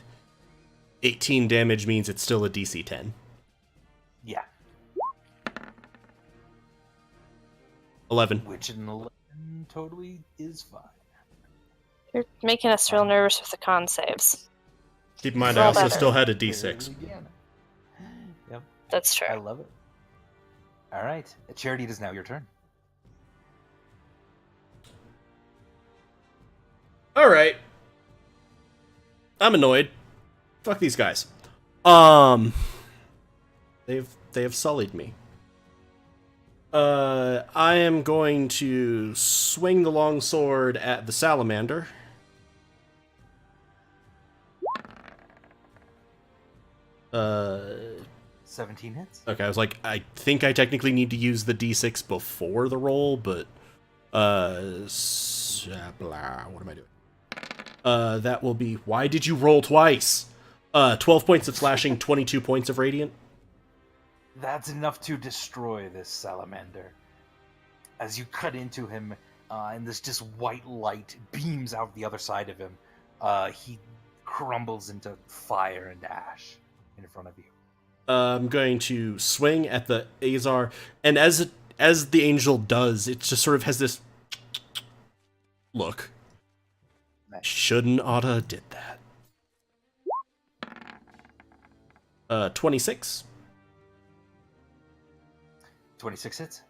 18 damage means it's still a DC 10. Yeah. 11. Which an 11 totally is fine. You're making us real nervous with the con saves. Keep in mind, Roll I also better. still had a D6. Yep. That's true. I love it. All right. Charity, it is now your turn. Alright. I'm annoyed. Fuck these guys. They have sullied me. I am going to swing the longsword at the salamander. Uh, 17 hits. okay, I was like, I think I technically need to use the D6 before the roll, but what am I doing? That will be, why did you roll twice? 12 points of slashing, 22 points of radiant. That's enough to destroy this salamander. As you cut into him, and this just white light beams out the other side of him, he crumbles into fire and ash in front of you. I'm going to swing at the Azar, and as the angel does, it just sort of has this look. Nice. Shouldn't oughta did that. 26. 26 hits.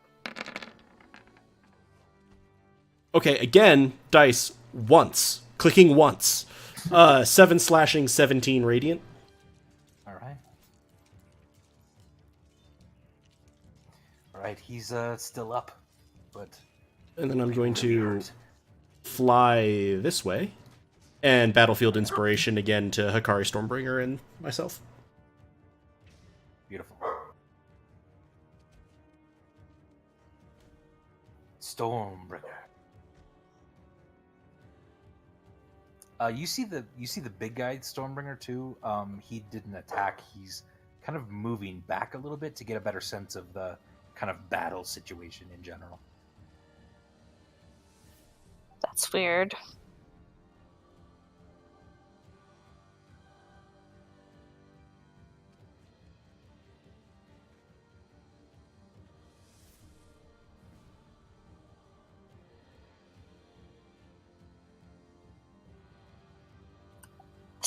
Okay, again, dice once. Clicking once. 7 slashing, 17 radiant. All right. All right, he's still up, but And then I'm going really to hurt. fly this way. And Battlefield Inspiration again to Hikari Stormbringer and myself. Beautiful. Stormbringer. You see the big guy Stormbringer too. He didn't attack. He's kind of moving back a little bit to get a better sense of the kind of battle situation in general. That's weird.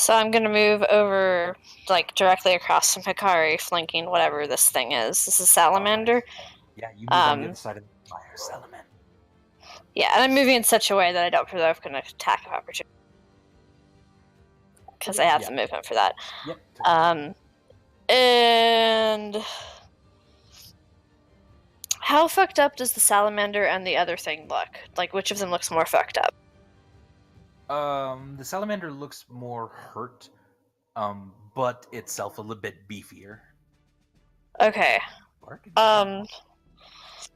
So I'm gonna move over, like, directly across from Hikari, flanking whatever this thing is. This is Salamander. Yeah, you move on the other side of the fire, Salamander. Yeah, and I'm moving in such a way that I don't provoke an attack of opportunity. Because I have the movement for that. Yep. And how fucked up does the salamander and the other thing look? Like, which of them looks more fucked up? The salamander looks more hurt, but itself a little bit beefier. Okay. I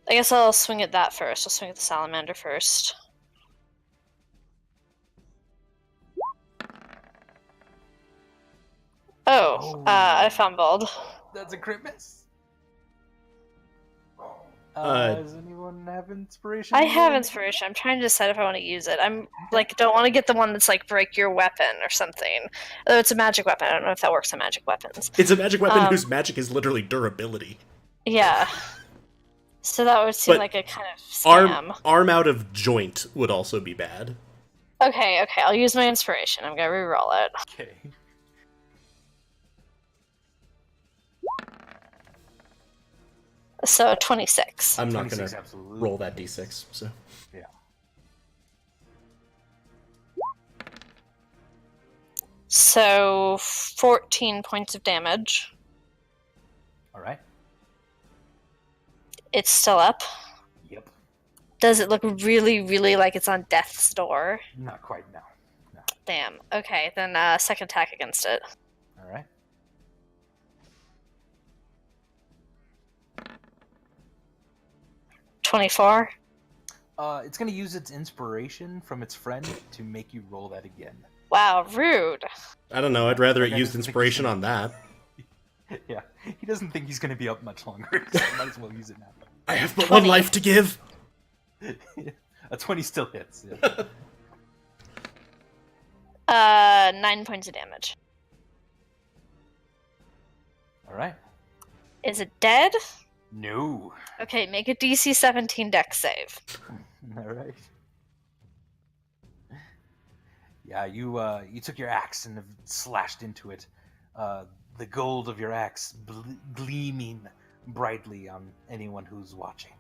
guess I'll swing at that first. I'll swing at the salamander first. I fumbled. That's a crit miss. Uh, Does anyone have inspiration? I have inspiration. I'm trying to decide if I want to use it. I'm like, don't want to get the one that's like break your weapon or something. Although it's a magic weapon. I don't know if that works on magic weapons. It's a magic weapon whose magic is literally durability. Yeah. So that would seem But like a kind of scam. Arm out of joint would also be bad. Okay, I'll use my inspiration. I'm gonna reroll it. Okay. So 26. I'm not gonna absolutely. roll that d6, so. Yeah. So 14 points of damage. Alright. It's still up. Yep. Does it look really, really like it's on death's door? Not quite, no. Damn. Okay, then second attack against it. Alright. $24. It's gonna use its inspiration from its friend to make you roll that again. Wow, rude. I don't know, I'd rather it used inspiration on that. Yeah, he doesn't think he's gonna be up much longer, so I might as well use it now. I have but one life to give! A 20 still hits. Yeah. 9 points of damage. Alright. Is it dead? No. Okay, make a DC 17 dex save. Alright. Yeah, you took your axe and have slashed into it. The gold of your axe gleaming brightly on anyone who's watching.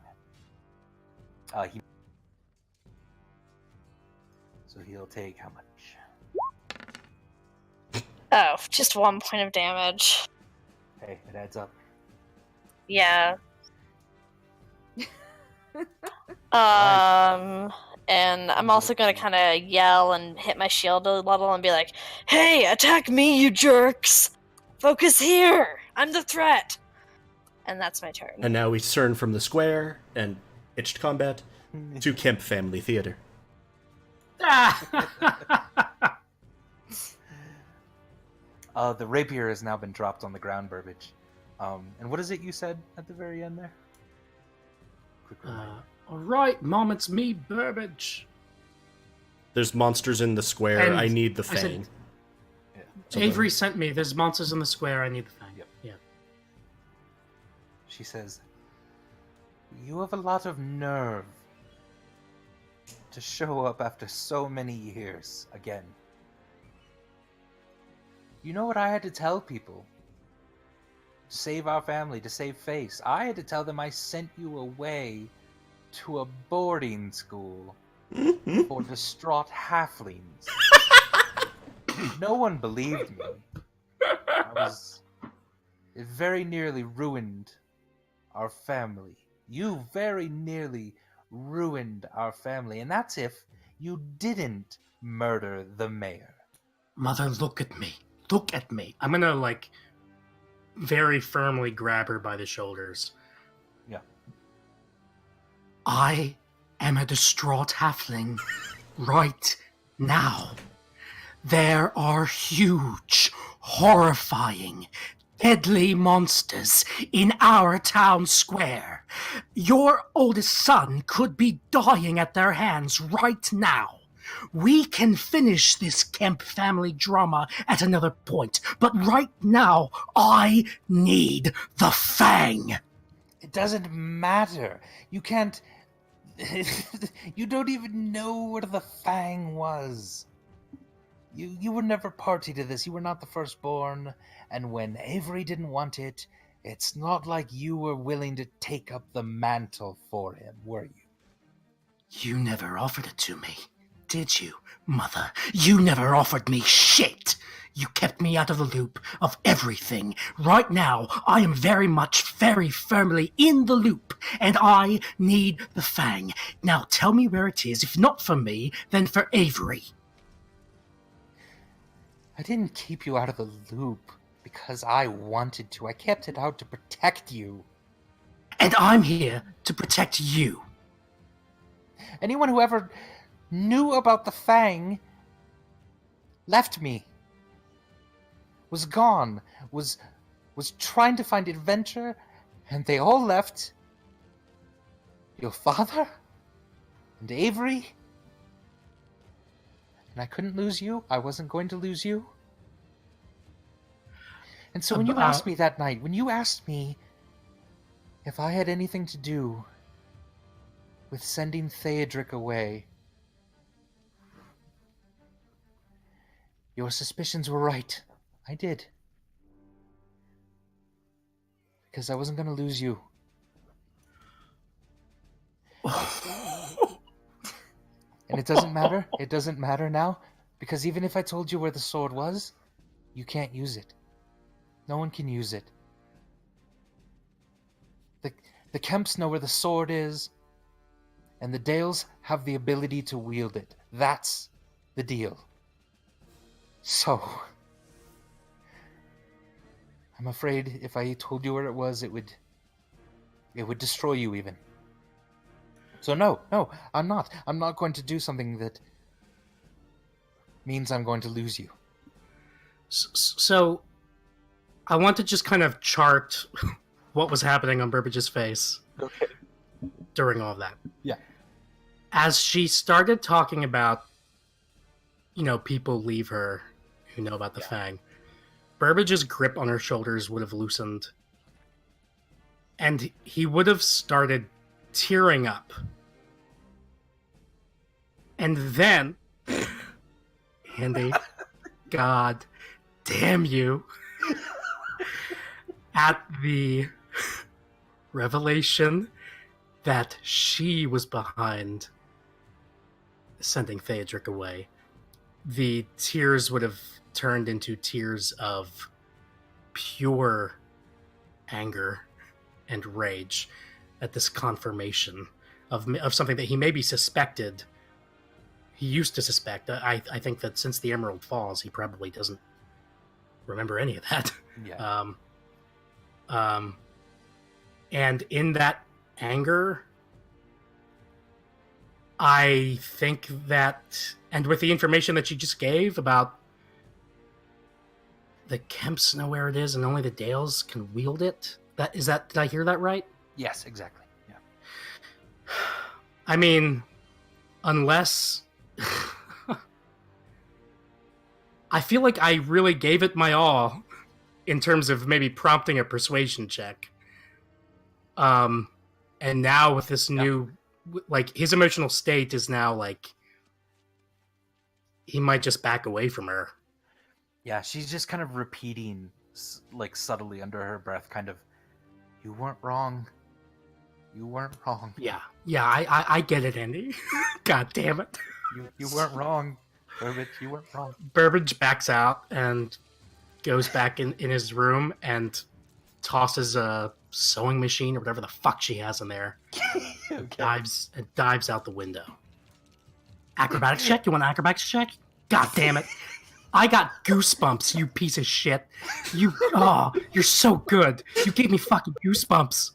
So he'll take how much? Oh, just 1 point of damage. Hey, it adds up. Yeah. And I'm also gonna kind of yell and hit my shield a little and be like, "Hey, attack me, you jerks! Focus here! I'm the threat!" And that's my turn. And now we turn from the square and itched combat to Kemp Family Theater. The rapier has now been dropped on the ground, Burbage. And what is it you said at the very end there? Quick reminder. Alright, Mom, it's me, Burbage. There's monsters in the square, And I need the I said- fang. Avery sent me. There's monsters in the square. I need the fang. Yep. Yeah. She says, "You have a lot of nerve to show up after so many years again. You know what I had to tell people? To save our family, to save face. I had to tell them I sent you away to a boarding school for distraught halflings. No one believed me. It very nearly ruined our family. You very nearly ruined our family, and that's if you didn't murder the mayor." Mother, look at me. Look at me. I'm gonna, like, very firmly grab her by the shoulders. Yeah. I am a distraught halfling right now. There are huge, horrifying, deadly monsters in our town square. Your oldest son could be dying at their hands right now. We can finish this Kemp family drama at another point, but right now, I need the fang. It doesn't matter. You can't... You don't even know where the fang was. You were never party to this. You were not the firstborn. And when Avery didn't want it, it's not like you were willing to take up the mantle for him, were you? You never offered it to me, did you, Mother? You never offered me shit! You kept me out of the loop of everything. Right now, I am very firmly in the loop, and I need the Fang. Now tell me where it is, if not for me, then for Avery. I didn't keep you out of the loop because I wanted to. I kept it out to protect you. And I'm here to protect you. Anyone who ever knew about the Fang left me. Was gone. Was trying to find adventure, and they all left. Your father? And Avery? And I couldn't lose you. I wasn't going to lose you. And so when you asked me that night, when you asked me if I had anything to do with sending Theodric away, your suspicions were right. I did. Because I wasn't going to lose you. And it doesn't matter. It doesn't matter now. Because even if I told you where the sword was, you can't use it. No one can use it. The Kemps know where the sword is, and the Dales have the ability to wield it. That's the deal. So, I'm afraid if I told you where it was, it would destroy you even. So no, I'm not. I'm not going to do something that means I'm going to lose you. So, I want to just kind of chart what was happening on Burbage's face during all of that. Yeah. As she started talking about, people leave her who know about the Fang, Burbage's grip on her shoulders would have loosened, and he would have started tearing up. And then, Andy, God damn you, at the revelation that she was behind sending Theodric away, the tears would have turned into tears of pure anger and rage at this confirmation of something that he maybe suspected. He used to suspect. I think that since the Emerald Falls, he probably doesn't remember any of that. Yeah. And in that anger, I think that, and with the information that you just gave about the Kemps know where it is and only the Dales can wield it, did I hear that right? Yes, exactly. Yeah. I mean, unless I feel like I really gave it my all in terms of maybe prompting a persuasion check. And now with this new, his emotional state is now he might just back away from her. Yeah, she's just kind of repeating, subtly under her breath, kind of, you weren't wrong. You weren't wrong. Yeah, I get it, Andy. God damn it. You weren't wrong, Burbage. You weren't wrong. Burbage backs out and goes back in his room and tosses a sewing machine or whatever the fuck she has in there. Okay. Dives out the window. Acrobatics check? You want an acrobatics check? God damn it. I got goosebumps, you piece of shit. You're so good. You gave me fucking goosebumps.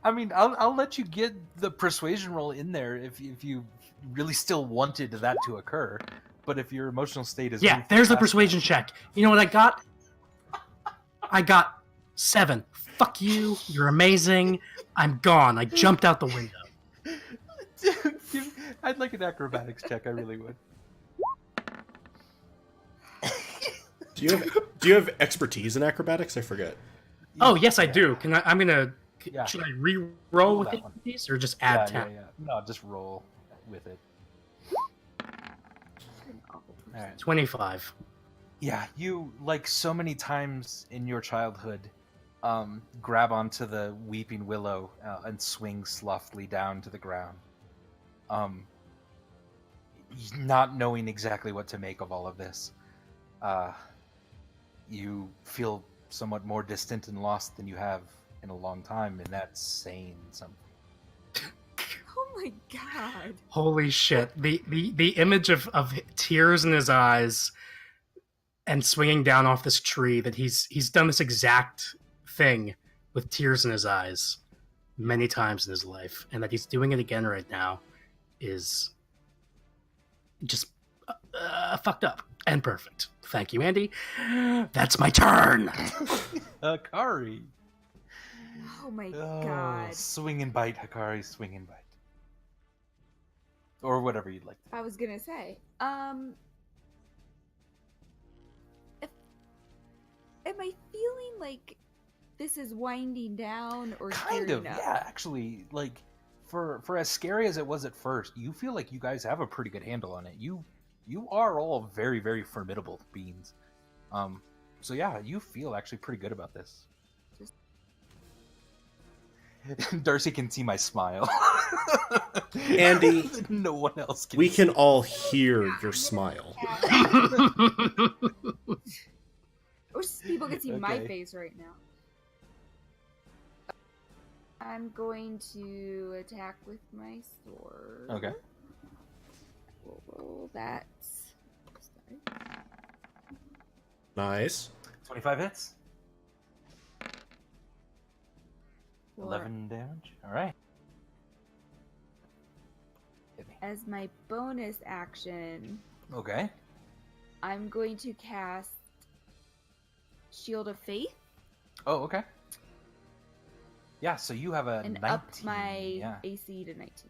I mean, I'll let you get the persuasion roll in there if you really still wanted that to occur. But if your emotional state is... Yeah, there's the persuasion check. You know what I got? I got 7. Fuck you. You're amazing. I'm gone. I jumped out the window. Dude, I'd like an acrobatics check. I really would. Do you have expertise in acrobatics? I forget. Oh, yes, I do. Should I re-roll with that one. these or just add 10? Yeah. No, just roll with it. All right. 25. Yeah, you, like so many times in your childhood, grab onto the weeping willow and swing softly down to the ground. Not knowing exactly what to make of all of this. You feel somewhat more distant and lost than you have in a long time, and that's saying something. Oh my god. Holy shit. The image of tears in his eyes and swinging down off this tree, that he's done this exact thing with tears in his eyes many times in his life, and that he's doing it again right now is just fucked up and perfect. Thank you, Andy. That's my turn. Hikari. Oh my god. Swing and bite, Hikari. Swing and bite. Or whatever you'd like. I was gonna say, am I feeling like this is winding down or Kind of, gearing up? yeah. Actually, like for as scary as it was at first, you feel like you guys have a pretty good handle on it. You are all very, very formidable beings. So yeah, you feel actually pretty good about this. Darcy can see my smile. Andy, no one else can. we can all hear your smile. I wish people could see my Okay. face right now. I'm going to attack with my sword. Okay. We'll roll that. Sorry. Nice. 25 hits. For- 11 damage. All right. Hit me. As my bonus action, Okay. I'm going to cast Shield of Faith Oh, okay. Yeah, so you have a and 19. up my Yeah. AC to 19.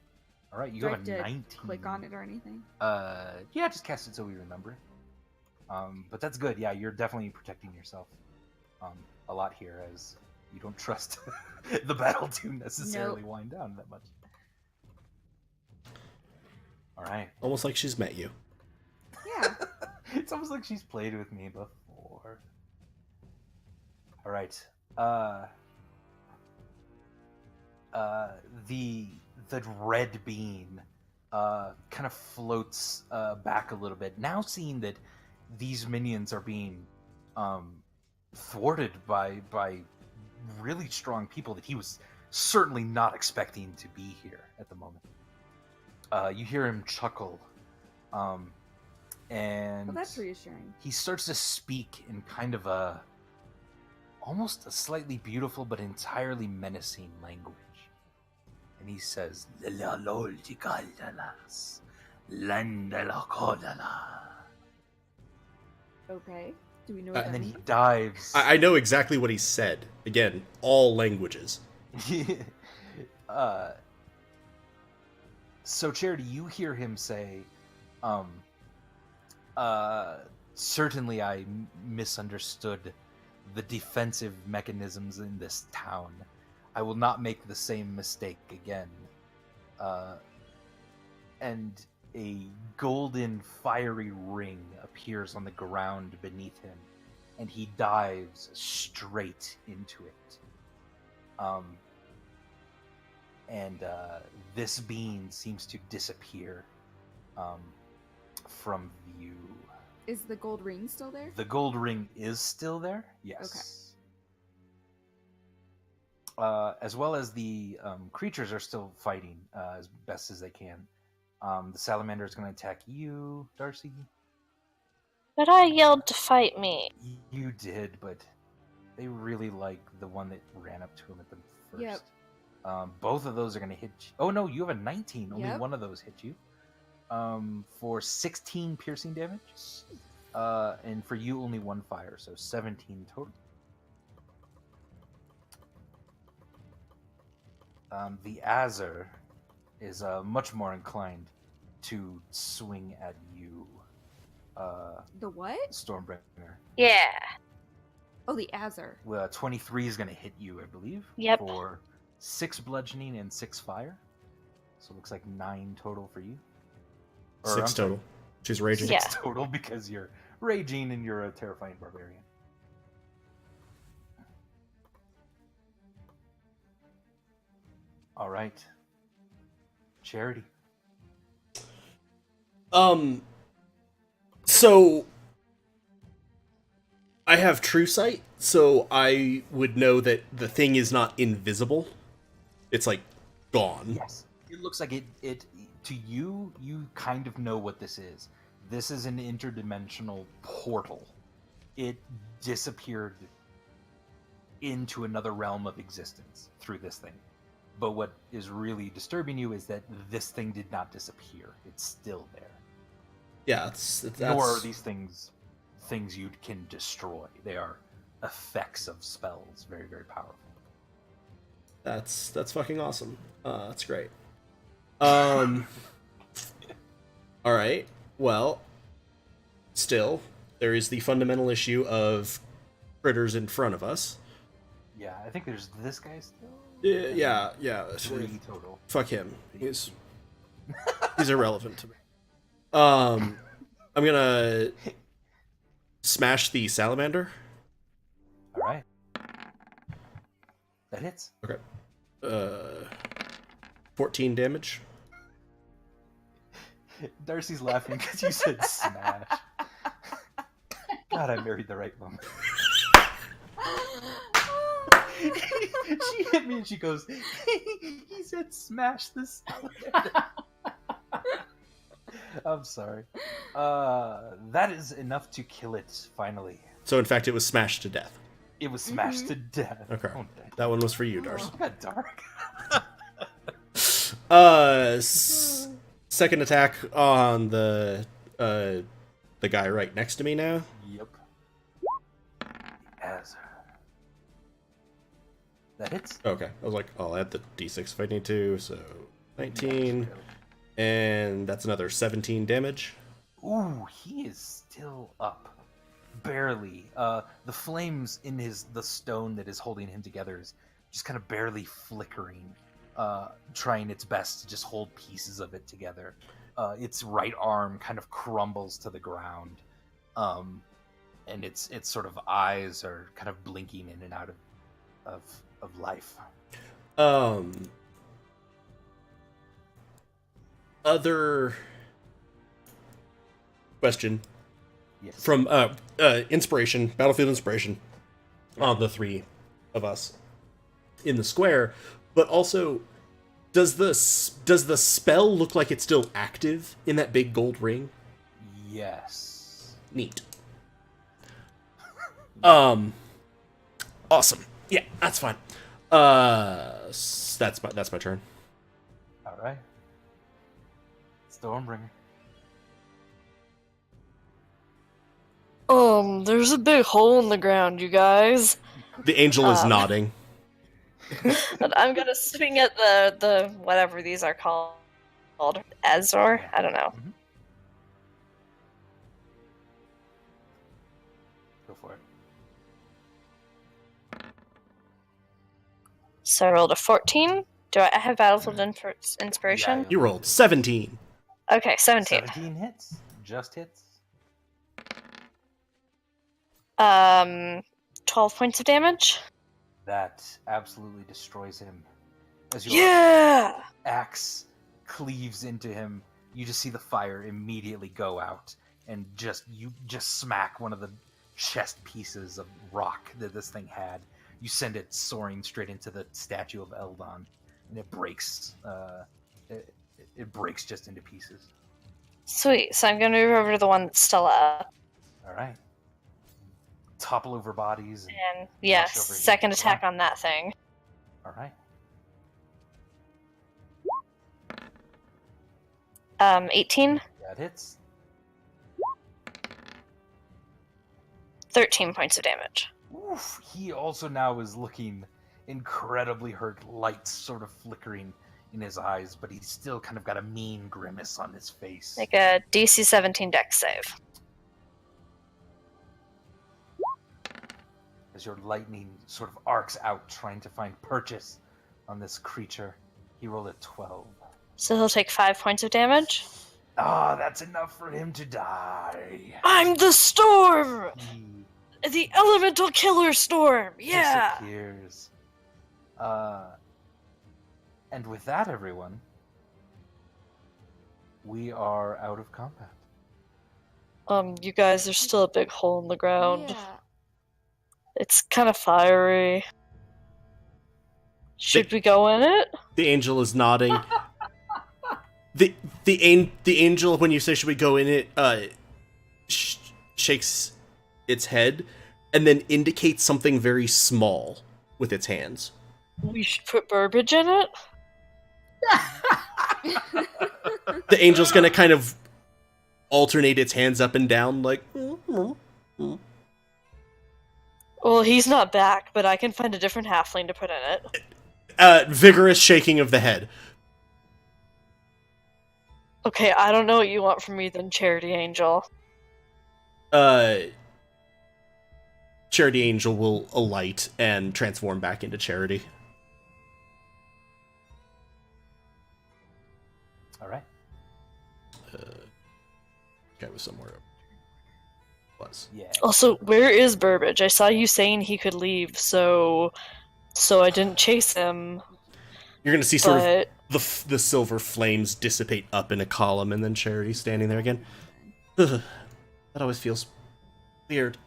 All right, you Do I have have a to 19. click on it or anything? Yeah, just cast it so we remember it. But that's good. Yeah, you're definitely protecting yourself a lot here, as you don't trust the battle to necessarily wind down that much. All right. Almost like she's met you. Yeah. It's almost like she's played with me before. All right. The red bean kind of floats back a little bit. Now seeing that these minions are being thwarted by really strong people that he was certainly not expecting to be here at the moment. You hear him chuckle, and Well, that's reassuring. he starts to speak in kind of almost a slightly beautiful but entirely menacing language. And he says, Okay. Do we know what and that then he means? dives. I know exactly what he said. Again, all languages. So Charity, you hear him say, certainly I misunderstood the defensive mechanisms in this town. I will not make the same mistake again. And a golden fiery ring appears on the ground beneath him, and he dives straight into it. And this being seems to disappear from view. Is the gold ring still there? The gold ring is still there, yes. As well as the creatures are still fighting as best as they can. The salamander is going to attack you, Darcy. But I yelled to fight me. You did, but they really like the one that ran up to him at the first. Yep. Both of those are going to hit you. Oh no, you have a 19. Only Yep. one of those hit you. For 16 piercing damage. And for you, only one fire, so 17 total. The Azar is much more inclined to swing at you, The what? Stormbringer. Yeah. Oh, the Azar. 23 is going to hit you, I believe. Yep. For 6 bludgeoning and 6 fire. So it looks like 9 total for you. Or, 6 I'm sorry, total. She's raging. Yeah. 6 total because you're raging and you're a terrifying barbarian. All right. Charity. So I have true sight, so I would know that the thing is not invisible. It's like gone. Yes. It looks like it to you kind of know what this is. This is an interdimensional portal. It disappeared into another realm of existence through this thing. But what is really disturbing you is that this thing did not disappear. It's still there. Yeah, that's... Nor are these things you can destroy. They are effects of spells. Very, very powerful. That's fucking awesome. That's great. All right. Well, still, there is the fundamental issue of critters in front of us. Yeah, I think there's this guy still. Yeah. 3 total. Fuck him. He's irrelevant to me. I'm gonna smash the salamander. All right. That hits. Okay. 14 damage. Darcy's laughing because you said smash. God, I married the right woman. She hit me and she goes, he said smash this. I'm sorry. That is enough to kill it, finally. So, in fact, it was smashed to death. It was smashed to death. Okay. Oh, That one was for you, Darcy. got dark. Second attack on the guy right next to me now. Yep. As that hits. Okay, I was like, I'll add the d6 if I need to. So 19, and that's another 17 damage. Ooh, he is still up. Barely. The flames in the stone that is holding him together is just kind of barely flickering, trying its best to just hold pieces of it together. Its right arm kind of crumbles to the ground, and its sort of eyes are kind of blinking in and out of life. Other question. Yes. From inspiration, battlefield inspiration, on the 3 of us in the square, but also, does the spell look like it's still active in that big gold ring? Yes. Neat. Awesome. Yeah, that's fine. That's my turn. All right. Stormbringer. There's a big hole in the ground, you guys. The angel is nodding. And I'm gonna swing at the whatever these are called. Azor? I don't know. Mm-hmm. Go for it. So I rolled a 14. Do I have Battlefield Inspiration? Yeah, You rolled 17. Okay, 17. 17 hits. Just hits. 12 points of damage. That absolutely destroys him. As your Yeah! axe cleaves into him, you just see the fire immediately go out, and you just smack one of the chest pieces of rock that this thing had. You send it soaring straight into the statue of Eldon, and it breaks. It breaks just into pieces. Sweet. So I'm gonna move over to the one that's still up. All right. Topple over bodies. And yes, over here. second attack on that thing. All right. 18. That hits. 13 points of damage. Oof. He also now is looking incredibly hurt, lights sort of flickering in his eyes, but he's still kind of got a mean grimace on his face. Make a DC 17 dex save. As your lightning sort of arcs out, trying to find purchase on this creature. He rolled a 12. So he'll take 5 points of damage. Ah, that's enough for him to die. I'm the storm! He The elemental killer storm! Yeah! disappears. And with that, everyone, we are out of combat. You guys, there's still a big hole in the ground. Yeah. It's kind of fiery. Should we go in it? The angel is nodding. the angel, when you say should we go in it, shakes its head and then indicates something very small with its hands. We should put Burbage in it? The angel's gonna kind of alternate its hands up and down, like. Well, he's not back, but I can find a different halfling to put in it. Vigorous shaking of the head. Okay, I don't know what you want from me then, Charity Angel. Charity Angel will alight and transform back into Charity. All right. Guy was somewhere. Yeah. Also, where is Burbage? I saw you saying he could leave, so I didn't chase him. You're gonna see sort of the silver flames dissipate up in a column, and then Charity standing there again. Ugh, that always feels weird.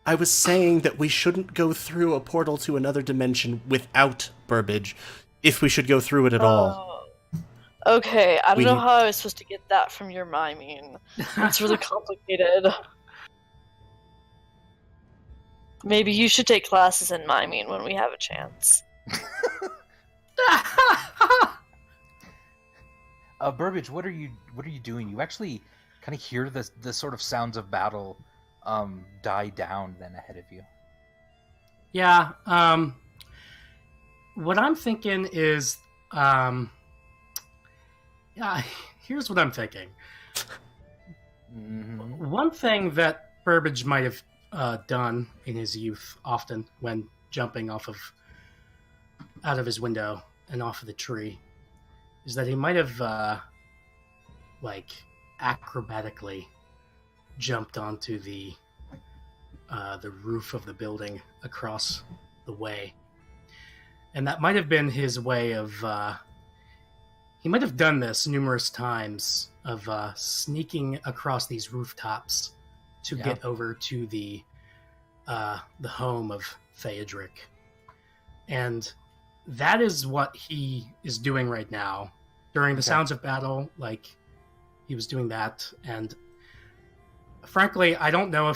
I was saying that we shouldn't go through a portal to another dimension without Burbage, if we should go through it at all. Okay, I don't know how I was supposed to get that from your miming. It's really complicated. Maybe you should take classes in miming when we have a chance. Burbage, what are you doing? You actually kind of hear the sort of sounds of battle die down then ahead of you. Yeah, what I'm thinking is, here's what I'm thinking. Mm-hmm. One thing that Burbage might have done in his youth, often when jumping out of his window and off of the tree, is that he might have acrobatically jumped onto the roof of the building across the way, and that might have been his way of. He might have done this numerous times of sneaking across these rooftops to get over to the home of Theodric. And that is what he is doing right now. During the sounds of battle, like, he was doing that. And frankly, I don't know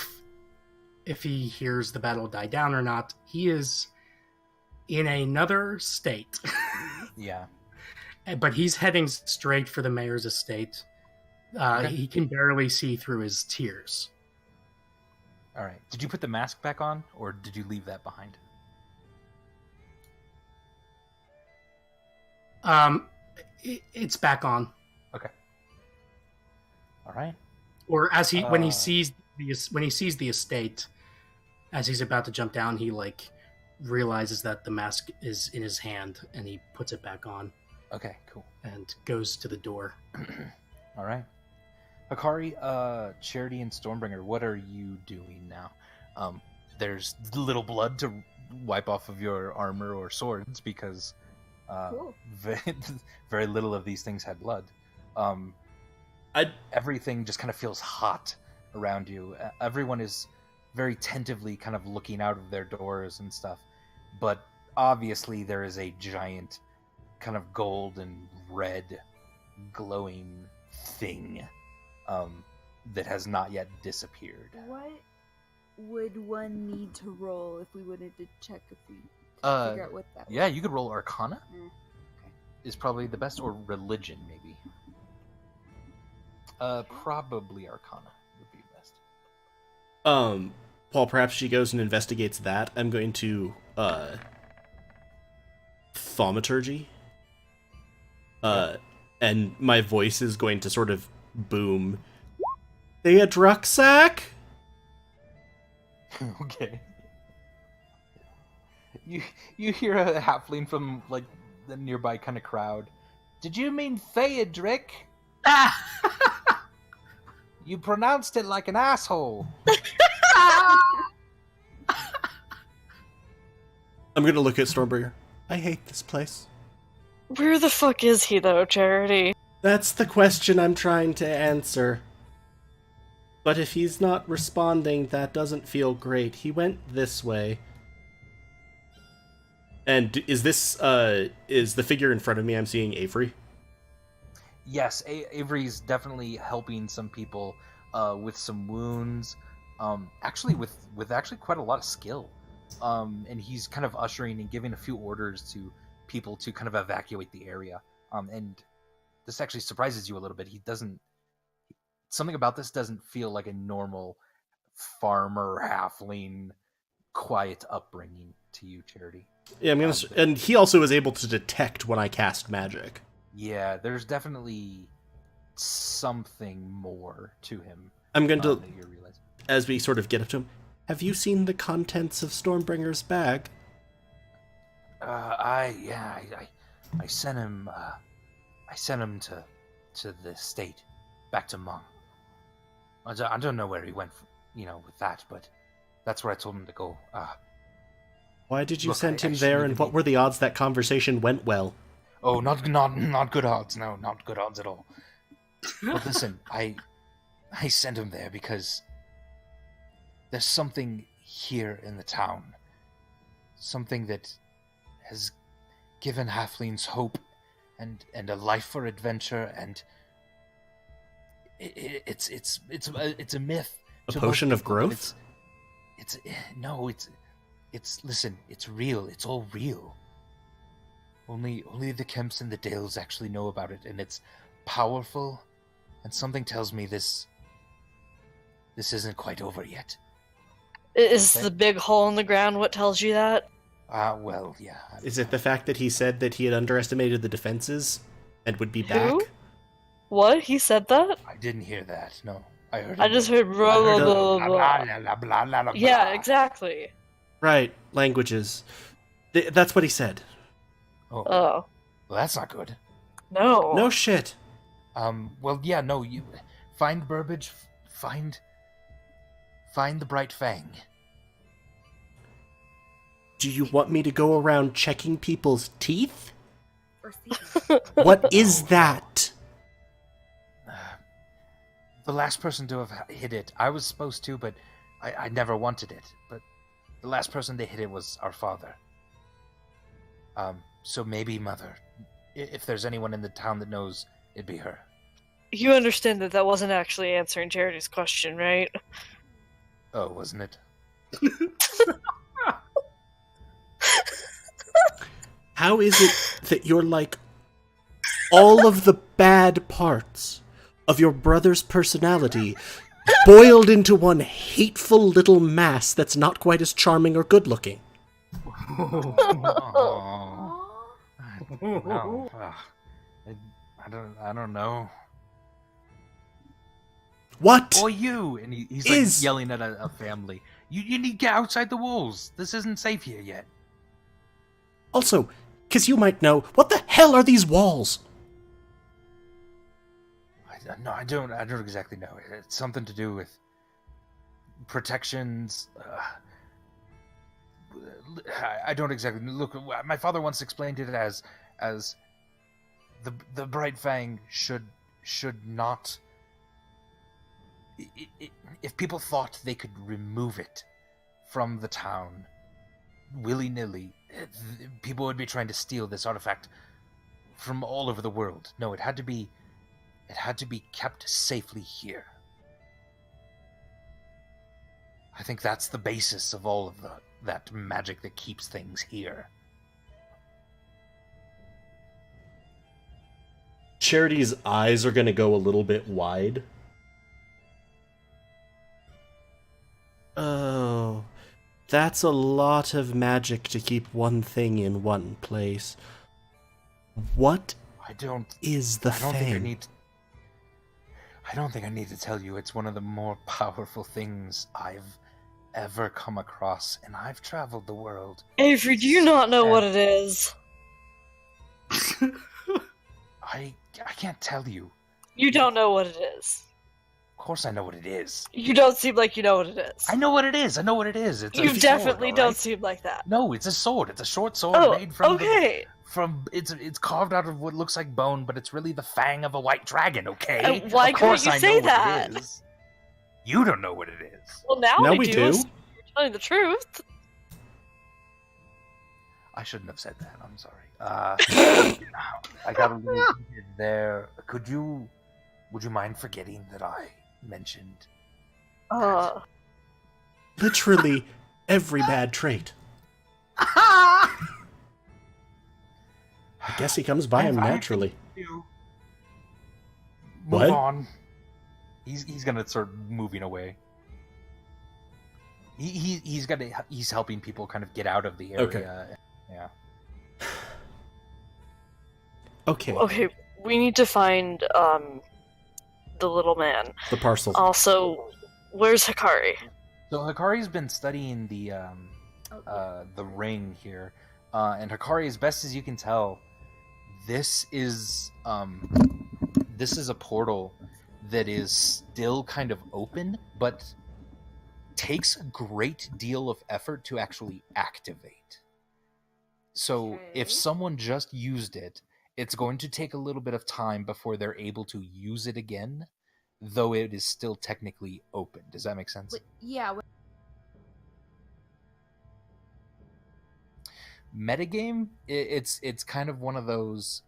if he hears the battle die down or not. He is in another state. Yeah. But he's heading straight for the mayor's estate. He can barely see through his tears. All right. Did you put the mask back on, or did you leave that behind? It's back on. Okay. All right. Or as when he sees the estate, as he's about to jump down, he realizes that the mask is in his hand, and he puts it back on. Okay. Cool. And goes to the door. All right. Hikari, Charity, and Stormbringer, what are you doing now? There's little blood to wipe off of your armor or swords because Cool. very little of these things had blood. Everything just kind of feels hot around you. Everyone is very tentatively kind of looking out of their doors and stuff, but obviously there is a giant kind of gold and red glowing thing that has not yet disappeared. What would one need to roll if we wanted to check if we figure out what that was? Yeah, you could roll Arcana. Okay. Is probably the best, or Religion maybe. Probably Arcana would be best. Paul, perhaps she goes and investigates that. I'm going to thaumaturgy. And my voice is going to sort of boom. They a rucksack? Okay. You hear a halfling from the nearby kind of crowd. Did you mean Theodric? You pronounced it like an asshole. I'm gonna look at Stormbringer. I hate this place. Where the fuck is he, though, Charity? That's the question I'm trying to answer. But if he's not responding, that doesn't feel great. He went this way. And is this, is the figure in front of me I'm seeing Avery? Yes, Avery's definitely helping some people with some wounds. Actually, with actually quite a lot of skill. And he's kind of ushering and giving a few orders to people to kind of evacuate the area. And this actually surprises you a little bit. Something about this doesn't feel like a normal farmer, halfling, quiet upbringing to you, Charity. Yeah, I'm gonna. And he also is able to detect when I cast magic. Yeah, there's definitely something more to him. I'm going to, that you're realizing. As we sort of get up to him, have you seen the contents of Stormbringer's bag? I sent him. I sent him to the state, back to Mong. I don't know where he went, with that, but that's where I told him to go. Why did you Look, send I him there, and what were the odds that conversation went well? Oh, not good odds. No, not good odds at all. But listen, I sent him there because there's something here in the town, something that has given halflings hope and a life for adventure, and it's a myth. A potion of growth? Listen, it's real. It's all real. Only the Kemps and the Dales actually know about it, and it's powerful, and something tells me this isn't quite over yet. Is the big hole in the ground what tells you that? Well, yeah. Is it the fact that he said that he had underestimated the defenses and would be back? Who? What? He said that? I didn't hear that, no. I just heard blah blah blah blah. Yeah, exactly. Right, languages. That's what he said. Oh. Oh. Well, that's not good. No. No shit. Well, yeah, no, you find Burbage, find the Bright Fang. Do you want me to go around checking people's teeth? Or see. What is that? The last person to have hit it, I was supposed to, but I never wanted it. But the last person to hit it was our father. So maybe Mother. If there's anyone in the town that knows, it'd be her. You understand that wasn't actually answering Charity's question, right? Oh, wasn't it? How is it that you're like all of the bad parts of your brother's personality boiled into one hateful little mass that's not quite as charming or good looking? Oh. Well, I don't know. What? Or you! And he's like yelling at a family. You need to get outside the walls. This isn't safe here yet. Also, because you might know, what the hell are these walls? I don't exactly know. It's something to do with protections. I don't exactly look. My father once explained it as the Bright Fang should not. If people thought they could remove it from the town willy-nilly, people would be trying to steal this artifact from all over the world. No, it had to be kept safely here. I think that's the basis of all of that magic that keeps things here. Charity's eyes are going to go a little bit wide. Oh, that's a lot of magic to keep one thing in one place. What is the Fang? I don't think I need to tell you. It's one of the more powerful things I've ever come across, and I've traveled the world. Avery, do you not know what it is? I can't tell you. You don't know what it is. Of course I know what it is. You don't seem like you know what it is. I know what it is. I know what it is. It's You a definitely sword, don't alright? seem like that. No, it's a sword. It's a short sword Oh, made from okay. it's carved out of what looks like bone, but it's really the fang of a white dragon. Okay, Why of course couldn't you I say know that? what it is. You don't know what it is. Well, now Now we we do. do. So you're telling the truth. I shouldn't have said that. I'm sorry. I got a little heated there. Would you mind forgetting that I mentioned? Literally every bad trait. I I guess he comes by him naturally. Move What? on. He's gonna start moving away. He's helping people kind of get out of the area. Okay. Yeah. Okay, Okay, we need to find the little man. the parcel. Also, where's Hikari? So Hikari's been studying the ring here, and Hikari, as best as you can tell, this is a portal that is still kind of open, but takes a great deal of effort to actually activate. So if Okay. someone just used it, it's going to take a little bit of time before they're able to use it again, though it is still technically open. Does that make sense? Yeah. Metagame, it's kind of one of those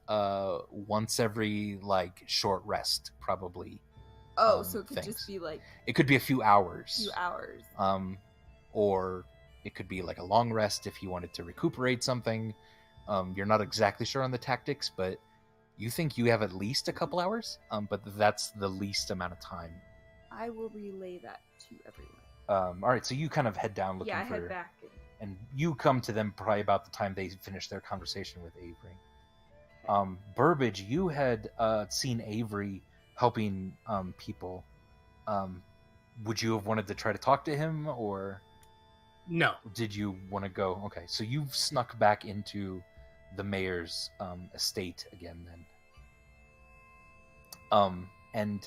once every like short rest probably. Oh, so it could things. just be like It could be a few hours. a few hours. Or it could be like a long rest if you wanted to recuperate something. You're not exactly sure on the tactics, but you think you have at least a couple hours. But that's the least amount of time. I will relay that to everyone. All right, so you kind of head down looking Yeah, I for, head back. and you come to them probably about the time they finish their conversation with Avery. Burbage, you had seen Avery helping people. Would you have wanted to try to talk to him, or No. did you want to go? Okay, so you've snuck back into the mayor's estate again then. And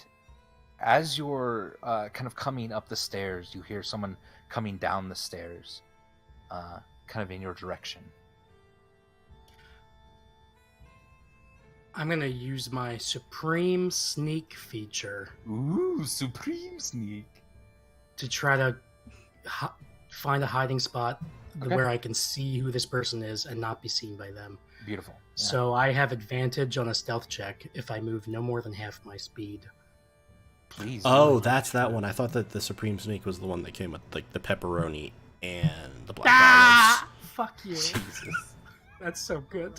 as you're kind of coming up the stairs, you hear someone coming down the stairs, kind of in your direction. I'm gonna use my Supreme Sneak feature Ooh, supreme sneak. to try to find a hiding spot Okay. where I can see who this person is and not be seen by them. Beautiful. Yeah. So I have advantage on a stealth check if I move no more than half my speed. Please. Oh, do. that's that one. I thought that the Supreme Sneak was the one that came with like the pepperoni and the black Ah! Fuck you. Jesus. That's so good.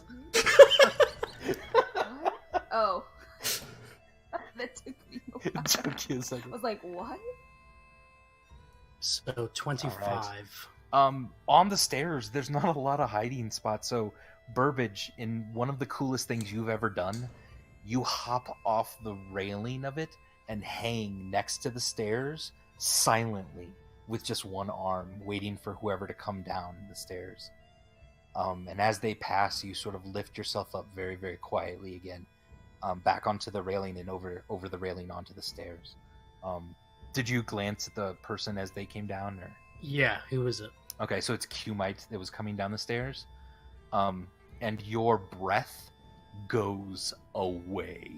Oh. That took me a while. It took you a I second. was like, what? So 25. On the stairs, there's not a lot of hiding spots. So, Burbage, in one of the coolest things you've ever done, you hop off the railing of it and hang next to the stairs silently with just one arm, waiting for whoever to come down the stairs. And as they pass, you sort of lift yourself up very, very quietly again, back onto the railing and over the railing onto the stairs. Did you glance at the person as they came down, or? Yeah, who is it? Okay, so it's Q-Mite that was coming down the stairs. And your breath goes away.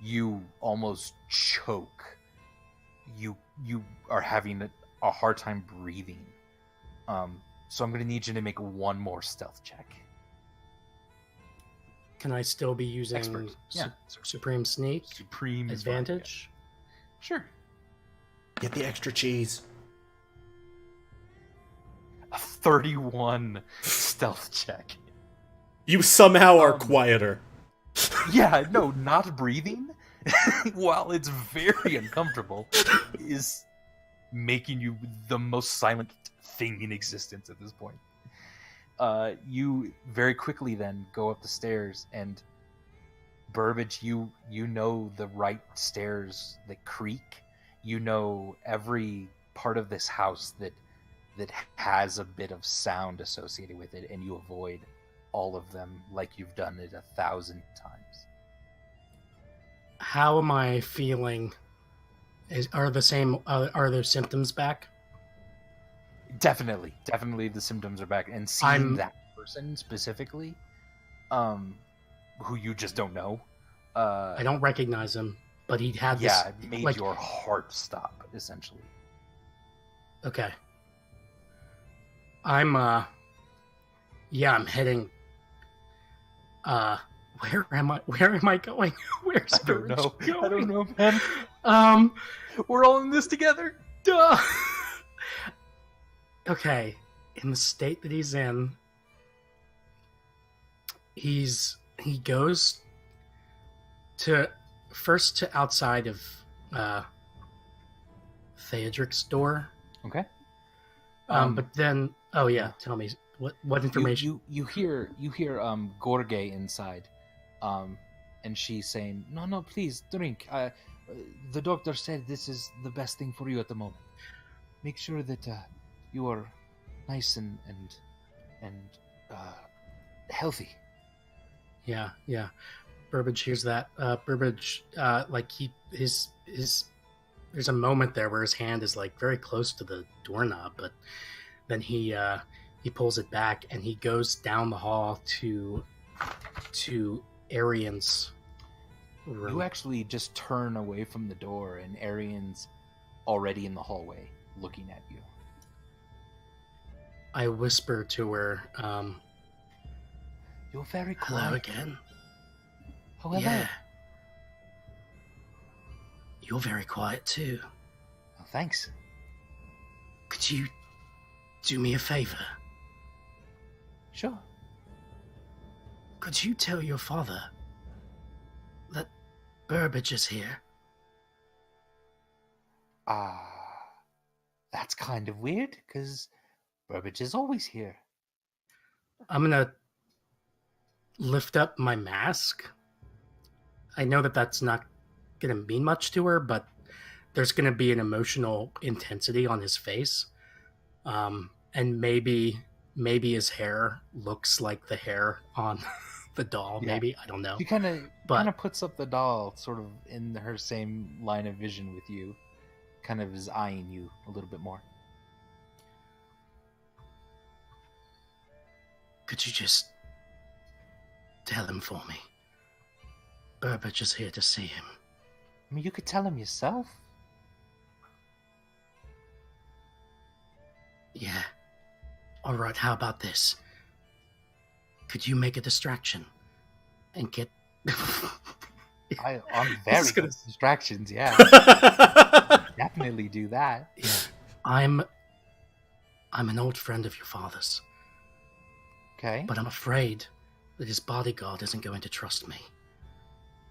You almost choke. You are having a hard time breathing. So I'm going to need you to make one more stealth check. Can I still be using Expert. Yeah. Supreme Sneak? Supreme is fine, Advantage? yeah. Sure. Get the extra cheese. A 31 stealth check. You somehow are quieter. Yeah, no, not breathing, while it's very uncomfortable, is making you the most silent thing in existence at this point. You very quickly then go up the stairs, and Burbage, you know the right stairs that creak. You know every part of this house that has a bit of sound associated with it, and you avoid all of them like you've done it 1,000 times. How am I feeling Are their symptoms back? Definitely the symptoms are back, and seeing that person specifically, who you just don't know, I don't recognize him, but he had this. Yeah, it made like, your heart stop, essentially. Okay. I'm heading. Where am I going? Where's I don't know. going? I don't know, man. We're all in this together. Duh. Okay, in the state that he's in, he goes to outside of Theodric's door. Okay. But then, oh yeah, tell me what information. You hear Gorge inside, and she's saying, "No, please drink. The doctor said this is the best thing for you at the moment. Make sure that you are nice and healthy." Yeah. Burbage hears that. Burbage, there's a moment there where his hand is like very close to the doorknob, but then he pulls it back and he goes down the hall to Arian's room. You actually just turn away from the door, and Arian's already in the hallway looking at you. I whisper to her, "You're very quiet." "Hello again." Oh, hello. Yeah. You're very quiet too. Oh, thanks. Could you do me a favor? Sure. Could you tell your father that Burbage is here? That's kind of weird, because Burbage is always here. I'm gonna lift up my mask. I know that that's not gonna mean much to her, but there's gonna be an emotional intensity on his face, and maybe his hair looks like the hair on the doll. Yeah. Maybe, I don't know. She kind of puts up the doll, sort of in her same line of vision with you, kind of is eyeing you a little bit more. Could you just tell him for me? Burbage is here to see him. I mean, you could tell him yourself. Yeah. Alright, how about this? Could you make a distraction? And get... I'm very good at distractions, yeah. Definitely do that. Yeah. I'm an old friend of your father's. Okay. But I'm afraid that his bodyguard isn't going to trust me.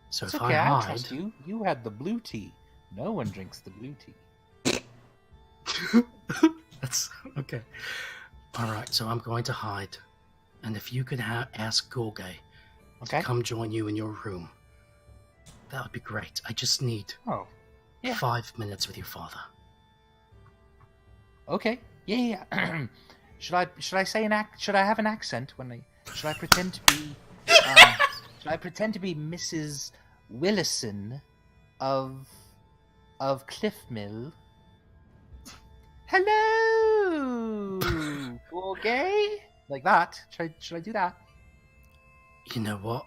So It's if okay, I I hide... trust you. You had the blue tea. No one drinks the blue tea. That's... okay. Alright, so I'm going to hide. And if you could ask Gorge Okay. to come join you in your room, that would be great. I just need 5 minutes with your father. Okay. Yeah. Should I say should I have an accent when should I pretend to be should I pretend to be Mrs. Willison of Cliffmill? Hello, Gorge? Like that? Should I do that? You know what?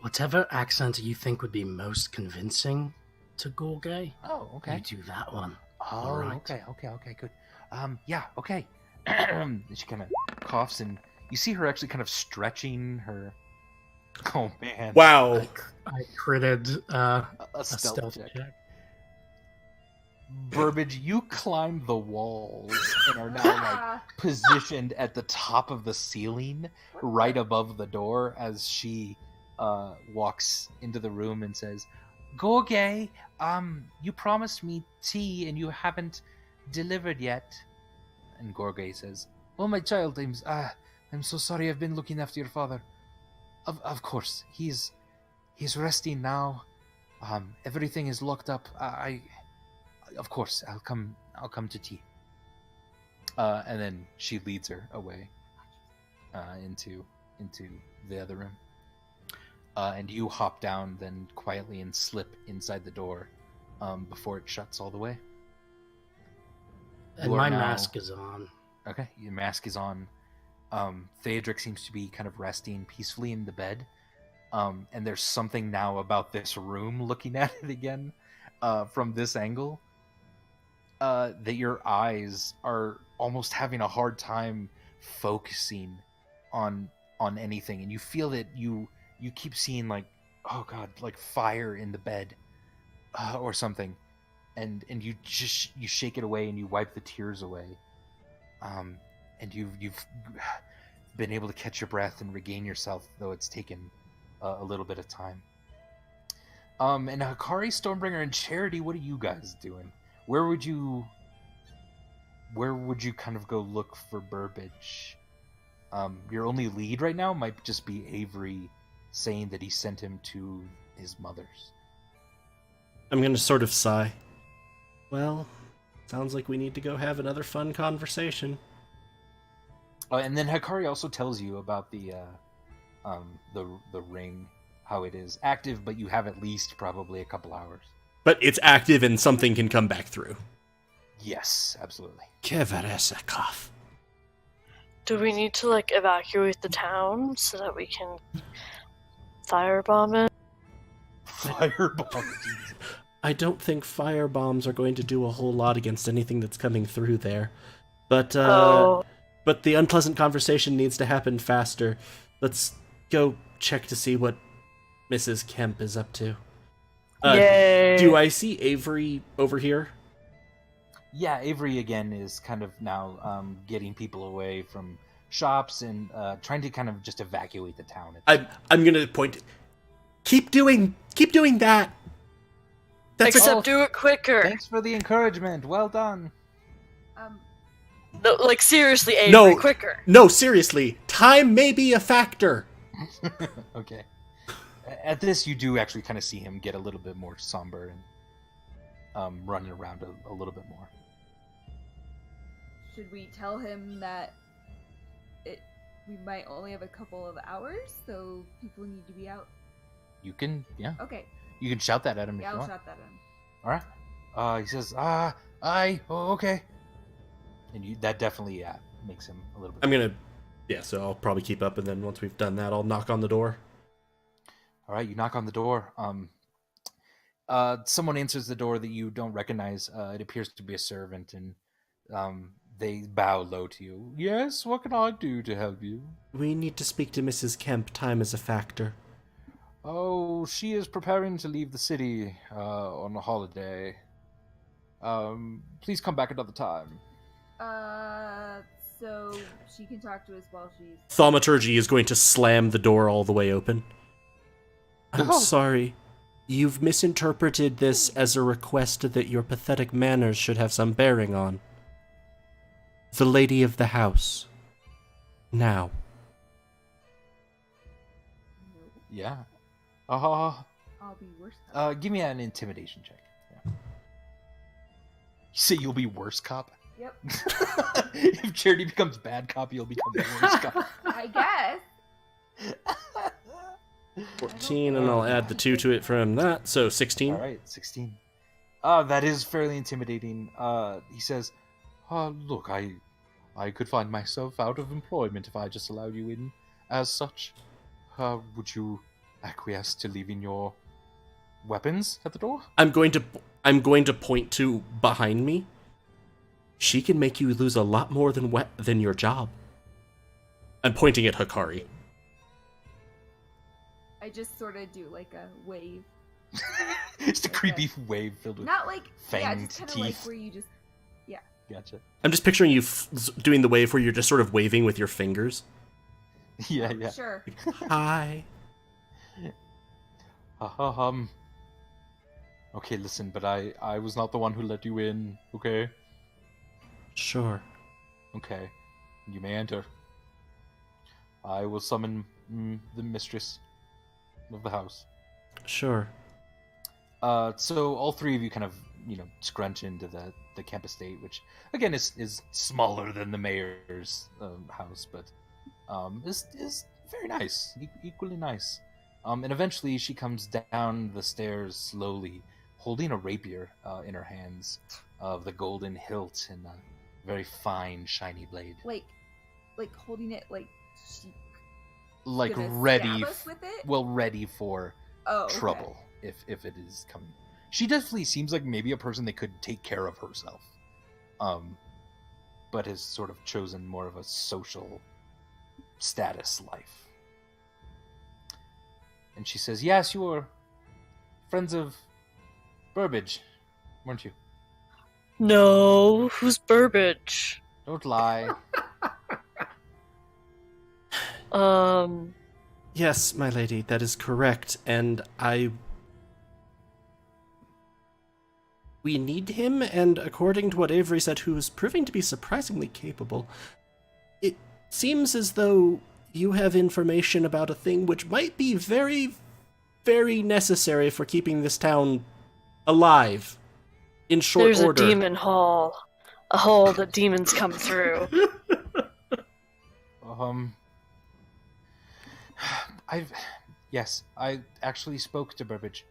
Whatever accent you think would be most convincing to Gorge, Oh, okay. you do that one. Oh, All right. okay, good. Yeah, okay. She kind of coughs, and you see her actually kind of stretching her. Oh man! Wow. I critted A a stealth stealth check. check. Burbage, you climbed the walls and are now like positioned at the top of the ceiling, right above the door, as she walks into the room and says, "Gorge, you promised me tea and you haven't delivered yet." And Gorge says, "Oh, my child, I'm so sorry. I've been looking after your father. Of course, he's resting now. Everything is locked up. Of course, I'll come to tea." And then she leads her away into the other room. And you hop down then quietly and slip inside the door before it shuts all the way. And You are my now- mask is on. Okay, your mask is on. Theodric seems to be kind of resting peacefully in the bed. And there's something now about this room, looking at it again from this angle, that your eyes are almost having a hard time focusing on anything, and you feel that you keep seeing like, oh god, like fire in the bed or something, and you shake it away and you wipe the tears away, and you've been able to catch your breath and regain yourself, though it's taken a little bit of time. And Hikari, Stormbringer, and Charity, what are you guys doing? Where would you kind of go look for Burbage? Your only lead right now might just be Avery saying that he sent him to his mother's. I'm gonna sort of sigh. Well, sounds like we need to go have another fun conversation. And then Hikari also tells you about the ring, how it is active, but you have at least probably a couple hours. But it's active and something can come back through. Yes, absolutely. Keveresekov. Do we need to evacuate the town so that we can firebomb it? Fireball. I don't think firebombs are going to do a whole lot against anything that's coming through there. But but the unpleasant conversation needs to happen faster. Let's go check to see what Mrs. Kemp is up to. Yay! Do I see Avery over here? Yeah, Avery again is kind of now getting people away from shops and trying to kind of just evacuate the town. I'm gonna point. Keep doing that. Except do it quicker. Thanks for the encouragement. Well done. No, seriously, Avery, quicker. No, seriously. Time may be a factor. Okay. At this, you do actually kind of see him get a little bit more somber and running around a little bit more. Should we tell him that we might only have a couple of hours, so people need to be out? You can, yeah. Okay. You can shout that at him if Yeah, you I'll want. shout that at him. All right. He says, okay. And that definitely, makes him a little bit... So I'll probably keep up, and then once we've done that, I'll knock on the door. All right, you knock on the door. Someone answers the door that you don't recognize. It appears to be a servant, and they bow low to you. Yes, what can I do to help you? We need to speak to Mrs. Kemp. Time is a factor. Oh, she is preparing to leave the city on a holiday. Please come back another time. So she can talk to us while she's... Thaumaturgy is going to slam the door all the way open. I'm Oh. sorry. You've misinterpreted this as a request that your pathetic manners should have some bearing on. The lady of the house. Now. Yeah. I'll be worse. Give me an intimidation check. Yeah. You say you'll be worse cop? Yep. If Charity becomes bad cop, you'll become the worst cop. I guess. 14, and I'll add the 2 to it from that, so 16. All right, 16. That is fairly intimidating. He says, look, I could find myself out of employment if I just allowed you in as such. Would you acquiesce to leaving your weapons at the door? I'm going to point to behind me. She can make you lose a lot more than your job. I'm pointing at Hikari. I just sort of do a wave. Just a creepy wave filled with Not fanged just kind of teeth. where you just... Gotcha. I'm just picturing you doing the wave where you're just sort of waving with your fingers. Yeah. Sure. Hi. Okay, listen, but I was not the one who let you in, okay? Sure. Okay. You may enter. I will summon the mistress of the house. Sure. So all three of you kind of, scrunch into the Kemp estate, which, again, is smaller than the mayor's house, but is very nice, equally nice. And eventually she comes down the stairs slowly, holding a rapier in her hands, of the golden hilt and a very fine, shiny blade. Like holding it like she Like gonna ready, stab us with it? ready for Okay. trouble if it is coming. She definitely seems like maybe a person that could take care of herself, but has sort of chosen more of a social status life. And she says, "Yes, you were friends of Burbage, weren't you? No, who's Burbage? Don't lie." Yes, my lady, that is correct, and we need him, and according to what Avery said, who is proving to be surprisingly capable, it seems as though you have information about a thing which might be very, very necessary for keeping this town alive in short There's order. a demon hall. A hall that demons come through. I actually spoke to Burbage.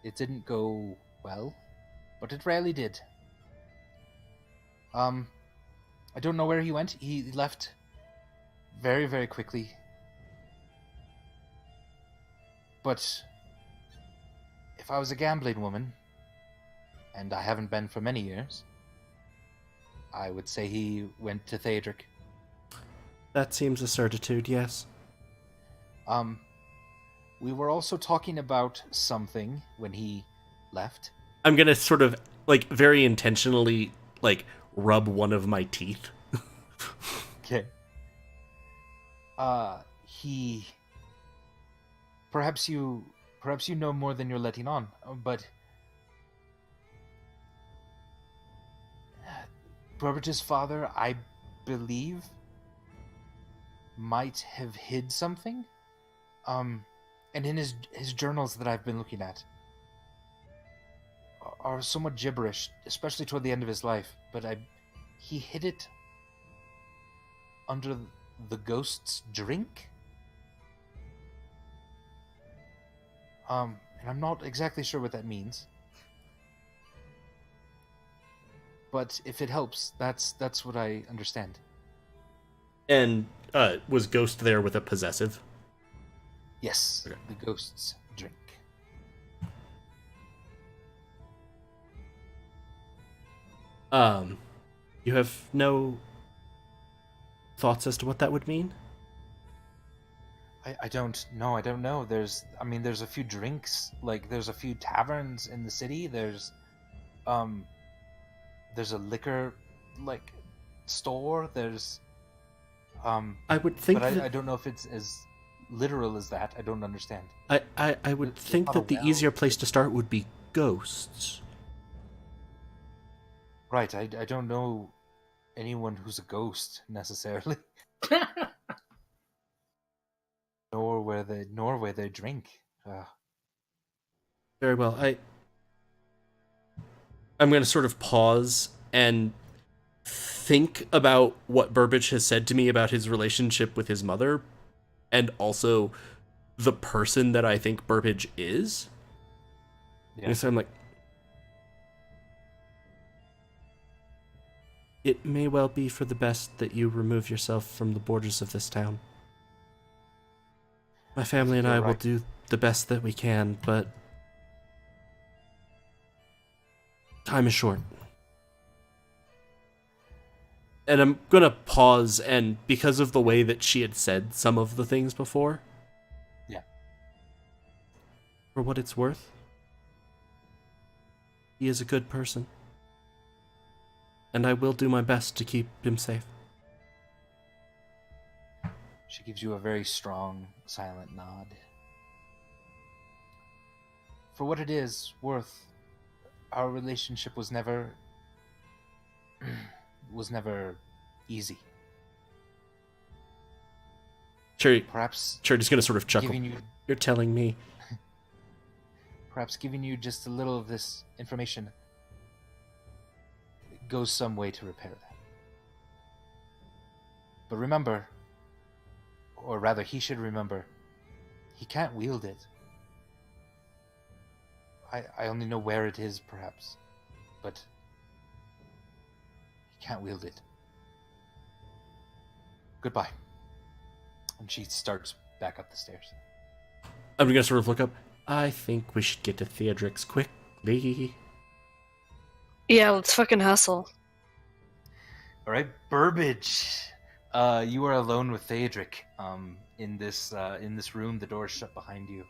It didn't go well, but it rarely did. I don't know where he went. He left very, very quickly. But if I was a gambling woman, and I haven't been for many years, I would say he went to Theodric. That seems a certitude, yes. We were also talking about something when he left. I'm gonna sort of, like, very intentionally, like, rub one of my teeth. Okay. He... Perhaps you know more than you're letting on, but... Burbage's father, I believe, might have hid something. And in his journals that I've been looking at are somewhat gibberish, especially toward the end of his life, but he hid it under the ghost's drink? And I'm not exactly sure what that means. But if it helps, that's what I understand. And was Ghost there with a possessive? Yes, Okay. The ghost's drink. You have no thoughts as to what that would mean? I don't know. There's a few drinks, like there's a few taverns in the city. There's a liquor like store. There's I would think but that I don't know if it's as literal as that. I don't understand. I would think not a that the well. easier place to start would be ghosts. Right, I don't know anyone who's a ghost necessarily. nor where they drink. Very well. I'm going to sort of pause and think about what Burbage has said to me about his relationship with his mother, and also the person that I think Burbage is. Yeah. And so I'm like, it may well be for the best that you remove yourself from the borders of this town. My family and I will You're right. do the best that we can, but time is short. And I'm gonna pause, and because of the way that she had said some of the things before, Yeah. for what it's worth, he is a good person. And I will do my best to keep him safe. She gives you a very strong, silent nod. For what it is worth, our relationship was never easy. Perhaps Charity's gonna sort of chuckle. giving you You're telling me. just a little of this information goes some way to repair that. But remember, or rather he should remember, he can't wield it. I only know where it is, perhaps. But he can't wield it. Goodbye. And she starts back up the stairs. I'm gonna sort of look up. I think we should get to Theodrix quickly. Yeah, let's fucking hustle. All right, Burbage. You are alone with Theodric. In this room, the door is shut behind you.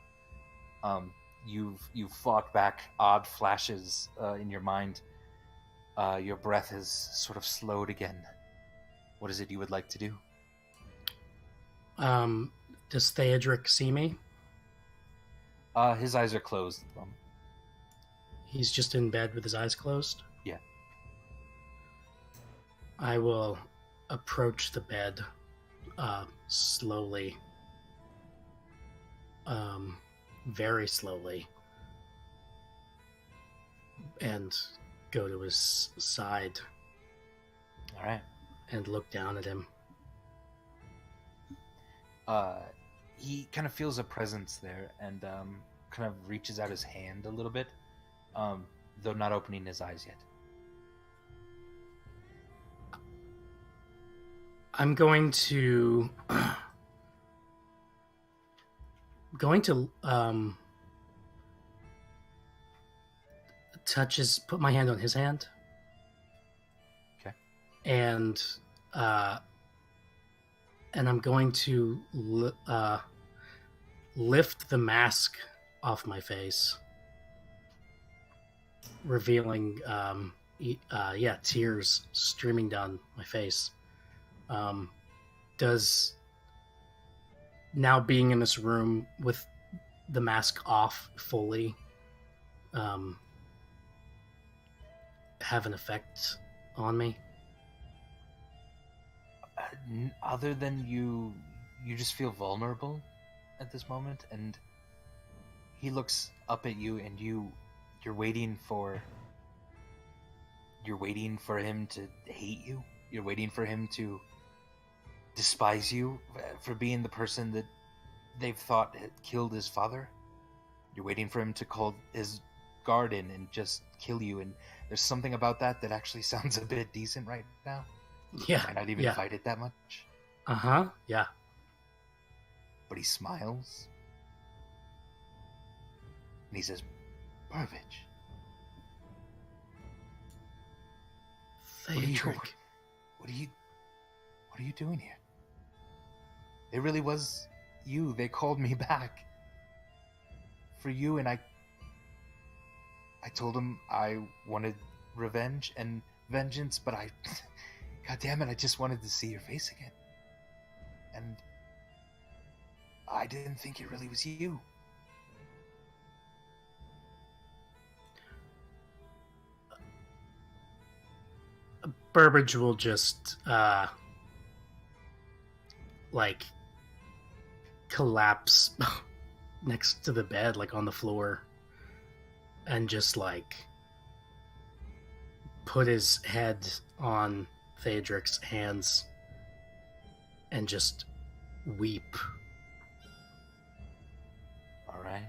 You've fought back odd flashes in your mind. Your breath has sort of slowed again. What is it you would like to do? Does Theodric see me? His eyes are closed. He's just in bed with his eyes closed? Yeah. I will approach the bed slowly. Very slowly. And go to his side. All right. And look down at him. He kind of feels a presence there and kind of reaches out his hand a little bit, though not opening his eyes yet. I'm going to put my hand on his hand. Okay. And I'm going to lift the mask off my face, revealing tears streaming down my face. Does now being in this room with the mask off fully have an effect on me? Other than you just feel vulnerable at this moment, and he looks up at you, and you're waiting for him to hate you. You're waiting for him to despise you for being the person that they've thought had killed his father. You're waiting for him to call his guard in and just kill you, and there's something about that actually sounds a bit decent right now. Yeah. Might not even fight it that much. Uh-huh. Yeah. But he smiles. And he says, Burbage. Theodric. What are you doing here? It really was you. They called me back. For you, and I told him I wanted revenge and vengeance, but God damn it, I just wanted to see your face again. And I didn't think it really was you. Burbage will just collapse next to the bed, like on the floor, and just put his head on Theodric's hands and just weep. All right.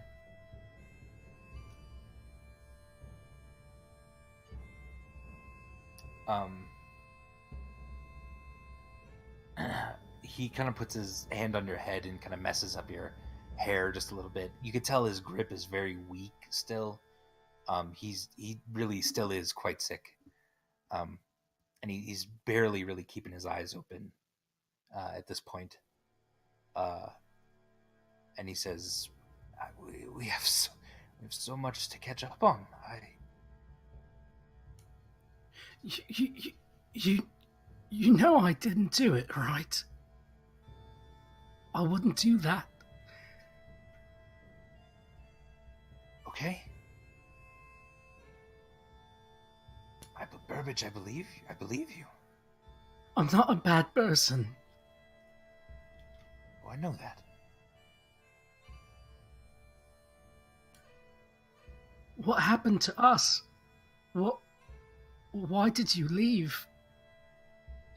He kind of puts his hand on your head and kind of messes up your hair just a little bit. You could tell his grip is very weak still. He really still is quite sick. And he's barely really keeping his eyes open at this point. And he says, we have so much to catch up on. You know I didn't do it, right? I wouldn't do that. Okay. Burbage, I believe you. I'm not a bad person. Oh, I know that. What happened to us? Why did you leave?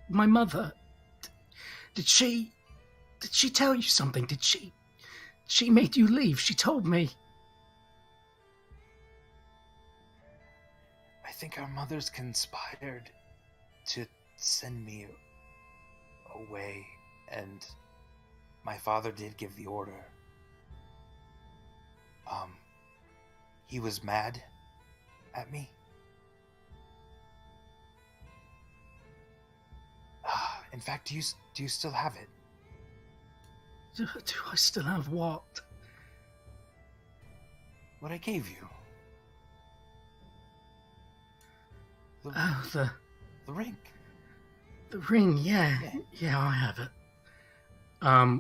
My mother, did she tell you something? She made you leave? She told me. think our mothers conspired to send me away, and my father did give the order. He was mad at me. In fact, do you still have it? Do I still have what? What I gave you. Oh, The ring. the ring. Yeah, I have it.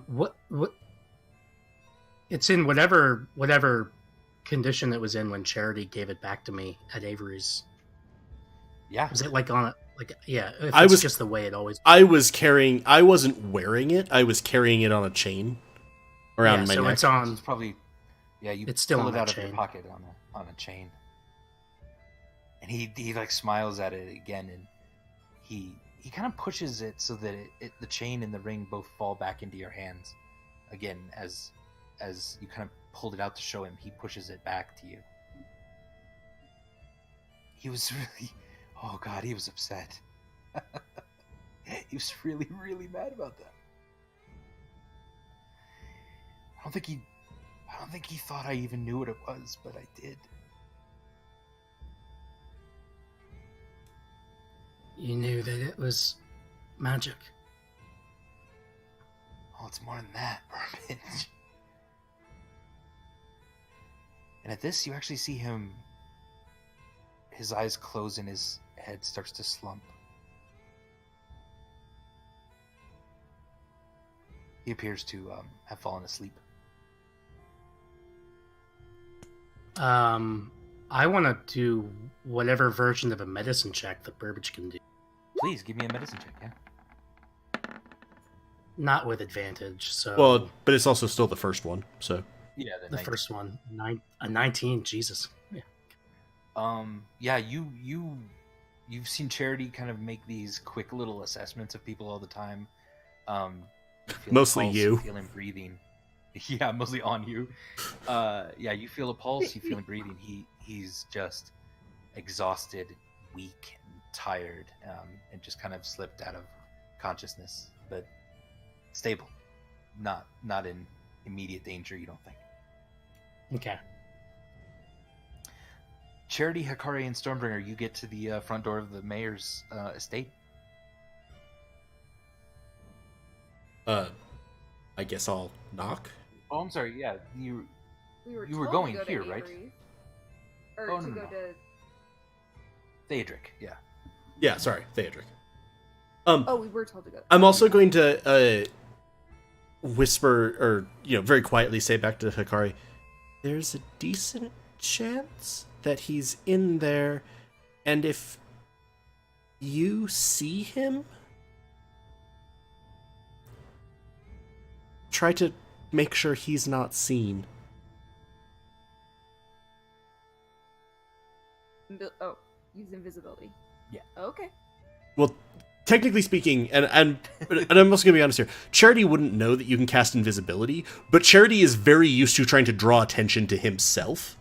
What? It's in whatever condition it was in when Charity gave it back to me at Avery's. Yeah. Was it like on a yeah? If I it's was- just the way it always. I wasn't wearing it. I was carrying it on a chain around my so neck. it's on. It's probably, yeah. You It's still pull on it that out of chain. your pocket on a chain, and he like smiles at it again, and he kind of pushes it so that the chain and the ring both fall back into your hands again as you kind of pulled it out to show him. He pushes it back to you. He was really, oh god, he was upset. He was really, really mad about that. I don't think he thought I even knew what it was, but I did. You knew that it was magic. Oh, it's more than that, Burbage. And at this, you actually see him. His eyes close and his head starts to slump. He appears to have fallen asleep. I want to do whatever version of a medicine check that Burbage can do. Please give me a medicine check, yeah? Not with advantage, so... Well, but it's also still the first one, so... Yeah, the first one. A 19, Jesus. Yeah. Yeah, you've seen Charity kind of make these quick little assessments of people all the time. You feel Mostly a pulse, you. feel him breathing. Yeah, mostly on you. Yeah, you feel a pulse, you feel him breathing. He's just exhausted, weak, and tired, and just kind of slipped out of consciousness, but stable. Not in immediate danger, you don't think. Okay. Charity, Hikari, and Stormbringer, you get to the front door of the mayor's estate. I guess I'll knock. Oh, I'm sorry. Yeah, you We were You were told going to go here, to right? Avery's. Or Oh, to no, go no. to... Theodric. Yeah. Yeah, sorry, Theodric. Oh, we were told to go. I'm also going to whisper, or very quietly say back to Hikari, there's a decent chance that he's in there, and if you see him, try to make sure he's not seen. Oh, use invisibility. Yeah. Okay. Well, technically speaking, and I'm also gonna be honest here, Charity wouldn't know that you can cast invisibility, but Charity is very used to trying to draw attention to himself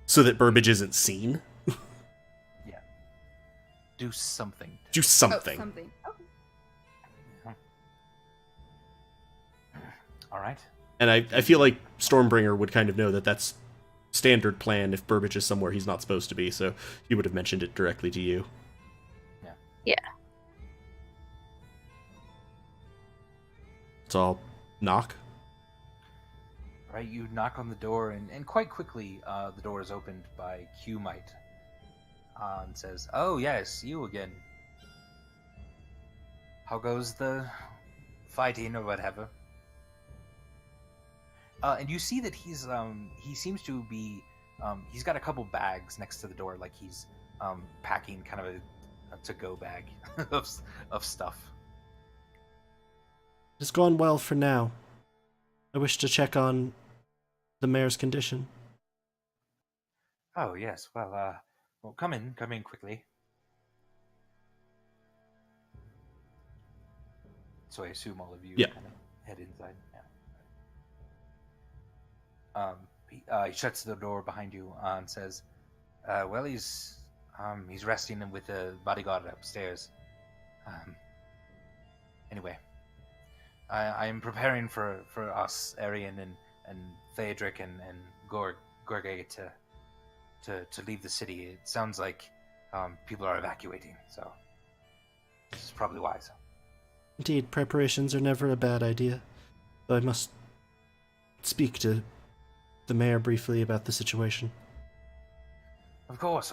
so that Burbage isn't seen. Yeah. Do something. Do Oh, something. something. Okay. All right. And I feel like Stormbringer would kind of know that that's standard plan if Burbage is somewhere he's not supposed to be, so he would have mentioned it directly to you. Yeah. So I'll knock. All right. You knock on the door, and quite quickly, the door is opened by Q-Mite, and says, "Oh yes, you again. How goes the fighting or whatever?" And you see that he seems to be he's got a couple bags next to the door, like he's packing kind of a to-go bag of stuff. It's gone well for now. I wish to check on the mayor's condition. Oh yes, well, come in quickly. So I assume all of you Yeah. kind of head inside. Yeah. He shuts the door behind you and says, "Well, he's He's resting with the bodyguard upstairs. Anyway, I am preparing for us, Arian and Theodric and Gorge to leave the city. It sounds like people are evacuating, so this is probably wise. Indeed, preparations are never a bad idea. Though I must speak to the mayor briefly about the situation. Of course.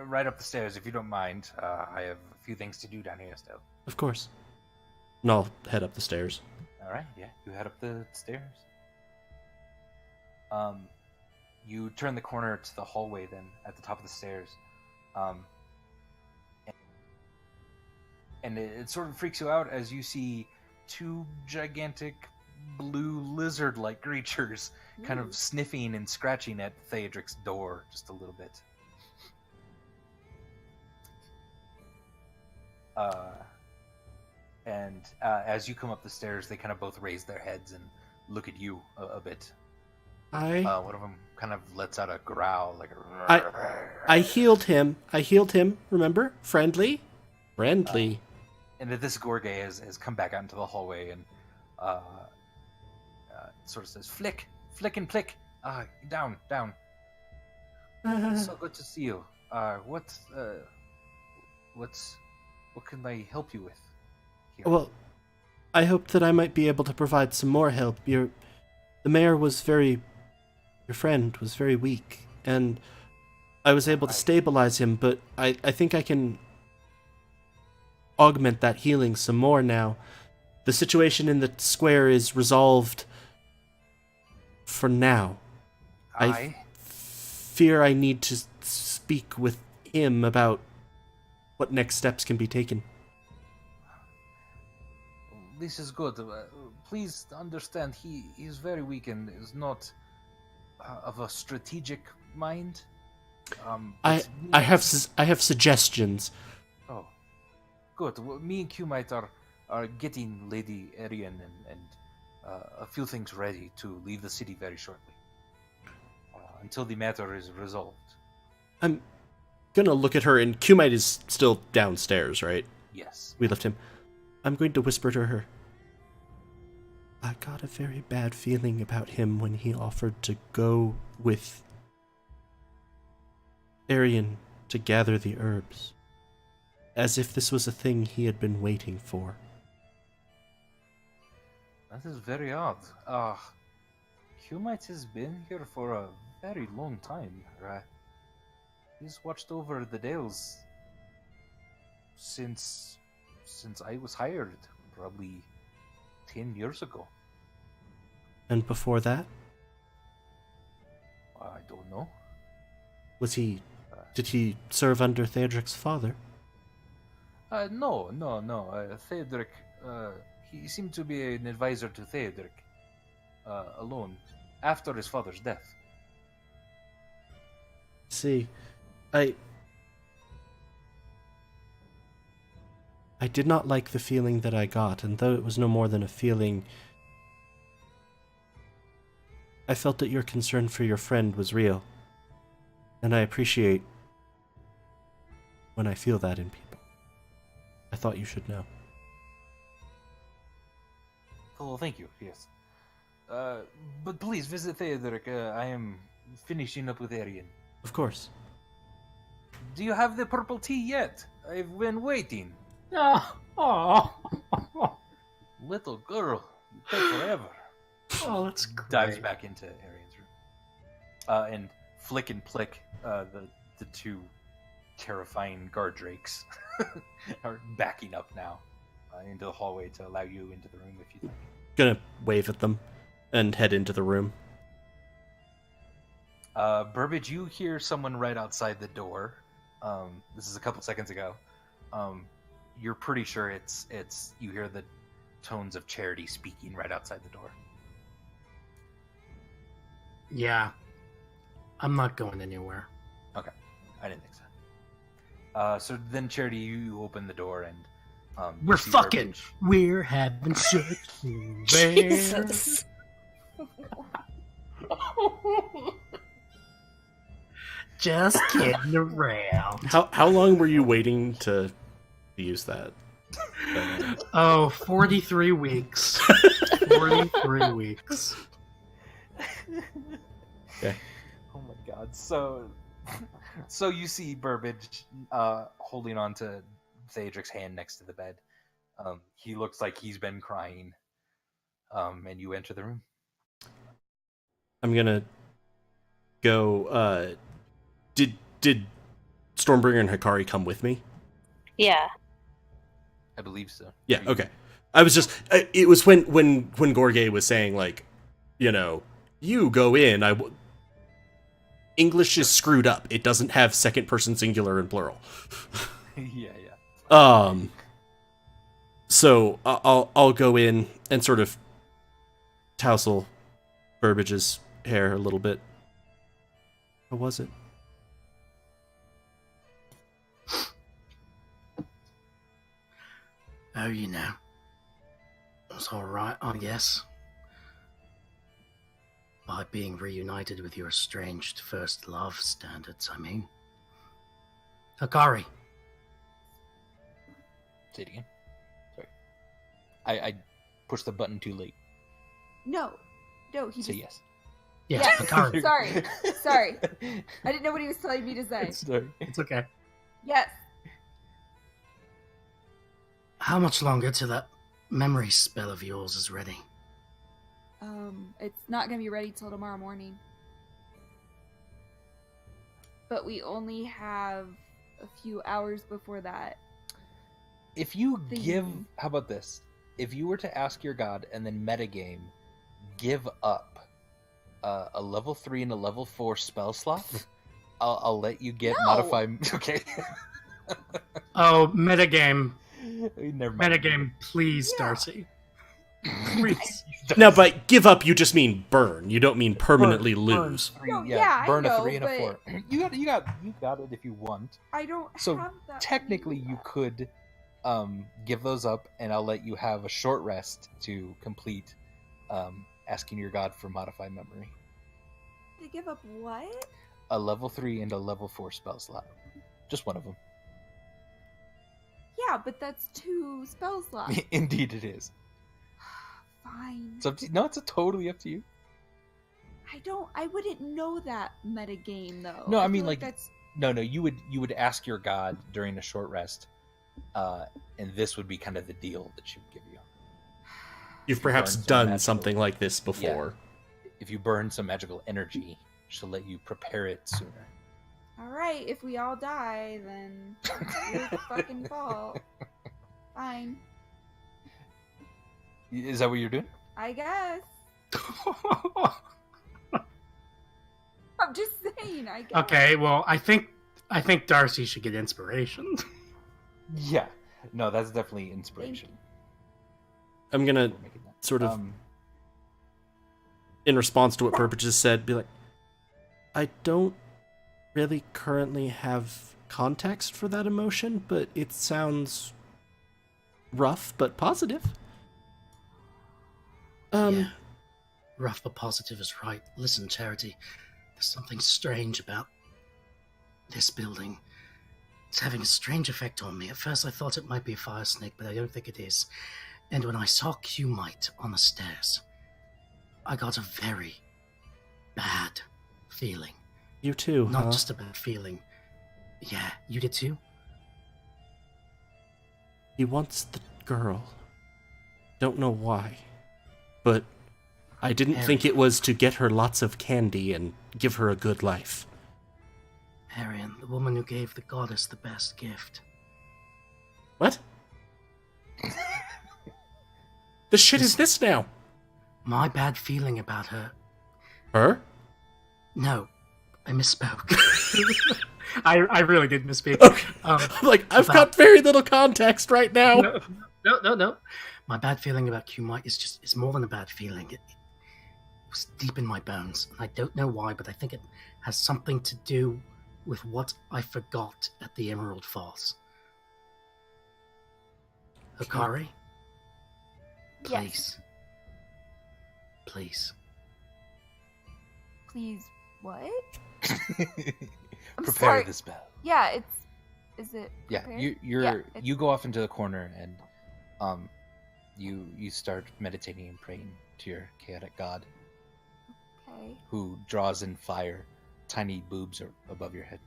Right up the stairs, if you don't mind. I have a few things to do down here still. Of course. And I'll head up the stairs. All right, yeah. You head up the stairs. You turn the corner to the hallway then, at the top of the stairs. And it sort of freaks you out as you see two gigantic blue lizard-like creatures kind of sniffing and scratching at Theodric's door just a little bit. And as you come up the stairs, they kind of both raise their heads and look at you a bit. One of them kind of lets out a growl, like a... I healed him. Remember? Friendly. And this Gorge has come back out into the hallway and sort of says, "Flick, and plick. Down. So good to see you. What can I help you with here?" Well, I hoped that I might be able to provide some more help. Your friend was very weak, and I was able to stabilize him, but I think I can augment that healing some more now. The situation in the square is resolved for now. I fear I need to speak with him about what next steps can be taken. This is good. Please understand, he is very weak and is not of a strategic mind. I have suggestions. Oh, good. Well, me and Q-Mite are getting Lady Arian and a few things ready to leave the city very shortly. Until the matter is resolved. I'm gonna look at her, and Q-Mite is still downstairs, right? Yes. We left him. I'm going to whisper to her. I got a very bad feeling about him when he offered to go with Arian to gather the herbs. As if this was a thing he had been waiting for. That is very odd. Q-Mite has been here for a very long time. He's watched over the Dales since I was hired, probably 10 years ago. And before that? I don't know. Did he serve under Theodric's father? No. Theodric, he seemed to be an advisor to Theodric, alone, after his father's death. See, I did not like the feeling that I got, and though it was no more than a feeling, I felt that your concern for your friend was real. And I appreciate when I feel that in people. I thought you should know. Oh, thank you, yes. But please visit Theodric. I am finishing up with Arian. Of course. Do you have the purple tea yet? I've been waiting. Oh, Little girl, you take forever. oh, that's great. Dives back into Arian's room. And Flick and Plick, the two terrifying guard drakes, are backing up now into the hallway to allow you into the room if you like. Gonna wave at them and head into the room. Burbage, you hear someone right outside the door. This is a couple seconds ago. You're pretty sure it's you hear the tones of Charity speaking right outside the door. Yeah. I'm not going anywhere. Okay, I didn't think so. So then, Charity, you open the door and We're you see fucking. Burbage. We're having sex. Jesus. Just kidding around. How long were you waiting to use that? Oh, 43 weeks. 43 weeks. Okay. Oh my god. So you see Burbage holding on to Theodric's hand next to the bed. He looks like he's been crying. And you enter the room. I'm gonna go. Did Stormbringer and Hikari come with me? Yeah. I believe so. Yeah. Okay. I was just. It was when Gorge was saying, like, you go in. English is screwed up. It doesn't have second person singular and plural. Yeah. So I'll go in and sort of tousle Burbage's hair a little bit. How was it? Oh, it was alright, I guess. By being reunited with your estranged first love standards, I mean. Hikari. Say it again. Sorry. I pushed the button too late. No, he Say just... yes. Yeah, Yes! Hikari. Sorry. I didn't know what he was telling me to say. Sorry. It's okay. Yes. How much longer till that memory spell of yours is ready? It's not gonna be ready till tomorrow morning. But we only have a few hours before that. If you give... Thing. How about this? If you were to ask your god and then metagame, give up a level 3 and a level 4 spell slot, I'll let you get No! modify... Okay. Oh, metagame. Never mind. Metagame, please, Yeah. Darcy. Please. Now, by give up, you just mean burn. You don't mean permanently lose. Burn 3, No, yeah, I burn a know, 3 and a but- 4. You got it if you want. I don't So have that. technically, many you left. could give those up, and I'll let you have a short rest to complete asking your god for modified memory. To give up what? A level 3 and a level 4 spell slot. Just one of them. Yeah, but that's 2 spell slots. Indeed, it is. Fine. It's up to, no, it's totally up to you. I wouldn't know that metagame though. No, I feel mean, like, that's No, you would ask your god during a short rest, and this would be kind of the deal that she would give you. You've perhaps burn some done magical- something like this before. If you burn some magical energy, she'll let you prepare it sooner. alright. If we all die, then it's your fucking fault. Fine. Is that what you're doing? I guess. I'm just saying. I guess. Okay, well, I think Darcy should get inspiration. Yeah. No, that's definitely inspiration. I'm gonna We're making that. sort of, in response to what Burbage just said, be like, I don't really currently have context for that emotion, but it sounds rough but positive. Yeah. Rough but positive is right. Listen, Charity, there's something strange about this building. It's having a strange effect on me. At first I thought it might be a fire snake, but I don't think it is. And when I saw Q-Mite on the stairs, I got a very bad feeling. You too, Not huh? just a bad feeling. Yeah, you did too? He wants the girl. Don't know why. But I didn't think it was to get her lots of candy and give her a good life. Arian, the woman who gave the goddess the best gift. What? The shit is this now? My bad feeling about her. Her? No, I misspoke. I really did misspeak. Okay. Um, I'm like, I've got very little context right now. No. My bad feeling about Q-Mite is more than a bad feeling. It was deep in my bones. And I don't know why, but I think it has something to do with what I forgot at the Emerald Falls. Hikari? Please. Yes. Please. Please. What? I'm prepare sorry. the spell. Yeah, is it? Yeah, prepared? you go off into the corner and you start meditating and praying to your chaotic god, Okay. who draws in fire. Tiny boobs are above your head.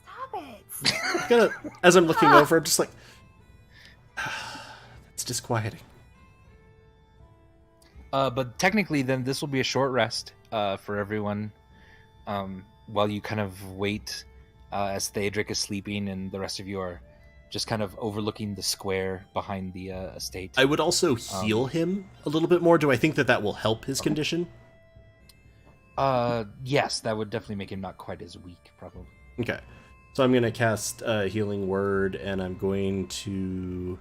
Stop it. Gonna, as I'm looking over, I'm just like, that's disquieting. But technically, then this will be a short rest for everyone, while you kind of wait as Theodric is sleeping, and the rest of you are just kind of overlooking the square behind the estate. I would also heal him a little bit more. Do I think that will help his condition? Yes, that would definitely make him not quite as weak, probably. Okay. So I'm going to cast Healing Word, and I'm going to...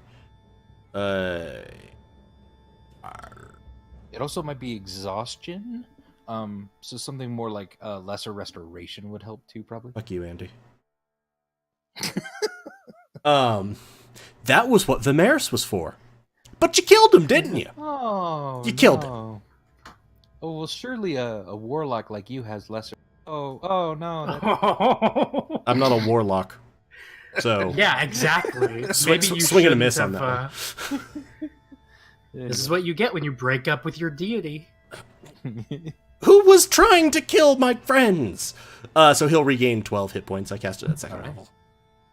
It also might be exhaustion. So something more like lesser restoration would help too, probably. Fuck you, Andy. That was what Vimeris was for. But you killed him, didn't you? Oh, You killed him. Oh, well, surely a warlock like you has lesser... Oh, no. I'm not a warlock. So... Yeah, exactly. Maybe you swing and a shouldn't miss on have, that one. This is what you get when you break up with your deity. Who was trying to kill my friends? So he'll regain 12 hit points. I cast it at second level.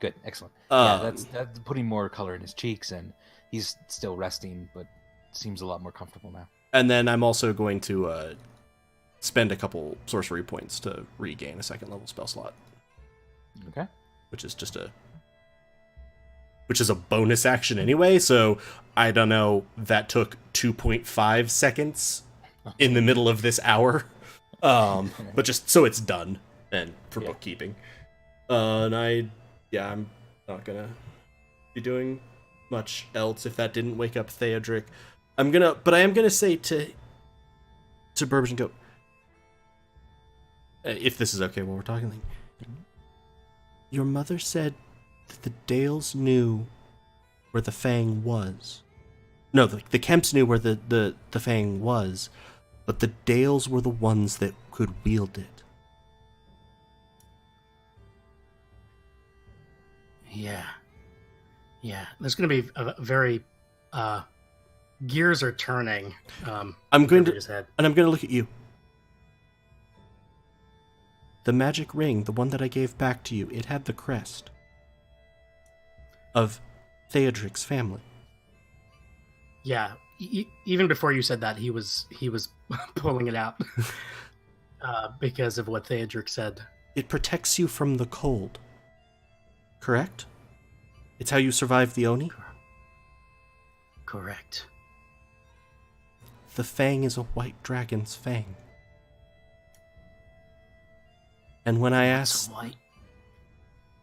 Good, excellent. Yeah, that's putting more color in his cheeks, and he's still resting, but seems a lot more comfortable now. And then I'm also going to spend a couple sorcery points to regain a second level spell slot. Okay. Which is a bonus action anyway, so I don't know, that took 2.5 seconds in the middle of this hour. But just so it's done, and for bookkeeping. And I'm not gonna be doing much else if that didn't wake up Theodric. But I am gonna say to Burbage and go, if this is okay while we're talking, like, your mother said that the Dales knew where the Fang was. No, the Kemps knew where the Fang was, but the Dales were the ones that could wield it. Yeah. There's going to be a very gears are turning. I'm going his head. to look at you. The magic ring, the one that I gave back to you, it had the crest of Theodric's family. Yeah, even before you said that, he was pulling it out because of what Theodric said. It protects you from the cold. Correct? It's how you survive the Oni? Correct. The Fang is a white dragon's fang. And when I asked...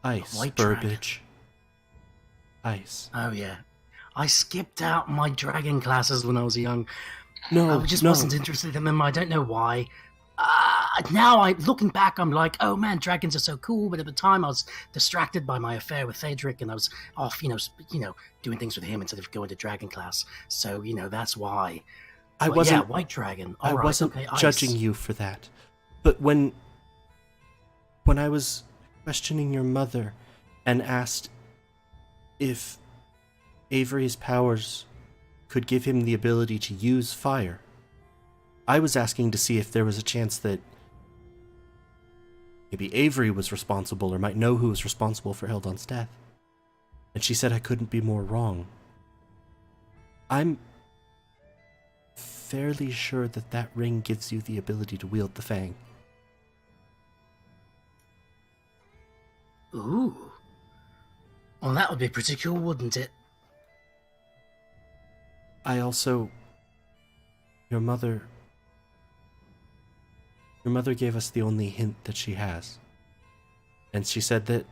Ice, white Burbage. Ice. Oh, yeah. I skipped out my dragon classes when I was young. No, I just wasn't interested in them. I don't know why. Now, looking back, I'm like, oh man, dragons are so cool. But at the time, I was distracted by my affair with Theodric, and I was off, doing things with him instead of going to dragon class. So, that's why. I wasn't. Yeah, white dragon. I wasn't judging you for that. But when I was questioning your mother and asked if Avery's powers could give him the ability to use fire, I was asking to see if there was a chance that maybe Avery was responsible or might know who was responsible for Hildon's death. And she said I couldn't be more wrong. I'm fairly sure that ring gives you the ability to wield the Fang. Ooh. Well, that would be pretty cool, wouldn't it? I also... Your mother gave us the only hint that she has. And she said that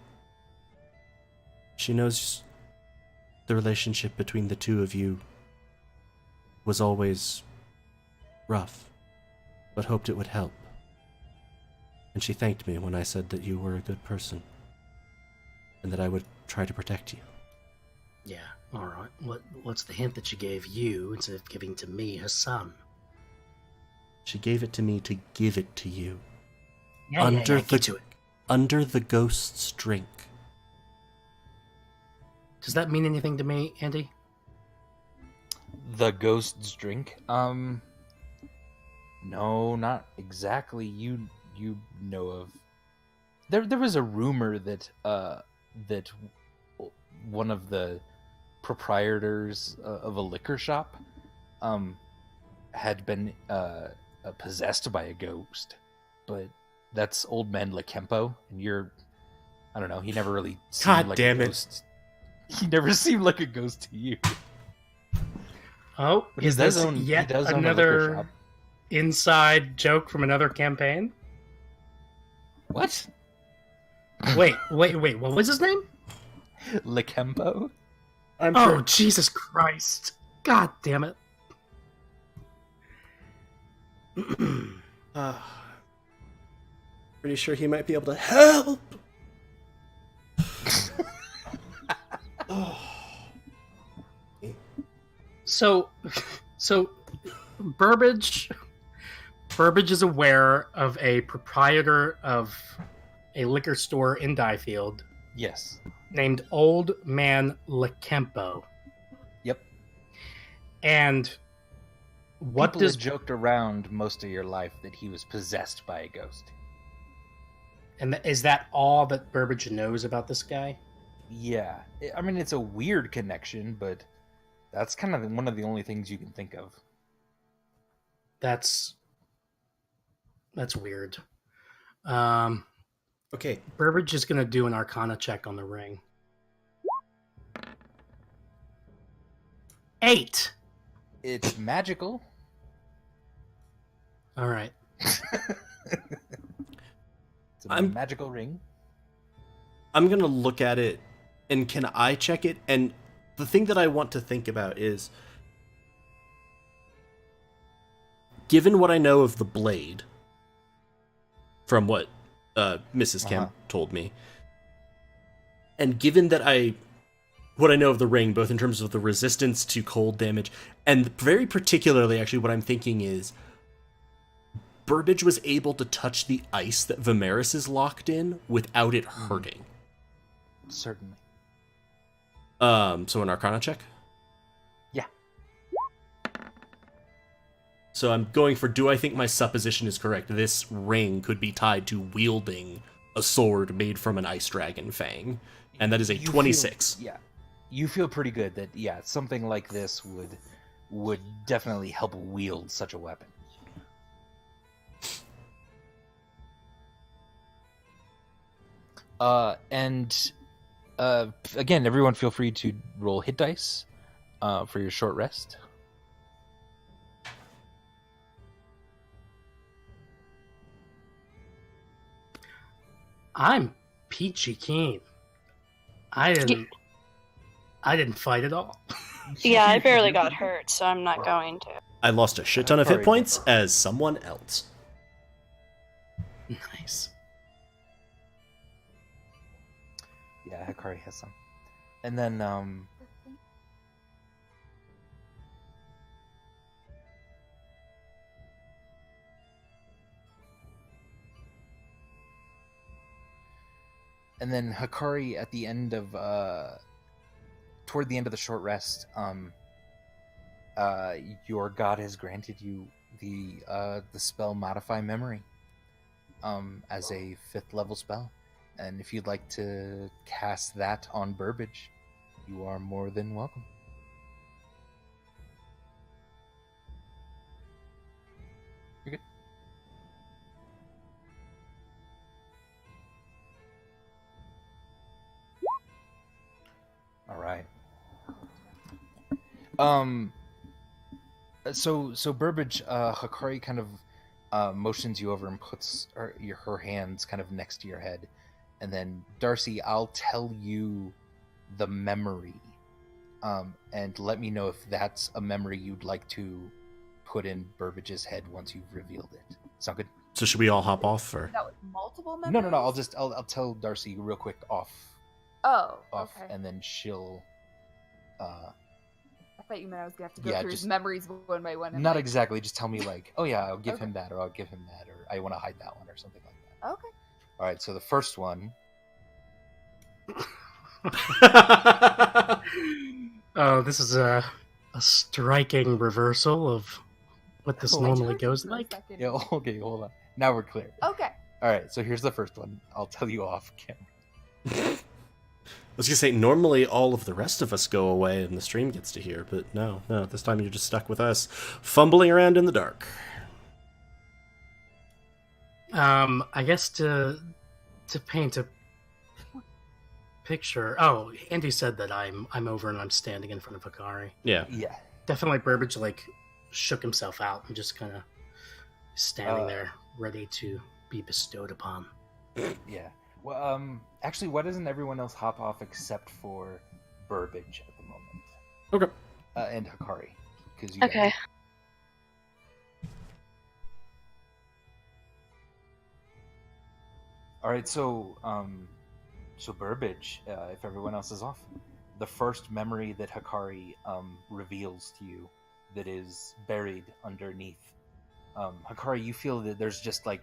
she knows the relationship between the two of you was always rough, but hoped it would help. And she thanked me when I said that you were a good person, and that I would try to protect you. Yeah, alright. What's the hint that she gave you instead of giving to me, her son? She gave it to me to give it to you. Get to it. under the ghost's drink. Does that mean anything to me, Andy? The ghost's drink? No, not exactly. You know of. There was a rumor that that one of the proprietors of a liquor shop had been possessed by a ghost, but that's old man Lekempo, and I don't know, he never really seemed God like damn a it. ghost. He never seemed like a ghost to you. Oh, But he is does this own- he yet does own a liquor another shop. inside joke from another campaign? What? Wait, what was his name? Lekempo? I'm Oh, sure. Jesus Christ. God damn it. Pretty sure he might be able to help. So Burbage is aware of a proprietor of a liquor store in Diefield Yes. named Old Man Lekempo. Yep. And what People does have joked around most of your life that he was possessed by a ghost. and is that all that Burbage knows about this guy? Yeah. I mean, it's a weird connection, but that's kind of one of the only things you can think of. That's weird. Okay. Burbage is going to do an Arcana check on the ring. 8. It's magical. All right. It's a I'm- magical ring. I'm going to look at it, and can I check it? And the thing that I want to think about is, given what I know of the blade, from what Mrs. Kemp told me, and given that what I know of the ring, both in terms of the resistance to cold damage, and very particularly, actually, what I'm thinking is, Burbage was able to touch the ice that Vimeris is locked in without it hurting. Certainly. So an Arcana check? Yeah. So I'm going for, do I think my supposition is correct? This ring could be tied to wielding a sword made from an ice dragon fang. And that is a You 26. Feel, yeah. You feel pretty good that, yeah, something like this would definitely help wield such a weapon. Again, everyone feel free to roll hit dice for your short rest. I'm peachy keen. I didn't fight at all. Yeah, I barely got hurt, so I'm not going to. I lost a shit ton of hit points as someone else. Nice. Yeah, Hikari has some. And then, Hikari at the end of, toward the end of the short rest, your god has granted you the spell Modify Memory, as a 5th level spell. And if you'd like to cast that on Burbage, you are more than welcome. You're good. All right. So Burbage, Hikari kind of motions you over and puts her hands kind of next to your head. And then, Darcy, I'll tell you the memory, and let me know if that's a memory you'd like to put in Burbage's head once you've revealed it. Sound good? So should we all hop off, or? That was multiple memories? No. I'll tell Darcy real quick off, Oh, okay. and then she'll. I thought you meant I was gonna have to go Yeah, through just- his memories one by one. and, Not like- exactly. Just tell me like, oh yeah, I'll give Okay. him that, or I'll give him that, or I want to hide that one, or something like that. Okay. All right, so the first one. Oh, this is a striking reversal of what this Oh, normally Charge goes for a like. second. Yeah, okay, hold on. Now we're clear. Okay. All right, so here's the first one. I'll tell you off camera. I was gonna say, normally all of the rest of us go away and the stream gets to hear, but no, this time you're just stuck with us, fumbling around in the dark. I guess to paint a picture. Oh, Andy said that I'm over and I'm standing in front of Hikari. Yeah. Yeah. Definitely, Burbage like shook himself out and just kind of standing there, ready to be bestowed upon. Yeah. Well, actually, why doesn't everyone else hop off except for Burbage at the moment? Okay. And Hikari, because Okay. All right, so Burbage, if everyone else is off, the first memory that Hikari reveals to you that is buried underneath. Hikari, you feel that there's just kind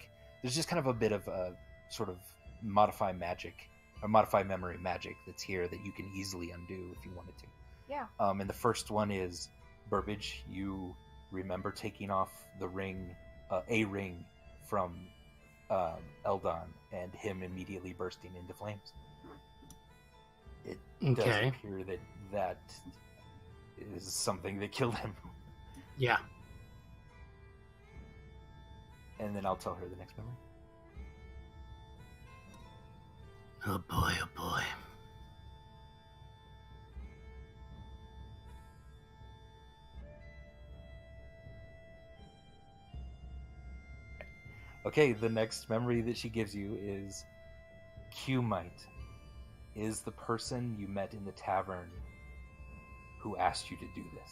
of a bit of a sort of modify memory magic that's here that you can easily undo if you wanted to. Yeah. And the first one is Burbage. You remember taking off the ring, a ring from Eldon, and him immediately bursting into flames. It does Okay. appear that is something that killed him. Yeah. And then I'll tell her the next memory. Oh boy, oh boy. Okay, the next memory that she gives you is Q-Mite is the person you met in the tavern who asked you to do this.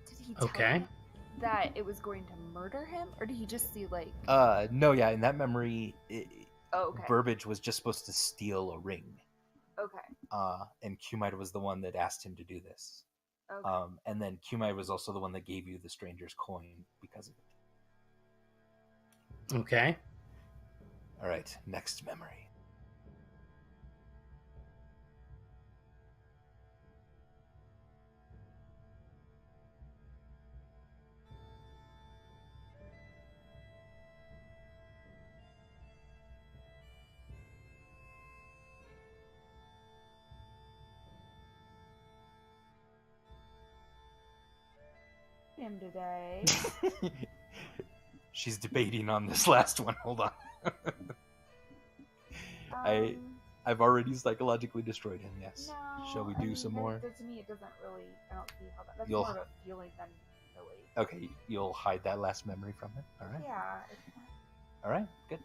Did he tell Okay. him that it was going to murder him, or did he just see like? No, yeah, in that memory, Oh, okay. Burbage was just supposed to steal a ring. Okay. And Q-Mite was the one that asked him to do this. Okay. And then Q-Mite was also the one that gave you the stranger's coin because of it. Okay. All right, next memory. Him today. She's debating on this last one. Hold on. I've already psychologically destroyed him, yes. No, Shall we do some more? To me, it doesn't really. I don't see how that's You'll- more of a feeling than really. Okay, you'll hide that last memory from it. All right. Yeah. All right. Good.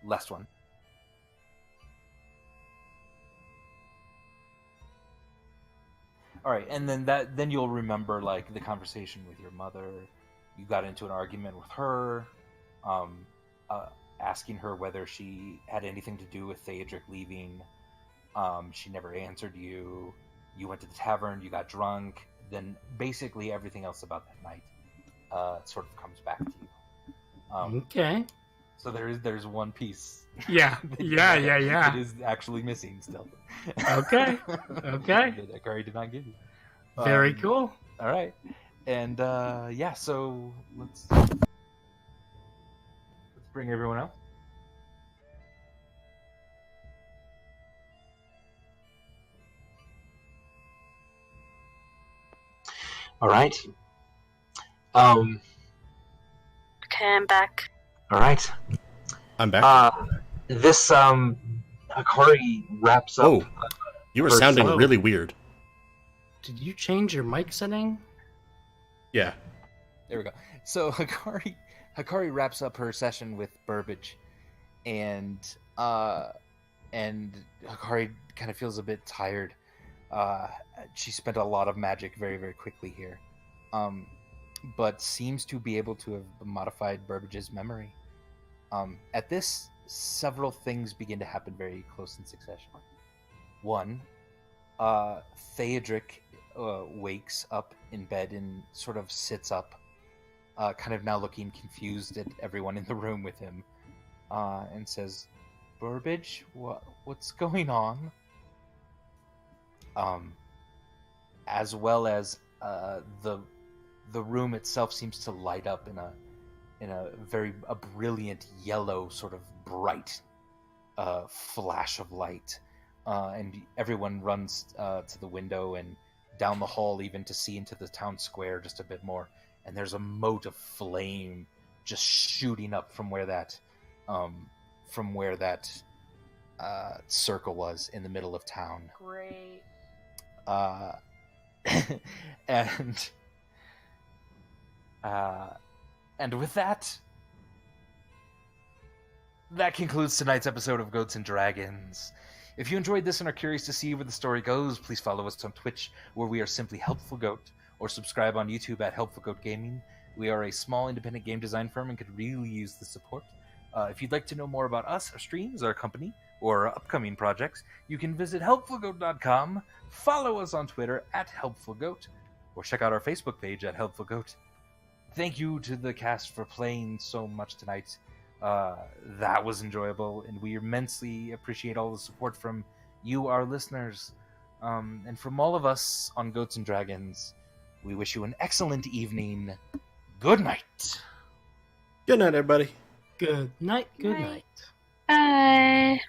Last one. All right, and then you'll remember like the conversation with your mother. You got into an argument with her, asking her whether she had anything to do with Theodric leaving. She never answered you. You went to the tavern. You got drunk. Then basically everything else about that night sort of comes back to you. Okay. So there's one piece. Yeah. Yeah. It is actually missing still. Okay. Okay. That Akari did not give you. Very cool. All right, and yeah, so let's bring everyone out. All right. Okay, I'm back. All right. I'm back. This Hikari wraps up. Oh, you were First sounding hello. really weird. Did you change your mic setting? Yeah. There we go. So Hikari wraps up her session with Burbage, and Hikari kind of feels a bit tired. She spent a lot of magic very, very quickly here, but seems to be able to have modified Burbage's memory. At this, several things begin to happen very close in succession. One, Theodric wakes up in bed and sort of sits up, kind of now looking confused at everyone in the room with him, and says, "Burbage, what's going on?" As well as the room itself seems to light up in a brilliant yellow, sort of bright flash of light, and everyone runs to the window and down the hall, even to see into the town square just a bit more. And there's a mote of flame just shooting up from where that circle was in the middle of town. Great. And with that concludes tonight's episode of Goats and Dragons. If you enjoyed this and are curious to see where the story goes, please follow us on Twitch, where we are simply Helpful Goat, or subscribe on YouTube at Helpful Goat Gaming. We are a small independent game design firm and could really use the support. If you'd like to know more about us, our streams, our company, or our upcoming projects, you can visit helpfulgoat.com, follow us on Twitter at HelpfulGoat, or check out our Facebook page at Helpful Goat. Thank you to the cast for playing so much tonight. That was enjoyable, and we immensely appreciate all the support from you, our listeners. And from all of us on Goats and Dragons, we wish you an excellent evening. Good night. Good night, everybody. Good night. Good Night. night. Bye.